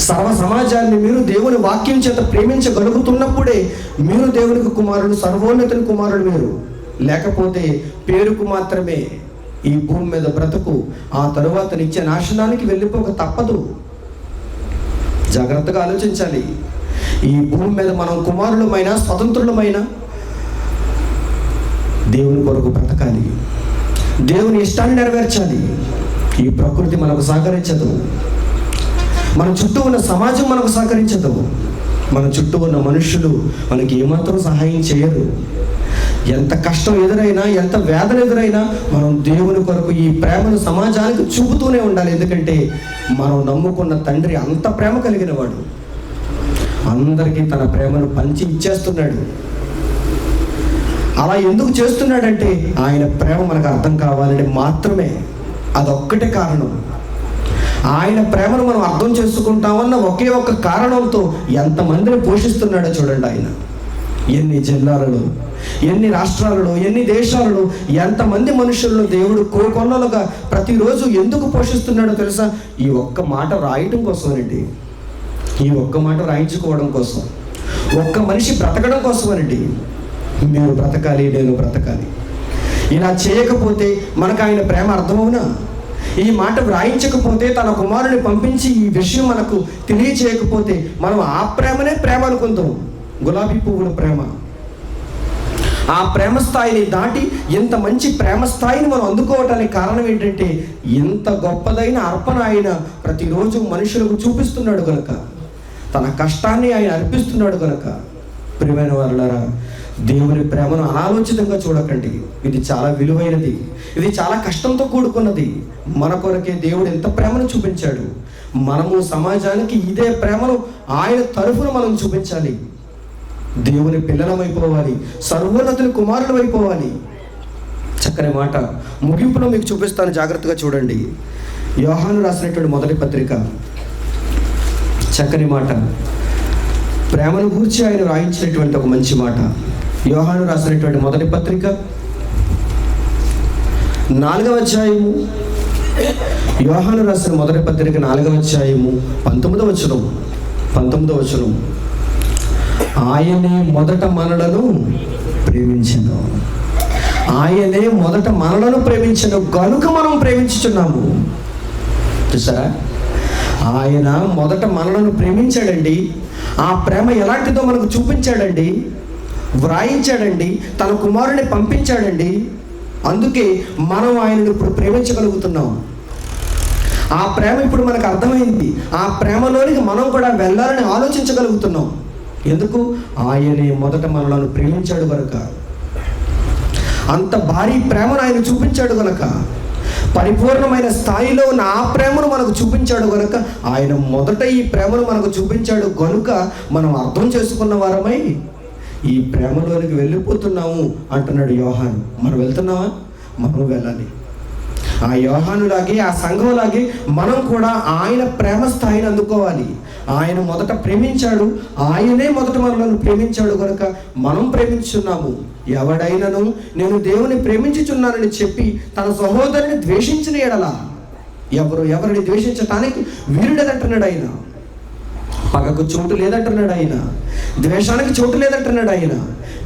సర్వ సమాజాన్ని మీరు దేవుని వాక్యం చేత ప్రేమించగలుగుతున్నప్పుడే మీరు దేవునికి కుమారులు, సర్వోన్నతుని కుమారులు మీరు. లేకపోతే పేరుకు మాత్రమే ఈ భూమి మీద బ్రతుకు, ఆ తరువాత నిత్య నాశనానికి వెళ్ళిపోక తప్పదు. జాగ్రత్తగా ఆలోచించాలి. ఈ భూమి మీద మనం కుమారులమైన స్వతంత్రులమైన దేవుని కొరకు బ్రతకాలి, దేవుని ఇష్టాన్ని నెరవేర్చాలి. ఈ ప్రకృతి మనకు సహకరించదు, మన చుట్టూ ఉన్న సమాజం మనకు సహకరించదు, మన చుట్టూ ఉన్న మనుషులు మనకి ఏమాత్రం సహాయం చేయరు. ఎంత కష్టం ఎదురైనా, ఎంత వేదన ఎదురైనా మనం దేవుని కొరకు ఈ ప్రేమను సమాజానికి చూపుతూనే ఉండాలి. ఎందుకంటే మనం నమ్ముకున్న తండ్రి అంత ప్రేమ కలిగిన వాడు, అందరికీ తన ప్రేమను పంచి ఇచ్చేస్తున్నాడు. అలా ఎందుకు చేస్తున్నాడంటే ఆయన ప్రేమ మనకు అర్థం కావాలని మాత్రమే. అదొక్కటే కారణం. ఆయన ప్రేమను మనం అర్థం చేసుకుంటామన్న ఒకే ఒక్క కారణంతో ఎంతమందిని పోషిస్తున్నాడో చూడండి. ఆయన ఎన్ని జిల్లాలలో, ఎన్ని రాష్ట్రాలలో, ఎన్ని దేశాలలో ఎంతమంది మనుషులను దేవుడు కోకొల్లలుగా ప్రతిరోజు ఎందుకు పోషిస్తున్నాడో తెలుసా? ఈ ఒక్క మాట రాయటం కోసమనండి, ఈ ఒక్క మాట రాయించుకోవడం కోసం, ఒక్క మనిషి బ్రతకడం కోసమనండి. మీరు బ్రతకాలి, నేను బ్రతకాలి. ఇలా చేయకపోతే మనకు ఆయన ప్రేమ అర్థమవునా? ఈ మాట వ్రాయించకపోతే, తన కుమారుని పంపించి ఈ విషయం మనకు తెలియచేయకపోతే మనం ఆ ప్రేమనే ప్రేమ అనుకుందాం. గులాబీ పువ్వుల ప్రేమ, ఆ ప్రేమ స్థాయిని దాటి ఇంత మంచి ప్రేమ స్థాయిని మనం అందుకోవటానికి కారణం ఏంటంటే ఇంత గొప్పదైన అర్పణ ఆయన ప్రతిరోజు మనుషులకు చూపిస్తున్నాడు కనుక, తన కష్టాన్ని ఆయన అర్పిస్తున్నాడు కనుక. ప్రియమైన వారలారా, దేవుని ప్రేమను అనాలోచితంగా చూడకండి. ఇది చాలా విలువైనది, ఇది చాలా కష్టంతో కూడుకున్నది. మన కొరకే దేవుడు ఎంత ప్రేమను చూపించాడు. మనము సమాజానికి ఇదే ప్రేమను ఆయన తరఫున మనం చూపించాలి. దేవుని పిల్లలమైపోవాలి, సర్వోన్నతుని కుమారులు అయిపోవాలి. చక్కని మాట ముగింపులో మీకు చూపిస్తాను, జాగ్రత్తగా చూడండి. యోహాను రాసినటువంటి మొదటి పత్రిక, చక్కని మాట, ప్రేమను గూర్చి ఆయన రాయించినటువంటి ఒక మంచి మాట. యోహాను రాసినటువంటి మొదటి పత్రిక 4వ అధ్యాయము, యోహాను రాసిన మొదటి పత్రిక 4వ అధ్యాయము 19వ వచనం. ఆయనే మొదట మనలను ప్రేమించెను, ఆయనే మొదట మనలను ప్రేమించెను గనుక మనం ప్రేమించుచున్నాము. చూసారా, ఆయన మొదట మనలను ప్రేమించాడండి. ఆ ప్రేమ ఎలాంటిదో మనకు చూపించాడండి, వ్రాయించాడండి, తన కుమారుని పంపించాడండి. అందుకే మనం ఆయనను ఇప్పుడు ప్రేమించగలుగుతున్నాం. ఆ ప్రేమ ఇప్పుడు మనకు అర్థమైంది. ఆ ప్రేమలోనికి మనం కూడా వెళ్ళాలని ఆలోచించగలుగుతున్నాం. ఎందుకు? ఆయనే మొదట మనలను ప్రేమించాడు కనుక, అంత భారీ ప్రేమను ఆయన చూపించాడు కనుక. పరిపూర్ణమైన స్థాయిలో ఉన్న ఆ ప్రేమను మనకు చూపించాడు కనుక, ఆయన మొదట ఈ ప్రేమను మనకు చూపించాడు కనుక మనం అర్థం చేసుకున్న వారమై ఈ ప్రేమలోనికి వెళ్ళిపోతున్నాము అంటున్నాడు యోహాను. మనం వెళ్తున్నామా? మనం వెళ్ళాలి. ఆ యోహానులాగే, ఆ సంఘంలాగే మనం కూడా ఆయన ప్రేమ స్థాయిని అందుకోవాలి. ఆయన మొదట ప్రేమించాడు, ఆయనే మొదట మనలను ప్రేమించాడు కనుక మనం ప్రేమించున్నాము. ఎవడైనను నేను దేవుని ప్రేమించుచున్నానని చెప్పి తన సహోదరుని ద్వేషించిన ఎడల, ఎవరిని ద్వేషించటానికి వీరుడేదంటున్నాడు ఆయన. పగకు చోటు లేదంటున్నాడు ఆయన, ద్వేషానికి చోటు లేదంటున్నాడు ఆయన.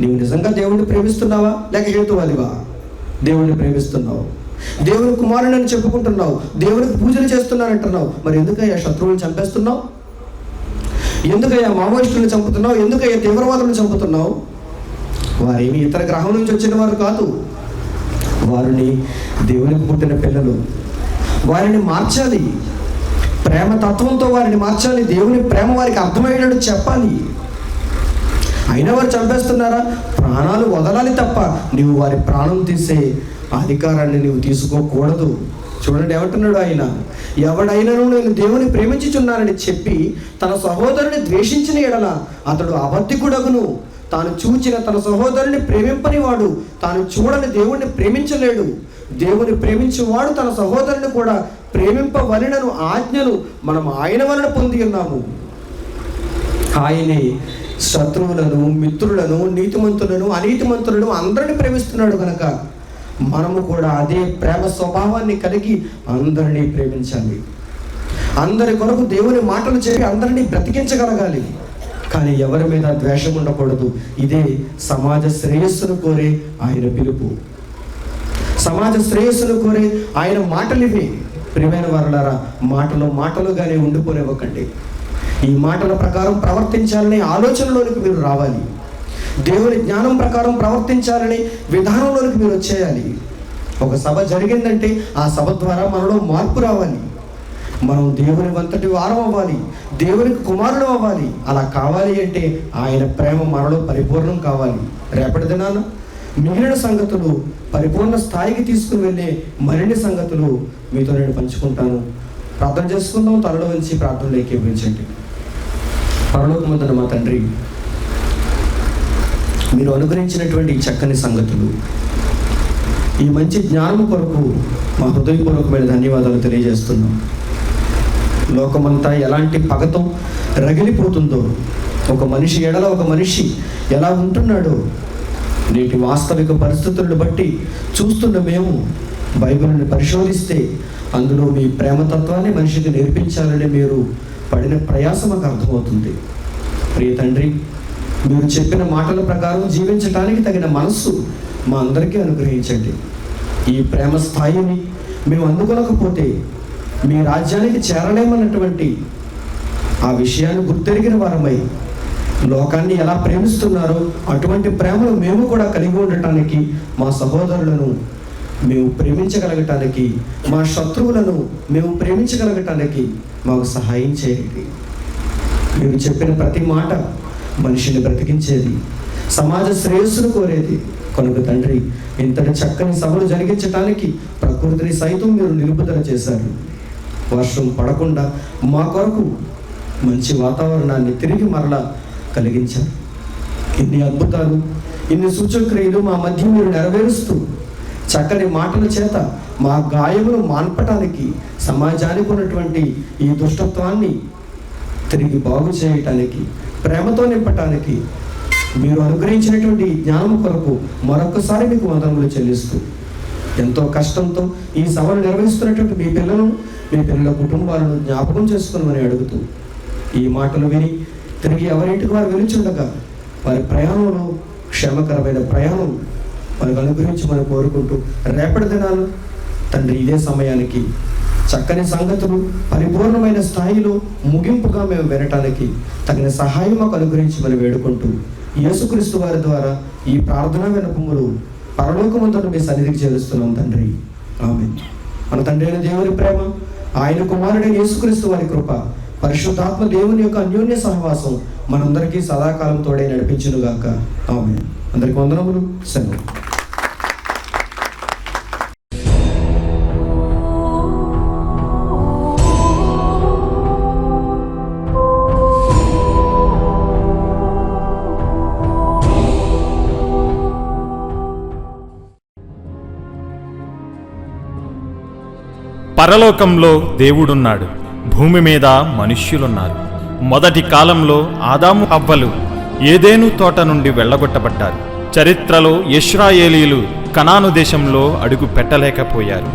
నీవు నిజంగా దేవుడిని ప్రేమిస్తున్నావా లేక హేతువాదివా? దేవుడిని ప్రేమిస్తున్నావు, దేవుని కుమారుని అని చెప్పుకుంటున్నావు, దేవునికి పూజలు చేస్తున్నానంటున్నావు, మరి ఎందుకయ్యా శత్రువులను చంపేస్తున్నావు? ఎందుకయ్యా మావోయిస్టులను చంపుతున్నావు? ఎందుకయ్యా తీవ్రవాదులను చంపుతున్నావు? వారేమి ఇతర గ్రహం నుంచి వచ్చిన వారు కాదు, వారిని దేవునికి పుట్టిన పిల్లలు. వారిని మార్చాలి, ప్రేమ తత్వంతో వారిని మార్చాలి. దేవుని ప్రేమ వారికి అర్థమయ్యేటట్టు చెప్పాలి. అయినా వారు చంపేస్తున్నారా? ప్రాణాలు వదలాలి తప్ప నీవు వారి ప్రాణం తీసే అధికారాన్ని నీవు తీసుకోకూడదు. చూడండి ఏమంటున్నాడు ఆయన, ఎవడైనను నేను దేవుని ప్రేమించుచున్నానని చెప్పి తన సహోదరుని ద్వేషించిన ఎడల అతడు అబద్ధికుడగును. తాను చూచిన తన సహోదరుని ప్రేమింపని వాడు తాను చూడని దేవుణ్ణి ప్రేమించలేడు. దేవుని ప్రేమించేవాడు తన సహోదరుని కూడా ప్రేమింపవలెనను ఆజ్ఞను మనం ఆయన వలన పొంది ఉన్నాము. ఆయనే శత్రువులను, మిత్రులను, నీతిమంతులను, అనీతిమంతులను అందరిని ప్రేమిస్తున్నాడు కనుక మనము కూడా అదే ప్రేమ స్వభావాన్ని కలిగి అందరినీ ప్రేమించాలి. అందరి కొరకు దేవుని మాటలు చెప్పి అందరినీ బ్రతికించగలగాలి. కానీ ఎవరి మీద ద్వేషం ఉండకూడదు. ఇదే సమాజ శ్రేయస్సును కోరే ఆయన పిలుపు. సమాజ శ్రేయస్సును కోరే ఆయన మాటలు ఇవి. ప్రియమైన వారలారా, మాటలుగానే ఉండిపోనివ్వకండి. ఈ మాటల ప్రకారం ప్రవర్తించాలనే ఆలోచనలోనికి మీరు రావాలి. దేవుని జ్ఞానం ప్రకారం ప్రవర్తించాలనే విధానంలోనికి మీరు వచ్చేయాలి. ఒక సభ జరిగిందంటే ఆ సభ ద్వారా మనలో మార్పు రావాలి. మనం దేవుని వంతటి వారం అవ్వాలి, దేవునికి కుమారుడు అవ్వాలి. అలా కావాలి అంటే ఆయన ప్రేమ మనలో పరిపూర్ణం కావాలి. రేపటి దినాన మిగిలిన సంగతులు పరిపూర్ణ స్థాయికి తీసుకుని వెళ్ళే మరిన్ని సంగతులు మీతో నేను పంచుకుంటాను. ప్రార్థన చేసుకుందాం. తలలో నుంచి ప్రార్థనలు ఏకీభవించండి. పరలోకమందున మా తండ్రి, మీరు అనుగ్రహించినటువంటి చక్కని సంగతులు, ఈ మంచి జ్ఞానం కొరకు మా హృదయపూర్వకమైన ధన్యవాదాలు తెలియజేస్తున్నాం. లోకమంతా ఎలాంటి పగతో రగిలిపోతుందో, ఒక మనిషి ఎడల ఒక మనిషి ఎలా ఉంటున్నాడో నేటి వాస్తవిక పరిస్థితులను బట్టి చూస్తున్న మేము బైబిల్ని పరిశోధిస్తే అందులో మీ ప్రేమతత్వాన్ని మనిషికి నేర్పించాలని మీరు పడిన ప్రయాసం మాకు అర్థమవుతుంది. ప్రియ తండ్రి, మీరు చెప్పిన మాటల ప్రకారం జీవించడానికి తగిన మనస్సు మా అందరికీ అనుగ్రహించండి. ఈ ప్రేమ స్థాయిని మేము అందుకోలేకపోతే మీ రాజ్యానికి చేరలేమన్నటువంటి ఆ విషయాన్ని గుర్తెరిగిన వారమై లోకాన్ని ఎలా ప్రేమిస్తున్నారో అటువంటి ప్రేమను మేము కూడా కలిగి ఉండటానికి, మా సహోదరులను మేము ప్రేమించగలగటానికి, మా శత్రువులను మేము ప్రేమించగలగటానికి మాకు సహాయం చేయండి. మీరు చెప్పిన ప్రతి మాట మనిషిని బ్రతికించేది, సమాజ శ్రేయస్సును కోరేది కనుక తండ్రి, ఇంతటి చక్కని సభలు జరిగించడానికి ప్రకృతిని సైతం మీరు నిలుపుదల చేశారు. వర్షం పడకుండా మా కొరకు మంచి వాతావరణాన్ని తిరిగి మరలా కలిగించారు. ఇన్ని అద్భుతాలు, ఇన్ని సూచక్రియలు మా మధ్య మీరు నెరవేరుస్తూ చక్కని మాటల చేత మా గాయమును మాన్పటానికి, సమాజానికి ఉన్నటువంటి ఈ దుష్టత్వాన్ని తిరిగి బాగు చేయటానికి, ప్రేమతో నింపటానికి మీరు అనుగ్రహించినటువంటి జ్ఞానం కొరకు మరొకసారి మీకు వందనములు చెల్లిస్తూ, ఎంతో కష్టంతో ఈ సభను నిర్వహిస్తున్నటువంటి మీ పిల్లలను, మీ పిల్లల కుటుంబాలను జ్ఞాపకం చేసుకోమని అడుగుతూ, ఈ మాటలు విని తిరిగి ఎవరింటికి వారు వెలుచుండగా వారి ప్రయాణంలో క్షేమకరమైన ప్రయాణం మనకు అనుగ్రహించి మనం కోరుకుంటూ, రేపటి దినాలు తండ్రి ఇదే సమయానికి చక్కని సంగతులు పరిపూర్ణమైన స్థాయిలో ముగింపుగా మేము వినటానికి తగిన సహాయం మాకు అనుగ్రహించి మనం వేడుకుంటూ, యేసుక్రీస్తు వారి ద్వారా ఈ ప్రార్థనా విన్నపములు పరలోకమందున మీ సన్నిధికి చేరుస్తున్నాం తండ్రి. ఆమేన్. మన తండ్రి అయిన దేవుని ప్రేమ, ఆయన కుమారుడైన యేసుక్రీస్తు వారి కృప, పరిశుద్ధాత్మ దేవుని యొక్క అన్యోన్య సహవాసం మనందరికీ సదాకాలం తోడే నడిపించునుగాక. ఆమేన్. అందరికీ వందనములు. సెలవు. పరలోకంలో దేవుడున్నాడు, భూమి మీద మనుష్యులున్నారు. మొదటి కాలంలో ఆదాము హవ్వలు ఏదేను తోట నుండి వెళ్ళగొట్టబడ్డారు. చరిత్రలో ఇశ్రాయేలీలు కనాను దేశంలో అడుగు పెట్టలేకపోయారు.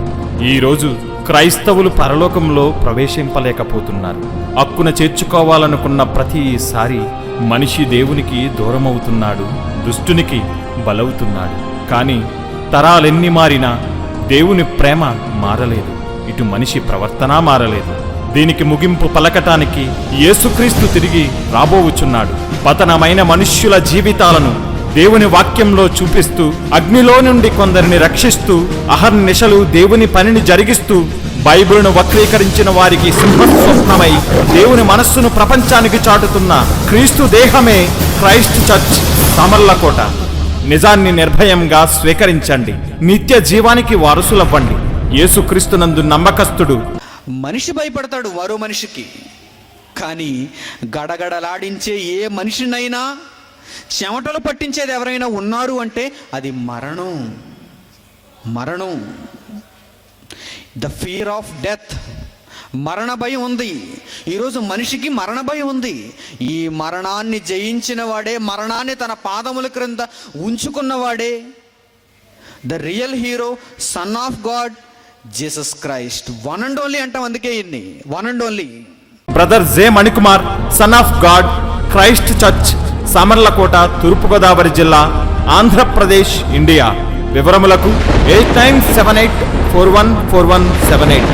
ఈరోజు క్రైస్తవులు పరలోకంలో ప్రవేశింపలేకపోతున్నారు. హక్కున చేర్చుకోవాలనుకున్న ప్రతిసారి మనిషి దేవునికి దూరమవుతున్నాడు, దుష్టునికి బలవుతున్నాడు. కానీ తరాలెన్ని మారినా దేవుని ప్రేమ మారలేదు, ఇటు మనిషి ప్రవర్తన మారలేదు. దీనికి ముగింపు పలకటానికి యేసుక్రీస్తు తిరిగి రాబోవుచున్నాడు. పతనమైన మనుష్యుల జీవితాలను దేవుని వాక్యంలో చూపిస్తూ, అగ్నిలో నుండి కొందరిని రక్షిస్తూ, అహర్నిశలు దేవుని పనిని జరిగిస్తూ, బైబిలును వక్రీకరించిన వారికి సింహస్వప్నమై దేవుని మనస్సును ప్రపంచానికి చాటుతున్న క్రీస్తు దేహమే క్రైస్ట్ చర్చ్ సామర్లకోట. నిజాన్ని నిర్భయంగా స్వీకరించండి, నిత్య జీవానికి వారసులవ్వండి. యేసుక్రీస్తునందు నమ్మకస్తుడు. మనిషి భయపడతాడు మరో మనిషికి, కానీ గడగడలాడించే ఏ మనిషినైనా చెమటలు పట్టించేది ఎవరైనా ఉన్నారు అంటే అది మరణం. మరణం, ద ఫియర్ ఆఫ్ డెత్, మరణ భయం ఉంది. ఈరోజు మనిషికి మరణ భయం ఉంది. ఈ మరణాన్ని జయించిన వాడే, మరణాన్ని తన పాదముల క్రింద ఉంచుకున్నవాడే the real hero, son of God, Jesus Christ. One and only అంటాం, అందుకే ఇన్ని one and only. Brother J Manikumar, son of God, Christ church, Samarlakota, Thurpu Godavari జిల్లా, ఆంధ్రప్రదేశ్, ఇండియా. వివరములకు 8978414178.